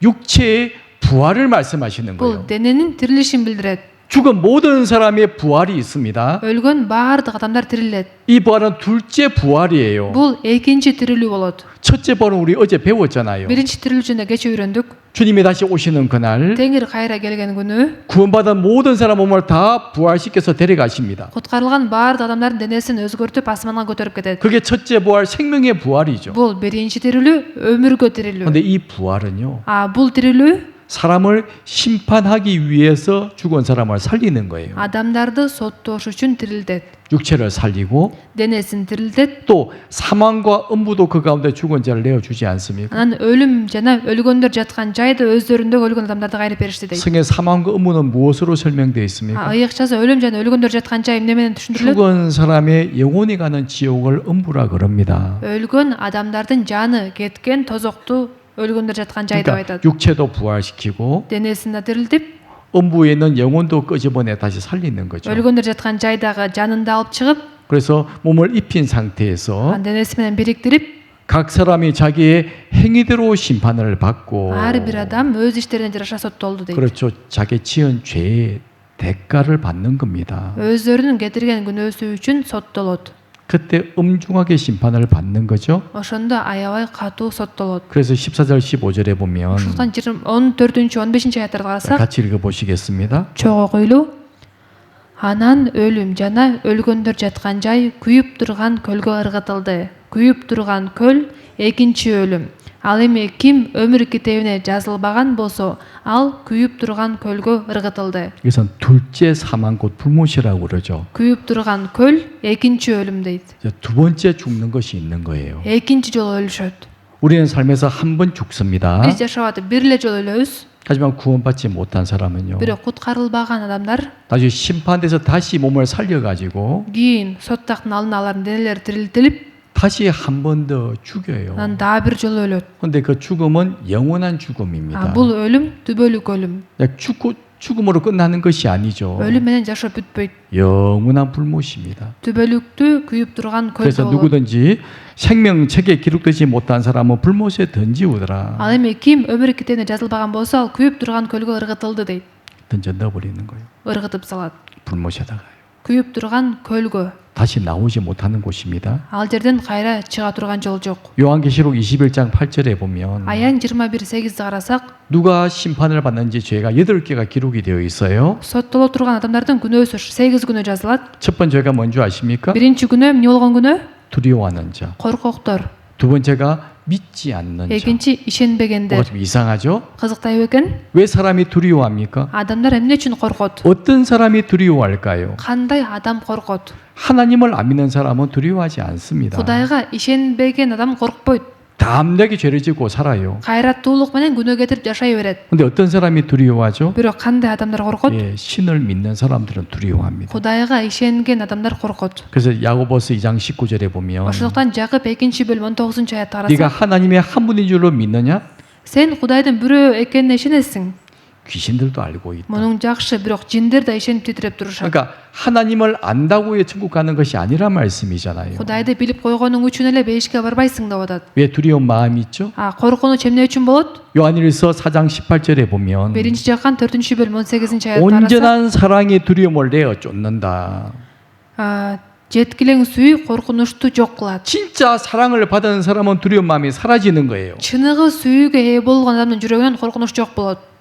Speaker 1: 육체의 부활을 말씀하시는
Speaker 2: Бул
Speaker 1: 거예요.
Speaker 2: дененин тирилишин билдирет.
Speaker 1: 죽은 모든 사람의 부활이 있습니다.
Speaker 2: өлгөн баардык адамдар тирилет.
Speaker 1: 이 부활은 둘째 부활이에요.
Speaker 2: Бул экинчи тирилүү болот.
Speaker 1: 첫째 부활은 우리 어제 배웠잖아요.
Speaker 2: Биринчи тирилүү жөнүндө кече үйрөндүк.
Speaker 1: 주님이 다시 오시는 그날
Speaker 2: Теңир кайра келген күнү
Speaker 1: 구원받은 모든 사람 몸을 다 부활시켜서 데려가십니다.
Speaker 2: куткарылган баардык адамдардын денесин өзгөртүп асманга көтөрүп кетет.
Speaker 1: 그게 첫째 부활, 생명의 부활이죠.
Speaker 2: Бул биринчи тирилүү, өмүргө тирилүү.
Speaker 1: 그런데 이 부활은요,
Speaker 2: Бул тирилүү
Speaker 1: 사람을 심판하기 위해서 죽은 사람을 살리는 거예요.
Speaker 2: адамдарды соттоош үчүн тирилдет.
Speaker 1: 육체를 살리고
Speaker 2: денесин тирилтет.
Speaker 1: 또 사망과 음부도 그 가운데 죽은 자를 내어주지 않습니까?
Speaker 2: Анан өлүм жана өлгөндөр жаткан жайда өздөрүндө өлгөн адамдарды кайрып беришти дейт.
Speaker 1: 성의 사망과 음부는 무엇으로 설명되어 있습니까?
Speaker 2: ыйыкчасы өлүм жана өлгөндөр жаткан жай эмне менен түшүндүрүлөт?
Speaker 1: 죽은 사람의 영혼이 가는 지옥을 음부라 그럽니다.
Speaker 2: өлгөн адамдардын жаны кеткен тозокту өлгөндөр жаткан жай деп
Speaker 1: 그러니까
Speaker 2: айтат.
Speaker 1: 육체도 부활시키고
Speaker 2: денесин да тирилтип,
Speaker 1: 음부에 있는 영혼도 끄집어내 다시 살리는 거죠.
Speaker 2: өлгөндөр жаткан жайдагы жанын да алып чыгып,
Speaker 1: 그래서 몸을 입힌 상태에서
Speaker 2: денеси менен бириктирип,
Speaker 1: 각 사람이 자기의 행위대로 심판을 받고
Speaker 2: ар бир адам өз иштерине жараша соттолду дейт.
Speaker 1: 그렇죠. 자기 지은 죄의 대가를 받는 겁니다.
Speaker 2: өздөрүнүн кетирген күнөөсү үчүн соттолот.
Speaker 1: 그때 엄중하게 심판을 받는 거죠.
Speaker 2: ошондо аябай катуу соттолот.
Speaker 1: 그래서 14절 15절에 보면
Speaker 2: ошондуктан 14-15 аяттарды карасак,
Speaker 1: 같이 읽어보시겠습니다.
Speaker 2: чогуу кыйлуу. Анан өлүм жана өлгөндөр жаткан жай күйүп турган көлгө ыргытылды. Күйүп турган көл экинчи өлүм. Ал эми ким өмүр китебине жазылбаган болсо, ал күйүп турган көлгө ыргытылды.
Speaker 1: 이것은 둘째 사망 곧 불못이라고 그러죠.
Speaker 2: Күйүп турган көл экинчи өлүм дейт.
Speaker 1: 이제 두 번째 죽는 것이 있는 거예요.
Speaker 2: Экинчи жолу өлүшөт.
Speaker 1: 우리는 삶에서 한 번 죽습니다.
Speaker 2: Биз жашап атып бир эле жолу өлөбүз.
Speaker 1: 하지만 구원받지 못한 사람은요.
Speaker 2: Бирок куткарылбаган адамдар
Speaker 1: 나중에 심판돼서 다시 몸을 살려가지고
Speaker 2: кийин сот тактын алдына алардын денелери тирилтилип,
Speaker 1: 다시 한 번 더 죽여요.
Speaker 2: анан дагы бир жолу өлөт.
Speaker 1: 근데 그 죽음은 영원한 죽음입니다.
Speaker 2: Бул өлүм түбөлүк өлүм.
Speaker 1: 그냥 죽음으로 끝나는 것이 아니죠.
Speaker 2: өлүм менен жашоо бүтпөйт.
Speaker 1: 영원한 불못입니다.
Speaker 2: түбөлүктүү 그үйүп турган
Speaker 1: 그래서
Speaker 2: көлгө болот.
Speaker 1: 누구든지 생명책에 기록되지 못한 사람은 불못에 던지우더라.
Speaker 2: Ал эми ким өмүр китебине жазылбаган болсо, ал күйүп турган көлгө ыргытылды дейт.
Speaker 1: 던져 넣어버리는 거예요.
Speaker 2: ыргытып салат.
Speaker 1: 불못에다가요.
Speaker 2: Күйүп турган көлгө.
Speaker 1: 다시 나오지 못하는 곳입니다.
Speaker 2: Ал жерден кайра чыга турган жол жок.
Speaker 1: 요한계시록 21장 8절에 보면
Speaker 2: Аян 21:8ди карасак,
Speaker 1: 누가 심판을 받는지 죄가 8개가 기록이 되어 있어요.
Speaker 2: соттоло турган адамдардын күнөөсү 8 күнөө жазылат.
Speaker 1: 첫 번째가 뭔지 아십니까?
Speaker 2: Биринчи күнөө эмне болгон күнөө?
Speaker 1: 두려워하는 자.
Speaker 2: Коркоктор.
Speaker 1: 두 번째가 믿지 않는 자.
Speaker 2: Экинчи
Speaker 1: 뭐가
Speaker 2: ишенбегендер.
Speaker 1: 좀 이상하죠?
Speaker 2: Кызыктайбы экен?
Speaker 1: 왜 사람이 두려워합니까?
Speaker 2: Адамдар эмне үчүн коркот?
Speaker 1: 어떤 사람이 두려워할까요?
Speaker 2: Кандай адам коркот?
Speaker 1: 하나님을 안 믿는 사람은 두려워하지 않습니다.
Speaker 2: Кудайга ишенбеген адам коркпойт.
Speaker 1: 담대하게 죄를 짓고 살아요.
Speaker 2: Кайраттуулук менен күнөө кетирип жашай берет.
Speaker 1: 근데 어떤 사람이 두려워하죠?
Speaker 2: Бирок кандай адамдар коркот?
Speaker 1: 예, 신을 믿는 사람들은 두려워합니다.
Speaker 2: Кудайга ишенген адамдар коркот.
Speaker 1: 그래서 야고보스 2장 19절에 보면
Speaker 2: Ошондуктан Жакып 2-бөлүм 19-аятта
Speaker 1: 네가
Speaker 2: карасак,
Speaker 1: 하나님의 한 분인 줄로 믿느냐?
Speaker 2: сен Кудайдын бирөө экенине ишенесиң.
Speaker 1: 귀신들도 알고 있다.
Speaker 2: Мунун жакшы, бирок жиндер да ишенип титиреп турушат.
Speaker 1: 그러니까 하나님을 안다고 해 천국 가는 것이 아니란 말씀이잖아요.
Speaker 2: Кудайды билип койгонуң үчүн эле бейишке барбайсың деп атат.
Speaker 1: 왜 두려운 마음이 있죠?
Speaker 2: Коркунуч эмне үчүн болот?
Speaker 1: 요한일서 4장 18절에 보면
Speaker 2: Биринчи жаккан 4-бөлүм 18-аятта карасак,
Speaker 1: 온전한 사랑의 두려움을 내어 쫓는다.
Speaker 2: жеткилең сүйүү коркунучту жок кылат.
Speaker 1: 진짜 사랑을 받은 사람은 두려운 마음이 사라지는 거예요.
Speaker 2: Чыныгы сүйүүгө ээ болгон адамдын жүрөгүнөн коркунуч жок болот.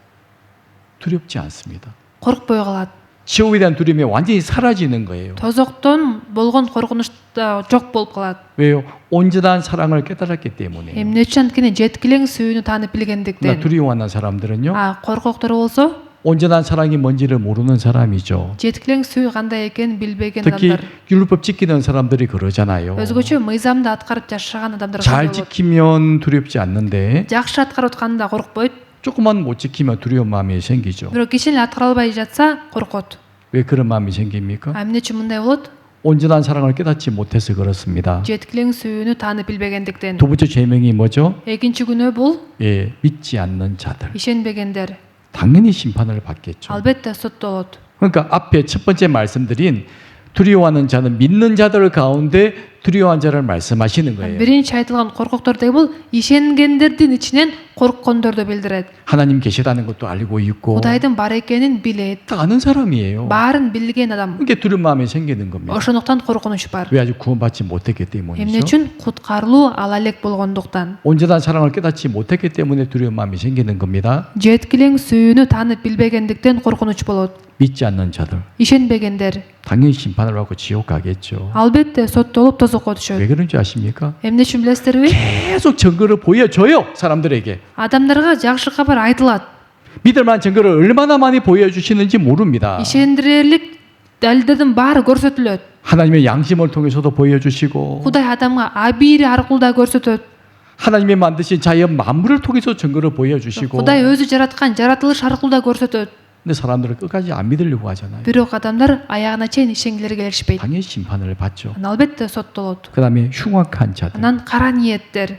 Speaker 1: 두렵지 않습니다.
Speaker 2: Коркпой калат.
Speaker 1: 지옥에 대한 두려움이 완전히 사라지는 거예요.
Speaker 2: Тозоктон болгон коркунуч да жок болуп калат.
Speaker 1: 왜요? 온전한 사랑을 깨달았기 때문에.
Speaker 2: Эмне үчүн анткени жеткилең сүйүүнү таанып
Speaker 1: 그러나
Speaker 2: билгендиктен.
Speaker 1: 두려워하는 사람들은요.
Speaker 2: Коркоктор болсо,
Speaker 1: 온전한 사랑이 뭔지를 모르는 사람이죠.
Speaker 2: жеткилең сүйүү кандай экенин билбеген
Speaker 1: 특히
Speaker 2: адамдар.
Speaker 1: 율법 지키는 사람들이 그러잖아요.
Speaker 2: Өзгөчө мыйзамды аткарып жашаган адамдар
Speaker 1: 잘
Speaker 2: болот.
Speaker 1: 지키면 두렵지 않는데
Speaker 2: Жакшы аткарып атканда коркпойт.
Speaker 1: 조금만 못 지키면 두려운 마음이 생기죠.
Speaker 2: Бирок кичине аткара албай жатса коркот.
Speaker 1: 왜 그런 마음이 생깁니까?
Speaker 2: Эмне үчүн мындай болот?
Speaker 1: 온전한 사랑을 깨닫지 못해서 그렇습니다.
Speaker 2: жеткилең сүйүүнү таанып билбегендиктен.
Speaker 1: 두 번째 죄명이 뭐죠?
Speaker 2: Экинчи күнөө бул
Speaker 1: 예, 믿지 않는 자들.
Speaker 2: ишенбегендер.
Speaker 1: 당연히 심판을 받겠죠.
Speaker 2: Албетте соттолот.
Speaker 1: 그러니까 앞에 첫 번째 말씀드린 두려워하는 자는 믿는 자들 가운데 두려워한 자를 말씀하시는 거예요.
Speaker 2: Биринчи айтылган коркоктордой бул ишенгендердин ичинен корккондорду билдирет.
Speaker 1: 하나님 계시다는 것도 알고 있고
Speaker 2: Кудайдын бар экенин билет.
Speaker 1: 다 아는 사람이에요.
Speaker 2: Баарын билген адам.
Speaker 1: 그게 두려운 마음이 생기는 겁니다.
Speaker 2: Ошондуктан коркунуч бар.
Speaker 1: 왜 아직 구원받지 못했기
Speaker 2: Эмне
Speaker 1: 때문이죠.
Speaker 2: үчүн? Куткарылуу ала элек болгондуктан.
Speaker 1: 온전한 사랑을 깨닫지 못했기 때문에 두려운 마음이 생기는 겁니다.
Speaker 2: жеткилең сүйүүнү таанып билбегендиктен коркунуч болот.
Speaker 1: 믿지 않는 자들
Speaker 2: ишенбегендер
Speaker 1: 당연히 심판을 받고 지옥 가겠죠.
Speaker 2: албетте соттолуп тозокко
Speaker 1: 왜
Speaker 2: түшөт.
Speaker 1: 그런지 아십니까?
Speaker 2: Эмне үчүн билесиздерби?
Speaker 1: 계속 증거를 보여줘요. 사람들에게.
Speaker 2: Адамдарга жакшы кабар айтылат.
Speaker 1: 믿을만한 증거를 얼마나 많이 보여주시는지 모릅니다.
Speaker 2: ишендирерлик далилдердин баары көрсөтүлөт.
Speaker 1: 하나님의 양심을 통해서도 보여주시고
Speaker 2: Кудай адамга абийири аркылуу да көрсөтөт.
Speaker 1: 하나님이 만드신 자연 만물을 통해서 증거를 보여주시고
Speaker 2: Кудай өзү жараткан жаратылыш аркылуу да көрсөтөт.
Speaker 1: 근데 사람들은 끝까지 안 믿으려고 하잖아요.
Speaker 2: Бирок адамдар аягына чейин ишенгилерге келишпейт.
Speaker 1: 당연히 심판을 받죠.
Speaker 2: Албетте соттолот.
Speaker 1: 그 다음에 흉악한 자들
Speaker 2: Анан кара ниеттер.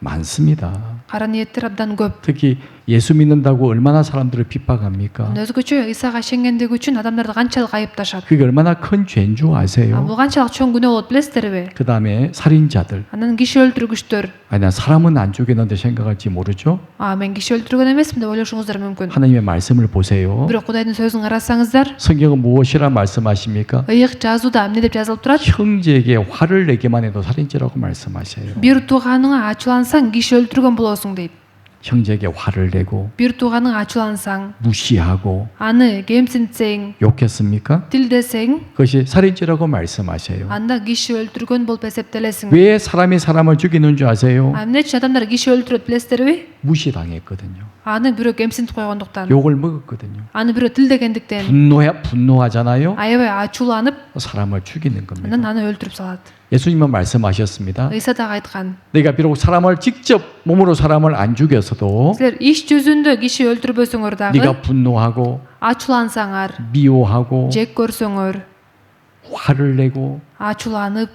Speaker 1: 많습니다.
Speaker 2: Кара ниеттер абдан көп.
Speaker 1: 특히 예수 믿는다고 얼마나 사람들을 핍박합니까?
Speaker 2: Өзгөчө Исага ишенгендиги үчүн адамдарды канчалык айыпташат.
Speaker 1: 그게 얼마나 큰 죄인 줄 아세요?
Speaker 2: Бул канчалык чоң күнөө болот билесиздерби?
Speaker 1: 그 다음에 살인자들
Speaker 2: Анан киши өлтүргүчтөр.
Speaker 1: 아니 난 사람은 안 죽였는데 생각할지 모르죠?
Speaker 2: Мен киши өлтүргөн эмесмин деп ойлошуңуздар мүмкүн.
Speaker 1: 하나님의 말씀을 보세요.
Speaker 2: Бирок Кудайдын сөзүн карасаңыздар,
Speaker 1: 성경은 무엇이라 말씀하십니까?
Speaker 2: ыйык жазууда эмне деп жазылып турат?
Speaker 1: 형제에게 화를 내게만 해도 살인죄라고 말씀하세요.
Speaker 2: Бир тууганыңа ачуулансаң киши өлтүргөн болосуң дейт.
Speaker 1: 형제에게 화를 내고
Speaker 2: бир тууганың ачуулансаң,
Speaker 1: 무시하고
Speaker 2: аны кемсинтсең,
Speaker 1: 욕했습니까?
Speaker 2: тилдесең,
Speaker 1: 그것이 살인죄라고 말씀하세요.
Speaker 2: анда киши өлтүргөн болуп эсептелесиң.
Speaker 1: 왜 사람이 사람을 죽이는 줄 아세요?
Speaker 2: Эмне үчүн адамдар киши өлтүрөт билесиздерби?
Speaker 1: 무시당했거든요.
Speaker 2: Аны бирөө кемсинтип койгондуктан,
Speaker 1: 욕을 먹었거든요.
Speaker 2: аны бирөө тилдегендиктен,
Speaker 1: 분노하잖아요.
Speaker 2: аябай ачууланып,
Speaker 1: 사람을 죽이는 겁니다.
Speaker 2: анан аны өлтүрүп салат.
Speaker 1: 예수님은 말씀하셨습니다.
Speaker 2: ыйса дагы айткан,
Speaker 1: 내가 비록 사람을 직접 몸으로 사람을 안 죽였어도
Speaker 2: силер иш жүзүндө киши өлтүрбөсөңөр дагы,
Speaker 1: 네가 분노하고
Speaker 2: ачуулансаңар,
Speaker 1: 미워하고
Speaker 2: жек көрсөңөр,
Speaker 1: 화를 내고
Speaker 2: ачууланып,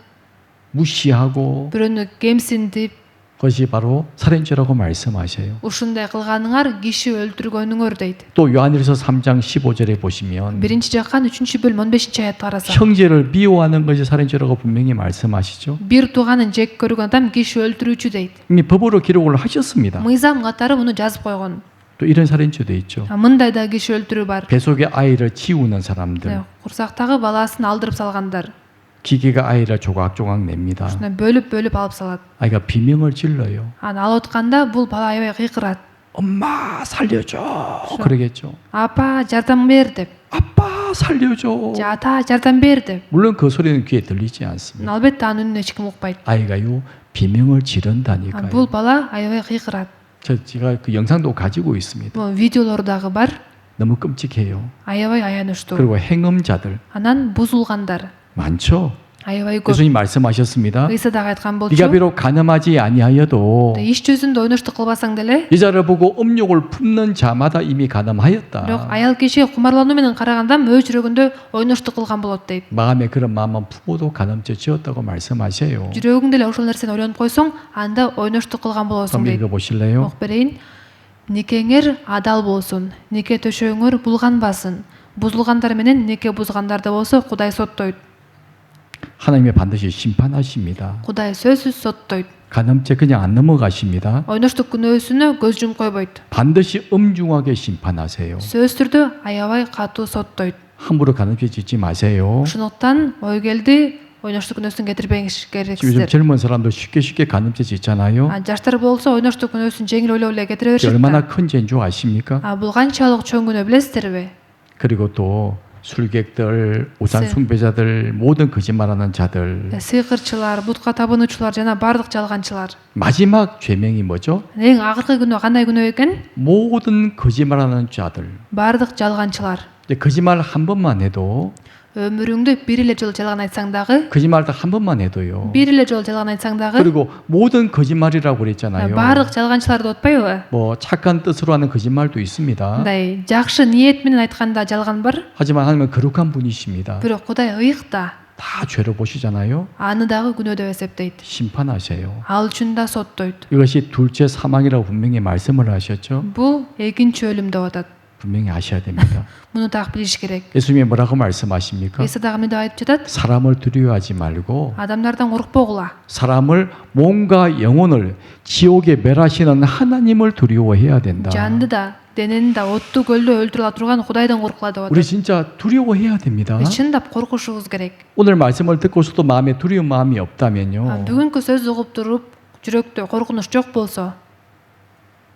Speaker 1: 무시하고
Speaker 2: бирөөнү кемсинтип,
Speaker 1: 그것이 바로 살인죄라고 말씀하셔요.
Speaker 2: ушундай кылганыңар киши өлтүргөнүңөр дейт.
Speaker 1: 또 요한일서 3장 15절에 보시면
Speaker 2: Биринчи жаккан 3-бөлүм 15-аятты карасак,
Speaker 1: 형제를 미워하는 것이 살인죄라고 분명히 말씀하시죠.
Speaker 2: бир тууганын жек көргөн адам киши өлтүрүүчү дейт.
Speaker 1: 이미 법으로 기록을 하셨습니다.
Speaker 2: Мыйзам катары муну жазып койгон.
Speaker 1: 또 이런 살인죄도 있죠.
Speaker 2: Мындай да киши өлтүрүү бар.
Speaker 1: 뱃속에 아이를 치우는 사람들,
Speaker 2: Курсактагы баласын алдырып салгандар.
Speaker 1: 기계가 아이를 조각조각 냅니다.
Speaker 2: Ушуна бөлүп алып салат.
Speaker 1: 아이가 비명을 질러요.
Speaker 2: Аны алып атканда бул бала аябай кыйкырат.
Speaker 1: 엄마 살려줘. 그러겠죠.
Speaker 2: Апа, жардам бер деп.
Speaker 1: 아빠 살려줘.
Speaker 2: Же ата, жардам бер деп.
Speaker 1: 물론 그 소리는 귀에 들리지 않습니다.
Speaker 2: Албетте анын үнүнө эч ким укпайт.
Speaker 1: 아이가요 비명을 지른다니까요.
Speaker 2: Бул бала аябай кыйкырат.
Speaker 1: 제가 그 영상도 가지고 있습니다.
Speaker 2: Бул видеолор дагы бар.
Speaker 1: 너무 끔찍해요.
Speaker 2: Аябай аянычтуу.
Speaker 1: 그리고 행음자들
Speaker 2: Анан бузулгандар.
Speaker 1: 많죠.
Speaker 2: Аябай көп.
Speaker 1: 예수님 말씀하셨습니다.
Speaker 2: ыйса дагы айткан болчу.
Speaker 1: 네가 비록 가늠하지 아니하여도
Speaker 2: иш жүзүндө ойноштук кылбасаң деле,
Speaker 1: 여자를 보고 음욕을 품는 자마다 이미
Speaker 2: бирок
Speaker 1: 가늠하였다.
Speaker 2: аял киши кумарлануу менен караганда өз жүрөгүндө ойноштук кылган болот дейт.
Speaker 1: 마음에 그런 마음은 품어도 가늠죄 지었다고 말씀하셔요.
Speaker 2: жүрөгүңдө эле ошол нерсени ойлонуп койсоң, анда ойноштук кылган болосуң
Speaker 1: 한번
Speaker 2: дейт.
Speaker 1: 읽어보실래요?
Speaker 2: Окуп берейин. Никеңер адал болсун, нике төшөөңөр булганбасын. Бузулгандар менен нике бузгандарды болсо Кудай соттойт.
Speaker 1: 하나님이 반드시 심판하십니다.
Speaker 2: Кудай сөзсүз соттойт.
Speaker 1: 가늠죄 그냥 안 넘어가십니다.
Speaker 2: Ойноштук күнөөсүнө көз жумуп койбойт.
Speaker 1: 반드시 엄중하게 심판하세요.
Speaker 2: сөз түрдө аябай катуу соттойт.
Speaker 1: 함부로 가늠죄 짓지 마세요.
Speaker 2: Ошондуктан ой келди, ойноштук күнөөсүн кетирбеңиз
Speaker 1: 요즘
Speaker 2: керексиздер.
Speaker 1: 젊은 사람도 쉽게 가늠죄 짓잖아요.
Speaker 2: Жаштар болсо ойноштук күнөөсүн жеңил ойлоп эле кетире
Speaker 1: 그게
Speaker 2: беришет.
Speaker 1: 얼마나 큰 죄인 줄 아십니까?
Speaker 2: Бул канчалык чоң күнөө билесиздерби?
Speaker 1: 그리고 또 술객들, 우상
Speaker 2: 네.
Speaker 1: 숭배자들, 모든 거짓말하는 자들
Speaker 2: Сыйкырчылар, бутка табынуучулар жана бардык жалганчылар.
Speaker 1: 마지막 죄명이 뭐죠?
Speaker 2: Эң акыркы күнөө кандай күнөө экен?
Speaker 1: 모든 거짓말하는 자들.
Speaker 2: Бардык жалганчылар.
Speaker 1: 거짓말 한 번만 해도
Speaker 2: Өмүрүңдө бир эле жолу жалган айтсаң дагы,
Speaker 1: 거짓말 한 번만 해도요.
Speaker 2: бир эле жолу жалган айтсаң дагы,
Speaker 1: 그리고 모든 거짓말이라고 그랬잖아요.
Speaker 2: бардык жалганчыларды деп атпайбы?
Speaker 1: 뭐 착한 뜻으로 하는 거짓말도 있습니다.
Speaker 2: Мындай жакшы ниет менен айтканда жалган бар,
Speaker 1: 하지만 하나님은 거룩한 분이십니다.
Speaker 2: бирок Кудай ыйык да.
Speaker 1: 다 죄로 보시잖아요.
Speaker 2: Аны дагы күнөө деп эсептейт.
Speaker 1: 심판하세요.
Speaker 2: Ал үчүн да соттойт.
Speaker 1: 이것이 둘째 사망이라고 분명히 말씀을 하셨죠.
Speaker 2: Бул экинчи өлүм деп атат.
Speaker 1: 분명히 아셔야 됩니다.
Speaker 2: Муну так билиш керек.
Speaker 1: 예수님이 뭐라고 말씀하십니까?
Speaker 2: Эсе дагы эмне деп айтып жатат?
Speaker 1: 사람을 두려워하지 말고
Speaker 2: Адамдардан коркпогула.
Speaker 1: 사람을 몸과 영혼을 지옥에 멸하시는 하나님을 두려워해야 된다.
Speaker 2: Жанды да, денени да оттуу көлдө өлтүрө ала турган Кудайдан коркула деп
Speaker 1: 우리
Speaker 2: атат.
Speaker 1: 진짜 두려워해야 됩니다.
Speaker 2: Биз чындап коркушубуз керек.
Speaker 1: 오늘 말씀을 듣고서도 마음에 두려운 마음이 없다면요.
Speaker 2: Бүгүнкү сөздү угуп туруп, жүрөктө коркунуч жок болсо,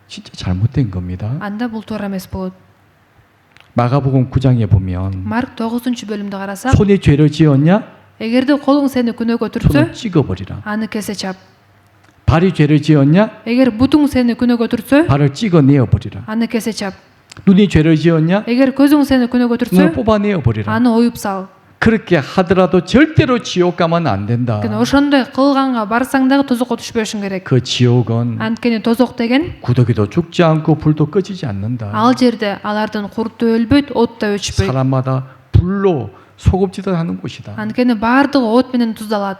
Speaker 1: 진짜 잘못된 겁니다.
Speaker 2: анда бул туура эмес болот.
Speaker 1: 마가복음 9장에 보면
Speaker 2: Марк 9-бөлүмдү карасак,
Speaker 1: 손에 죄를 지었냐?
Speaker 2: эгерде колуң сени күнөөгө түртсө,
Speaker 1: 손을 찍어버리라.
Speaker 2: аны кесе чап.
Speaker 1: 발이 죄를 지었냐?
Speaker 2: Эгер бутуң сени күнөөгө түртсө,
Speaker 1: 발을 찍어내어 버리라.
Speaker 2: аны кесе чап.
Speaker 1: 눈이 죄를 지었냐?
Speaker 2: Эгер көзүң сени күнөөгө
Speaker 1: 눈을
Speaker 2: түртсө,
Speaker 1: 뽑아내어 버리라.
Speaker 2: аны оюп сал.
Speaker 1: 그렇게 하더라도 절대로 지옥 가면 안 된다.
Speaker 2: Анткени ошондой кылганга барсаң дагы тозокко түшпөшүң керек.
Speaker 1: 그 지옥은
Speaker 2: Анткени тозок деген
Speaker 1: 구더기도 죽지 않고 불도 꺼지지 않는다.
Speaker 2: ал жерде алардын курту өлбөйт, от да өчпөйт.
Speaker 1: 사람마다 불로 소급지도 하는 곳이다.
Speaker 2: Анткени баардыгы от менен туздалат.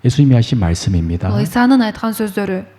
Speaker 1: 예수님이 하신 말씀입니다.
Speaker 2: Бул Исанын айткан сөздөрү.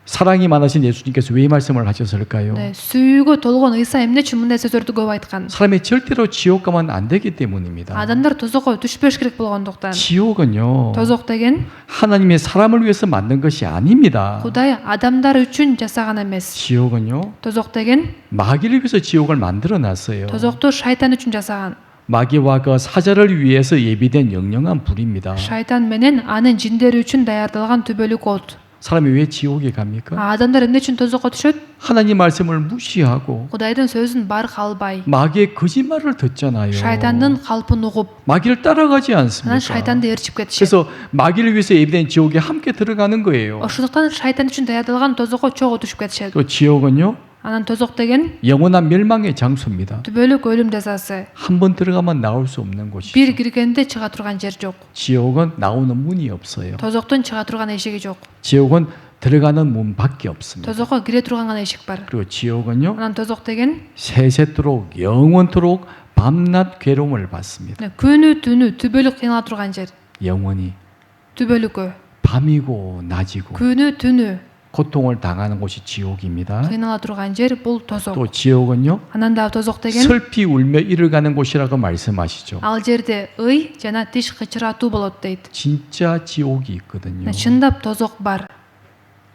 Speaker 1: 사랑이 많으신 예수님께서 왜 이 말씀을 하셨을까요?
Speaker 2: Сүйүүгө толгон Иса эмне үчүн мындай сөздөрдү көп айткан?
Speaker 1: 사람이 절대로 지옥 가면 안 되기 때문입니다.
Speaker 2: Адамдар тозокко түшпөш керек болгондуктан.
Speaker 1: 지옥은요,
Speaker 2: Тозок деген
Speaker 1: 하나님의 사람을 위해서 만든 것이 아닙니다.
Speaker 2: Кудай адамдар үчүн жасаган эмес.
Speaker 1: 지옥은요,
Speaker 2: Тозок деген
Speaker 1: 마귀를 위해서 지옥을 만들어 놨어요.
Speaker 2: тозокту шайтан үчүн жасаган.
Speaker 1: 마귀와 그 사자를 위해서 예비된 영영한 불입니다.
Speaker 2: Шайтан менен анын жиндери үчүн даярдалган түбөлүк от.
Speaker 1: 사람이 왜 지옥에 갑니까?
Speaker 2: адамдар эмне үчүн тозокко түшөт?
Speaker 1: 하나님 말씀을 무시하고
Speaker 2: Кудайдын сөзүн барк албай,
Speaker 1: 마귀의 거짓말을 듣잖아요.
Speaker 2: шайтандын калпын угуп,
Speaker 1: 마귀를 따라가지
Speaker 2: анан
Speaker 1: 않습니까?
Speaker 2: шайтанды ээрчип кетишет.
Speaker 1: 그래서 마귀를 위해서 예비된 지옥에 함께 들어가는 거예요.
Speaker 2: Ошондуктан шайтан үчүн даярдалган тозокко чогуу түшүп кетишет.
Speaker 1: 또 지옥은요,
Speaker 2: Анан тозок деген
Speaker 1: 영원한 멸망의 장소입니다.
Speaker 2: түбөлүк өлүм жазасы.
Speaker 1: 한 번 들어가면 나올 수 없는 곳이죠.
Speaker 2: Бир киргенде чыга турган жер жок.
Speaker 1: 지옥은 나오는 문이 없어요.
Speaker 2: Тозоктон чыга турган эшиги жок.
Speaker 1: 지옥은 들어가는 문밖에 없습니다.
Speaker 2: Тозокко кире турган гана эшик бар.
Speaker 1: 그리고 지옥은요,
Speaker 2: Анан тозок деген
Speaker 1: 세세토록 영원토록 밤낮 괴로움을 받습니다.
Speaker 2: күнү түнү түбөлүк кыйнала турган жер.
Speaker 1: 영원히
Speaker 2: түбөлүккө
Speaker 1: 밤이고 낮이고
Speaker 2: күнү түнү
Speaker 1: 고통을 당하는 곳이 지옥입니다.
Speaker 2: кыйнала турган жер бул тозок.
Speaker 1: 또 지옥은요,
Speaker 2: Анан дагы тозок деген
Speaker 1: 슬피 울며 이를 가는 곳이라고 말씀하시죠.
Speaker 2: ал жерде ый жана тиш кычыратуу болот дейт.
Speaker 1: 진짜 지옥이 있거든요.
Speaker 2: Чындап тозок бар.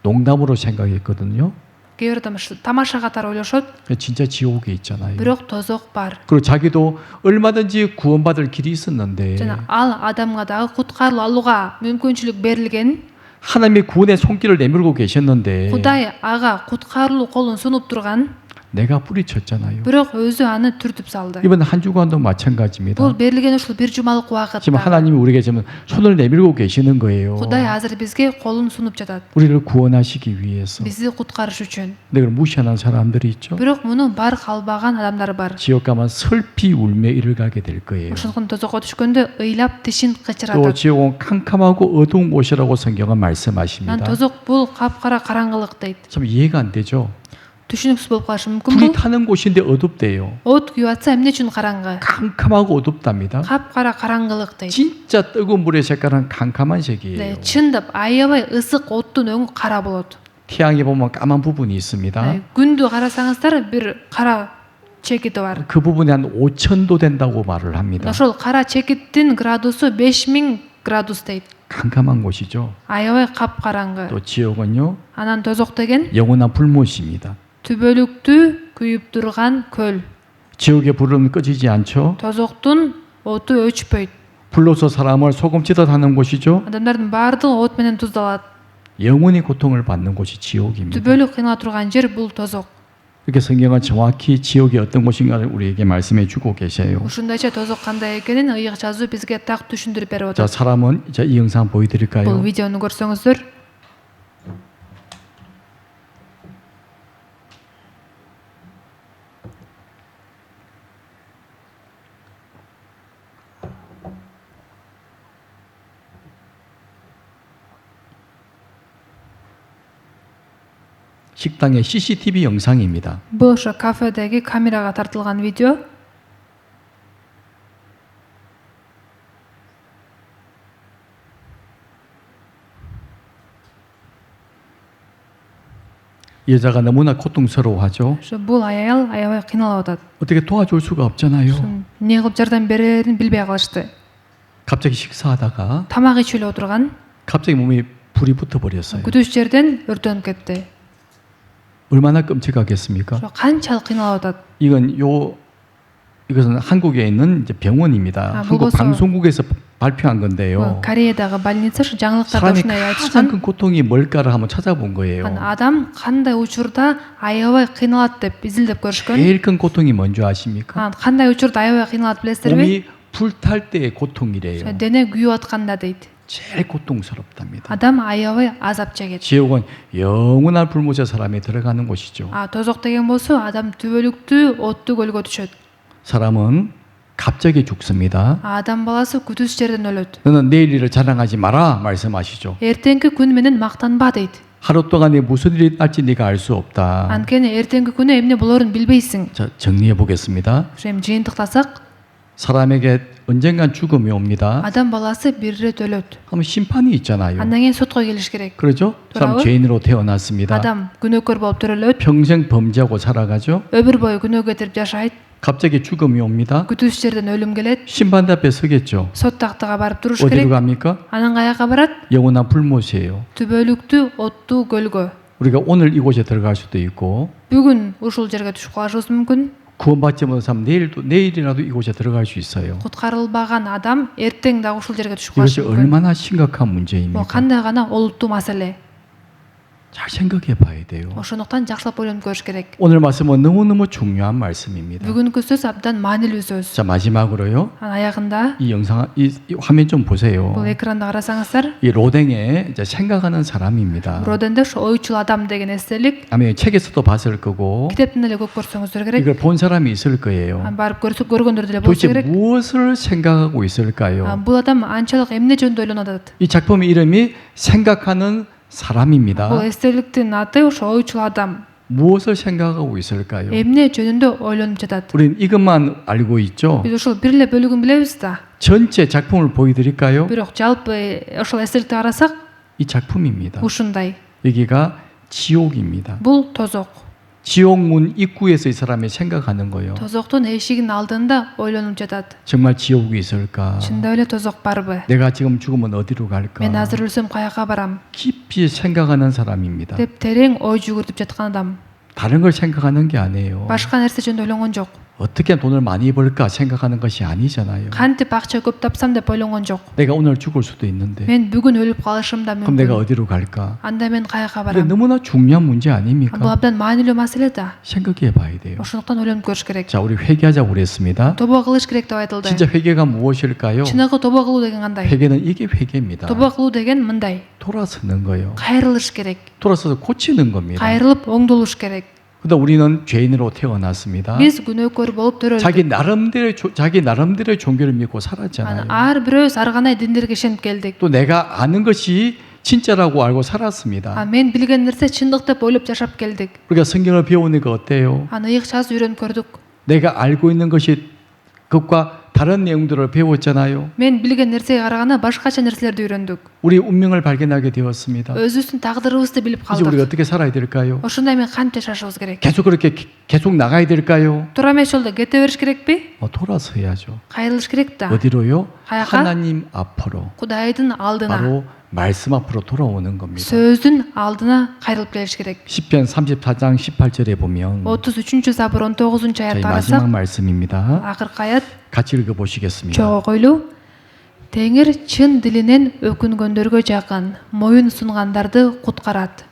Speaker 1: 농담으로 생각했거든요.
Speaker 2: Кээ бир адам тамаша катары ойлошот,
Speaker 1: 진짜 지옥에 있잖아요.
Speaker 2: бирок тозок бар.
Speaker 1: 그리고 자기도 얼마든지 구원받을 길이 있었는데
Speaker 2: жана ал адамга дагы куткарылып алууга мүмкүнчүлүк берилген.
Speaker 1: 하나님이 구원의 손길을 내밀고 계셨는데
Speaker 2: Кудай ага куткарылуу колун сунуп турган,
Speaker 1: 내가 뿌리쳤잖아요.
Speaker 2: бирок өзү аны түртүп салды.
Speaker 1: 이번 한 주간도 마찬가지입니다.
Speaker 2: Бул берилген ушул бир жумалык
Speaker 1: 지금
Speaker 2: убакытта
Speaker 1: 하나님이 우리에게 지금 손을 내밀고 계시는 거예요.
Speaker 2: Кудай азыр бизге колун сунуп жатат.
Speaker 1: 우리를 구원하시기 위해서.
Speaker 2: Бизди куткарыш үчүн.
Speaker 1: 근데 그걸 무시하는 사람들이 있죠.
Speaker 2: Бирок муну барк албаган адамдар бар.
Speaker 1: 지옥 가면 슬피 울며 이를 가게 될 거예요.
Speaker 2: Ошондуктан тозокко түшкөндө ыйлап тишин
Speaker 1: 또
Speaker 2: кычыратат.
Speaker 1: 지옥은 캄캄하고 어두운 곳이라고 성경은
Speaker 2: Анан
Speaker 1: 말씀하십니다.
Speaker 2: тозок бул капкара караңгылык дейт.
Speaker 1: 참 이해가 안 되죠.
Speaker 2: Түшүнүксүз болуп калышы мүмкүн
Speaker 1: 불이
Speaker 2: бул.
Speaker 1: 타는 곳인데 어둡대요.
Speaker 2: От күйүп атса эмне үчүн караңгы?
Speaker 1: 캄캄하고 어둡답니다.
Speaker 2: Капкара караңгылык дейт.
Speaker 1: 진짜 뜨거운 물의 색깔은 캄캄한 색이에요.
Speaker 2: 네, чындап аябай ысык оттун өңү кара болот.
Speaker 1: 태양에 보면 까만 부분이 있습니다.
Speaker 2: күндү карасаңыздар бир кара чекити бар.
Speaker 1: 그 부분이 한 5,000도 된다고 말을 합니다.
Speaker 2: ошол кара чекиттин градусу 5000 градус дейт.
Speaker 1: 캄캄한 곳이죠.
Speaker 2: аябай капкараңгы.
Speaker 1: 또 지옥은요,
Speaker 2: Анан тозок деген
Speaker 1: 영원한 불못입니다.
Speaker 2: түбөлүктүү күйүп турган көл.
Speaker 1: 지옥의 불은 꺼지지 않죠.
Speaker 2: Тозоктун оту өчпөйт.
Speaker 1: 불로서 사람을 소금치듯 하는 곳이죠.
Speaker 2: Адамдардын баардыгы от менен туздалат.
Speaker 1: 영원히 고통을 받는 곳이 지옥입니다.
Speaker 2: түбөлүк кыйнала турган жер бул тозок.
Speaker 1: 이렇게 성경은 정확히 지옥이 어떤 곳인가를 우리에게 말씀해 주고 계세요.
Speaker 2: ушундайча тозок кандай экенин ыйык жазуу бизге так түшүндүрүп берип
Speaker 1: 자,
Speaker 2: атат.
Speaker 1: 사람은 이제 이 영상
Speaker 2: Бул
Speaker 1: 보여드릴까요?
Speaker 2: видеону көрсөңүздөр.
Speaker 1: 식당의 CCTV 영상입니다.
Speaker 2: Бул ошо кафедеги камерага тартылган видео.
Speaker 1: 이 여자가 너무나 고통스러워하죠.
Speaker 2: ошо бул аял аябай кыйналып атат.
Speaker 1: 어떻게 도와줄 수가 없잖아요.
Speaker 2: эмне кылып жардам берерин билбей калышты.
Speaker 1: 갑자기 식사하다가
Speaker 2: тамак ичип эле отурган
Speaker 1: 갑자기 몸에 불이 붙어 버렸어요.
Speaker 2: күтүүчү жерден өртөнүп кетти.
Speaker 1: 얼마나 끔찍하겠습니까?
Speaker 2: ошо канчалык кыйналып атат.
Speaker 1: 이것은 한국에 있는 이제 병원입니다. 한국
Speaker 2: 무거워서-
Speaker 1: 방송국에서 발표한 건데요.
Speaker 2: Кореядагы больница жаңылыктарда
Speaker 1: 사람이
Speaker 2: ушундай
Speaker 1: 가장
Speaker 2: айтышкан.
Speaker 1: 큰 고통이 뭘까를 한번 찾아본 거예요.
Speaker 2: адам кандай учурда аябай кыйналат деп изилдеп көрүшкөн.
Speaker 1: 제일 큰 고통이 뭔지 아십니까?
Speaker 2: кандай учурда аябай кыйналат билесиздерби?
Speaker 1: 몸이 불탈 때의 고통이래요.
Speaker 2: дене күйүп атканда дейт.
Speaker 1: 제일 고통스럽답니다.
Speaker 2: адам аябай азап чегет.
Speaker 1: 지옥은 영원한 불못의 사람이 들어가는 곳이죠.
Speaker 2: тозок деген болсо адам түбөлүктүү оттуу көлгө түшөт.
Speaker 1: 사람은 갑자기 죽습니다.
Speaker 2: адам баласы күтүүсүз жерден өлөт.
Speaker 1: 너는 내일 일을 자랑하지 마라 말씀하시죠.
Speaker 2: эртеңки күн менен мактанба дейт.
Speaker 1: 하루 동안에 무슨 일이 날지 네가 알 수 없다.
Speaker 2: анткени эртеңки күнү эмне болорун билбейсиң.
Speaker 1: 자, 정리해 보겠습니다.
Speaker 2: ошо эми жыйынтыктасак,
Speaker 1: 사람에게 언젠간 죽음이 옵니다.
Speaker 2: адам баласы бир ирет өлөт.
Speaker 1: 그럼 심판이 있잖아요.
Speaker 2: андан кийин сотко келиш керек.
Speaker 1: 그렇죠? 사람
Speaker 2: 돌아올?
Speaker 1: 죄인으로 태어났습니다.
Speaker 2: адам күнөөкөр болуп төрөлөт.
Speaker 1: 평생 범죄하고 살아가죠.
Speaker 2: өмүр бою күнөө кетирип жашайт.
Speaker 1: 갑자기 죽음이 옵니다.
Speaker 2: күтүүсүз жерден өлүм келет.
Speaker 1: 심판 앞에 서겠죠.
Speaker 2: сот тактыга барып туруш
Speaker 1: 어디로
Speaker 2: керек.
Speaker 1: 갑니까?
Speaker 2: анан каяка барат?
Speaker 1: 영원한 불못이에요.
Speaker 2: түбөлүктүү оттуу көлгө.
Speaker 1: 우리가 오늘 이곳에 들어갈 수도 있고
Speaker 2: бүгүн ушул жерге түшүп калышыбыз мүмкүн.
Speaker 1: 구원받지 못한 사람 내일이라도 이곳에 들어갈 수 있어요.
Speaker 2: куткарылбаган адам эртең дагы ушул жерге түшүп
Speaker 1: 이것이
Speaker 2: калышы мүмкүн.
Speaker 1: 얼마나 심각한
Speaker 2: бул
Speaker 1: 문제입니까?
Speaker 2: кандай гана олуттуу маселе.
Speaker 1: 잘 생각해 봐야 돼요.
Speaker 2: ошондуктан жакшылап ойлонуп көрүш керек.
Speaker 1: 오늘 말씀은 너무너무 중요한 말씀입니다.
Speaker 2: Бүгүнкү сөз абдан маанилүү сөз.
Speaker 1: 자, 마지막으로요.
Speaker 2: Аягында
Speaker 1: 이 영상, 이 화면 좀 보세요.
Speaker 2: бул экранда карасаңыздар,
Speaker 1: 이 로댕에 이제 생각하는 사람입니다.
Speaker 2: Роденде оючул адам деген эстелик
Speaker 1: 아마 책에서도 봤을 거고
Speaker 2: китептен эле көп көрсөңүздөр керек.
Speaker 1: 이걸 본 사람이 있을 거예요.
Speaker 2: Барып көргөндөр деле болсо
Speaker 1: 도대체
Speaker 2: керек.
Speaker 1: 무엇을 생각하고 있을까요?
Speaker 2: Бул адам анчалык эмне жөнүндө ойлонуп атат?
Speaker 1: 이 작품의 이름이 생각하는 사람입니다.
Speaker 2: Бул эстеликтин аты ошо оючул адам.
Speaker 1: 무엇을 생각하고 있을까요?
Speaker 2: Эмне жөнүндө ойлонуп жатат?
Speaker 1: 우리는 이것만 알고 있죠.
Speaker 2: Биз ошол бир эле бөлүгүн билебиз да.
Speaker 1: 전체 작품을 보여드릴까요?
Speaker 2: Бирок жалпы ошол эстеликти карасак
Speaker 1: 이 작품입니다.
Speaker 2: ушундай.
Speaker 1: 여기가 지옥입니다.
Speaker 2: Бул тозок.
Speaker 1: 지옥문 입구에서 이 사람이 생각하는 거예요.
Speaker 2: Тозоктун эшигинин алдында ойлонуп жатат.
Speaker 1: 정말 지옥이 있을까?
Speaker 2: Чындап эле тозок барбы?
Speaker 1: 내가 지금 죽으면 어디로 갈까?
Speaker 2: Мен азыр өлсөм каяка барам?
Speaker 1: 깊이 생각하는 사람입니다.
Speaker 2: деп терең ой жүгүртүп жаткан адам.
Speaker 1: 다른 걸 생각하는 게 아니에요.
Speaker 2: Башка нерсе жөнүндө ойлонгон жок.
Speaker 1: 어떻게 돈을 많이 벌까 생각하는 것이 아니잖아요.
Speaker 2: Кантип акча көп тапсам деп ойлонгон жок.
Speaker 1: 내가 오늘 죽을 수도 있는데
Speaker 2: Мен бүгүн өлүп калышым да
Speaker 1: 그럼 내가
Speaker 2: мүмкүн.
Speaker 1: 어디로 갈까?
Speaker 2: Анда мен каяка
Speaker 1: 근데
Speaker 2: барам?
Speaker 1: 너무나 중요한 문제
Speaker 2: Бул
Speaker 1: 아닙니까?
Speaker 2: абдан маанилүү маселе да.
Speaker 1: 생각해 봐야 돼요.
Speaker 2: Ошондуктан ойлонуп көрүш керек.
Speaker 1: 자, 우리 회개하자고 그랬습니다.
Speaker 2: Тобо кылыш керек деп айтылды.
Speaker 1: 진짜 회개가 무엇일까요?
Speaker 2: Чыныгы тобо кылуу деген кандай?
Speaker 1: 회개는 이게 회개입니다.
Speaker 2: тобо кылуу деген мындай.
Speaker 1: 돌아서는 거예요.
Speaker 2: Кайрылыш керек.
Speaker 1: 돌아서서 고치는 겁니다.
Speaker 2: Кайрылып оңдолуш керек.
Speaker 1: 근데 우리는 죄인으로 태어났습니다.
Speaker 2: Биз күнөөкөр болуп төрөлдүк.
Speaker 1: 자기 나름대로의 종교를 믿고
Speaker 2: Анан
Speaker 1: 살았잖아요.
Speaker 2: ар бирөөбүз ар кандай диндерге ишенип келдик.
Speaker 1: 또 내가 아는 것이 진짜라고 알고 살았습니다.
Speaker 2: Мен билген нерсе чындык деп ойлоп жашап келдик.
Speaker 1: 우리가 성경을 배우니까 어때요?
Speaker 2: Ыйыкчасы үйрөнүп көрдүк.
Speaker 1: 내가 알고 있는 것이 그것과 다른 내용들을 배웠잖아요.
Speaker 2: Мен билген нерсеге караганда башкача нерселерди үйрөндүк.
Speaker 1: 우리 운명을 발견하게 되었습니다.
Speaker 2: Өзүбүздүн тагдырыбызды билип
Speaker 1: 이제 우리가
Speaker 2: калдык.
Speaker 1: 어떻게 살아야 될까요?
Speaker 2: Ошондой мен кантип жашашыбыз керек?
Speaker 1: 계속 그렇게 계속 나가야 될까요?
Speaker 2: туура эмес жолдо кете бериш керекпи?
Speaker 1: 돌아서야죠.
Speaker 2: Кайрылыш керек да.
Speaker 1: 어디로요?
Speaker 2: 가야가?
Speaker 1: 하나님 앞으로.
Speaker 2: Кудайдын алдына,
Speaker 1: 바로 말씀 앞으로 돌아오는 겁니다.
Speaker 2: сөздүн алдына кайрылып келиш керек.
Speaker 1: 시편 34장 18절에 보면
Speaker 2: 33 забыр 19
Speaker 1: 저희
Speaker 2: аятты
Speaker 1: 마지막
Speaker 2: карасак,
Speaker 1: 말씀입니다.
Speaker 2: акыркы аят
Speaker 1: 같이 읽어 보시겠습니다.
Speaker 2: чогойлуу. Теңир чын дилинен өкүнгөндөргө жакын, моюн сунгандарды куткарат.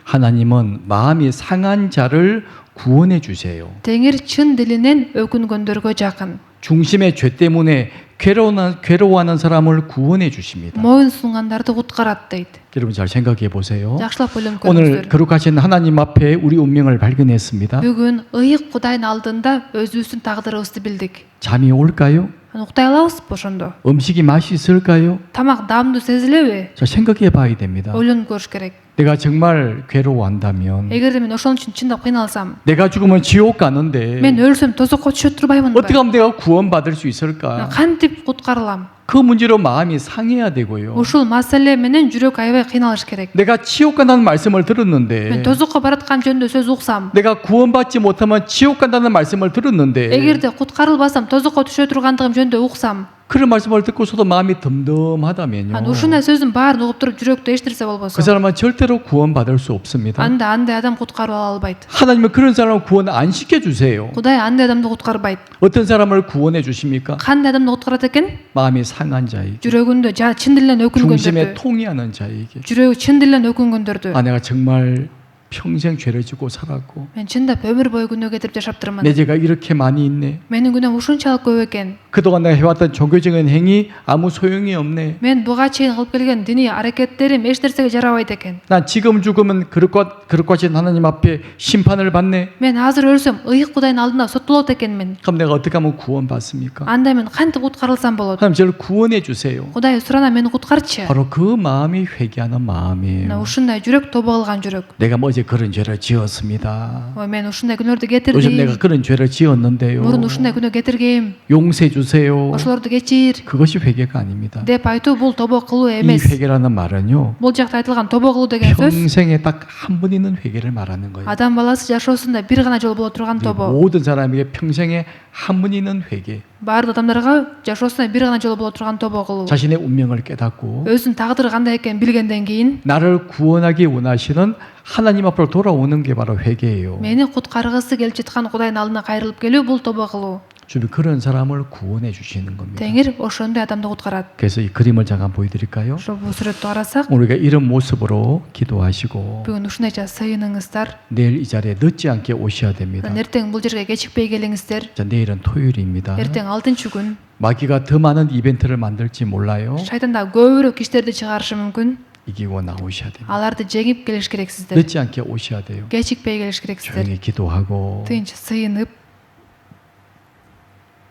Speaker 1: 하나님은 마음이 상한 자를 구원해 주세요.
Speaker 2: Теңир чын дилинен өкүнгөндөргө жакын,
Speaker 1: 중심의 죄 때문에 괴로워하는 사람을 구원해 주십니다.
Speaker 2: моюн сунгандарды куткарат дейт.
Speaker 1: 여러분 잘 생각해 보세요.
Speaker 2: Жакшылап ойлонуп
Speaker 1: 오늘
Speaker 2: көрүңүздөр.
Speaker 1: 거룩하신 하나님 앞에 우리 운명을 발견했습니다.
Speaker 2: Бүгүн ыйык Кудайдын алдында өзүбүздүн тагдырыбызды билдик.
Speaker 1: 잠이 올까요?
Speaker 2: Уктай алабызбы ошондо?
Speaker 1: 음식이 맛이 있을까요?
Speaker 2: Тамак даамдуу сезилеби?
Speaker 1: 자, 생각해 봐야 됩니다.
Speaker 2: ойлонуп көрүш керек.
Speaker 1: 내가 정말 괴로워한다면
Speaker 2: эгерде мен ошон үчүн чындап кыйналсам,
Speaker 1: 내가 죽으면 지옥 가는데
Speaker 2: мен өлсөм тозокко түшө турбаймынбы?
Speaker 1: 어떻게 하면 내가 구원받을 수 있을까?
Speaker 2: кантип куткарылам?
Speaker 1: 그 문제로 마음이 상해야 되고요.
Speaker 2: Ушул маселе менен жүрөк аябай кыйналыш керек.
Speaker 1: 내가 지옥 간다는 말씀을
Speaker 2: Мен
Speaker 1: 들었는데
Speaker 2: тозокко бараткан жөнүндө сөз уксам,
Speaker 1: 내가 구원받지 못하면 지옥 간다는 말씀을 들었는데
Speaker 2: эгерде куткарылбасам тозокко түшө тургандыгым жөнүндө уксам,
Speaker 1: 그런 말씀을 듣고서도 마음이 덤덤하다면요.
Speaker 2: ушундай сөздүн баарын угуп туруп жүрөктө эч нерсе болбосо,
Speaker 1: 그 사람은 절대로 구원받을 수 없습니다.
Speaker 2: анда андай адам куткарып ала албайт.
Speaker 1: 하나님은 그런 사람을 구원 안 시켜주세요.
Speaker 2: Кудай андай адамды куткарбайт.
Speaker 1: 어떤 사람을 구원해 주십니까?
Speaker 2: Кандай адамды куткарат экен?
Speaker 1: 마음이 상한 자에게,
Speaker 2: жүрөгүндө чын дилинен
Speaker 1: 중심에
Speaker 2: өкүнгөндөрдү,
Speaker 1: 통이하는 자에게.
Speaker 2: жүрөгү чын дилинен өкүнгөндөрдү.
Speaker 1: 아, 내가 정말 평생 죄를 지고 살았고
Speaker 2: Мен чындап өмүр бою күнөө кетирип жашаптырмын.
Speaker 1: 내 죄가 이렇게 많이 있네.
Speaker 2: Менин күнөөм ушунчалык көп экен.
Speaker 1: 그동안 내가 해왔던 종교적인 행위 아무 소용이 없네.
Speaker 2: Мен буга чейин кылып келген диний аракеттерим эч нерсеге жарабайт экен.
Speaker 1: 난 지금 죽으면 거룩하신 하나님 앞에 심판을 받네.
Speaker 2: Мен азыр өлсөм ыйык Кудайдын алдында соттолот экенмин.
Speaker 1: 그럼 내가 어떻게 하면 구원받습니까?
Speaker 2: Анда мен кантип куткарылсам болот?
Speaker 1: 하나님 저를 구원해 주세요.
Speaker 2: Кудай сурана мени куткарчы.
Speaker 1: 바로 그 마음이 회개하는 마음이에요.
Speaker 2: Мына ушундай жүрөк тобо кылган жүрөк.
Speaker 1: 내가 어제 그런 죄를 지었습니다.
Speaker 2: Ой, мен ушундай күнөөдү
Speaker 1: 요즘 내가
Speaker 2: кетирдим.
Speaker 1: 그런 죄를 지었는데요.
Speaker 2: Мурун ушундай күнөө кетиргем.
Speaker 1: 용서해 주세요.
Speaker 2: Ошолорду кечир
Speaker 1: 그것이 회개가 아닙니다.
Speaker 2: деп айтуу бул тобо кылуу
Speaker 1: 이
Speaker 2: эмес.
Speaker 1: 회개라는 말은요.
Speaker 2: Бул жакта айтылган тобо кылуу деген сөз
Speaker 1: 평생에 딱 한 번 있는 회개를 말하는 거예요.
Speaker 2: адам баласы жашоосунда бир гана жолу боло турган
Speaker 1: 우리
Speaker 2: тобо.
Speaker 1: 모든 사람에게 평생에 한 번 있는 회개.
Speaker 2: Баардык адамдарга жашоосунда бир гана жолу боло турган тобо кылуу.
Speaker 1: 자신의 운명을 깨닫고
Speaker 2: өзүнүн тагдыры кандай экенин билгенден кийин
Speaker 1: 나를 구원하기 원하시는 하나님 앞으로 돌아오는 게 바로 회개예요.
Speaker 2: мени куткаргысы келип жаткан Кудайдын алдына кайрылып келүү бул тобо кылуу.
Speaker 1: 주님 그런 사람을 구원해 주시는 겁니다.
Speaker 2: Теңир ошондой адамды куткарат.
Speaker 1: 그래서 이 그림을 잠깐 보여드릴까요?
Speaker 2: Ошо бул сүрөттү карасак,
Speaker 1: 우리가 이런 모습으로 기도하시고
Speaker 2: бүгүн ушундайча сыйыныңыздар.
Speaker 1: 내일 이 자리에 늦지 않게 오셔야 됩니다.
Speaker 2: Эртең бул жерге кечикпей келиңиздер.
Speaker 1: 자, 내일은 토요일입니다.
Speaker 2: Эртең 6 күн.
Speaker 1: 마귀가 더 많은 이벤트를 만들지 몰라요.
Speaker 2: Шайтан да көбүрөөк киштерди чыгарышы мүмкүн.
Speaker 1: 이기고 나오셔야 됩니다.
Speaker 2: Аларды жеңип келиш керексиздер.
Speaker 1: 늦지 않게 오셔야 돼요.
Speaker 2: Кечикпей келиш керексиздер.
Speaker 1: 조용히 기도하고
Speaker 2: Тынч сыйынып,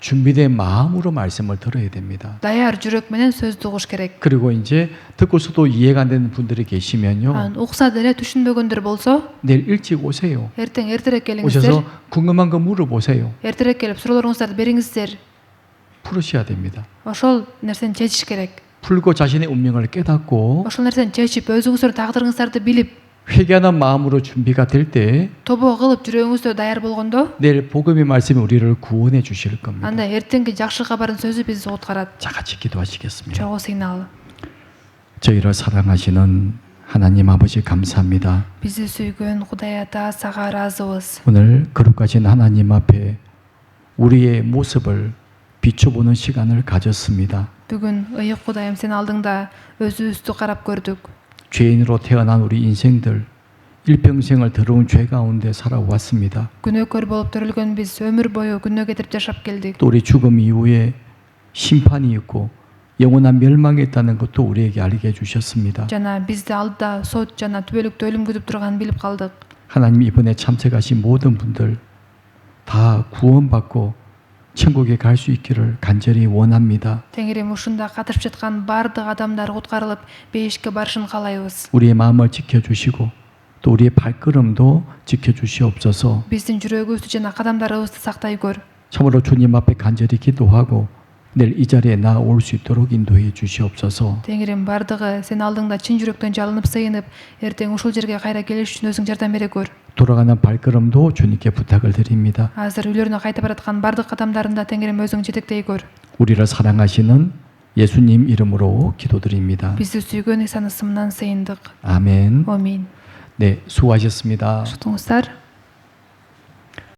Speaker 1: 준비된 마음으로 말씀을 들어야 됩니다.
Speaker 2: даяр жүрөк менен сөздү угуш керек.
Speaker 1: 그리고 이제 듣고서도 이해가 안 되는 분들이 계시면요.
Speaker 2: Анан укса деле түшүнбөгөндөр болсо,
Speaker 1: 내일 일찍 오세요.
Speaker 2: эртең эртерээк келиңиздер.
Speaker 1: 오셔서 궁금한 거 물어보세요.
Speaker 2: Эртерээк келип суроолоруңуздарды бериңиздер.
Speaker 1: 풀으셔야 됩니다.
Speaker 2: Ошол нерсени чечиш керек.
Speaker 1: 풀고 자신의 운명을 깨닫고
Speaker 2: Ошол нерсени чечип, өзүңүздүн тагдырыңыздарды билип,
Speaker 1: 회개하는 마음으로 준비가 될 때
Speaker 2: тобо кылып жүрөгүңүздө даяр болгондо,
Speaker 1: 내일 복음의 말씀이 우리를 구원해 주실 겁니다.
Speaker 2: анда эртеңки жакшы кабардын сөзү бизди куткарат.
Speaker 1: 자, 같이 기도하시겠습니다.
Speaker 2: Чогуу сыйналы.
Speaker 1: 저희를 사랑하시는 하나님 아버지 감사합니다.
Speaker 2: Бизди сүйгөн Кудай Ата, сага ыраазыбыз.
Speaker 1: 오늘 거룩하신 하나님 앞에 우리의 모습을 비춰보는 시간을 가졌습니다.
Speaker 2: Бүгүн ыйык Кудайым сен алдыңда өзүбүздү карап көрдүк.
Speaker 1: 죄인으로 태어난 우리 인생들 일평생을 더러운 죄 가운데 살아왔습니다.
Speaker 2: Күнөөкөр болуп төрөлгөн биз өмүр бою күнөө кетирип жашап келдик.
Speaker 1: 또 우리 죽음 이후에 심판이 있고 영원한 멸망이 있다는 것도 우리에게 알게 해주셨습니다.
Speaker 2: Жана бизди алдыда сот жана түбөлүктүү өлүм күтүп турганын билип калдык.
Speaker 1: 하나님 이번에 참석하신 모든 분들 다 구원받고 천국에 갈 수 있기를 간절히 원합니다.
Speaker 2: Теңирим ушунда катышып жаткан бардык адамдар куткарылып, бейишке барышын каалайбыз.
Speaker 1: 우리의 마음을 지켜주시고 또 우리의 발걸음도 지켜주시옵소서.
Speaker 2: Биздин жүрөгүбүздү жана кадамдарыбызды сактай көр.
Speaker 1: 참으로 주님 앞에 간절히 기도하고 내일 이 자리에 나올 수 있도록 인도해 주시옵소서.
Speaker 2: Теңирим бардыгы сен алдыңда чын жүрөктөн жалынып сыйынып, эртең ушул жерге кайра келиш үчүн өзүң жардам бере көр.
Speaker 1: 돌아가는 발걸음도 주님께 부탁을 드립니다.
Speaker 2: Азыр үйлөрүнө кайта бараткан бардык адамдарын да Теңирим өзүң жетектей көр.
Speaker 1: 우리를 사랑하시는 예수님 이름으로 기도드립니다.
Speaker 2: Бизди сүйгөн Исанын ысымынан сыйындык.
Speaker 1: 아멘.
Speaker 2: Амин.
Speaker 1: 네, 수고하셨습니다.
Speaker 2: Сутуңуздар.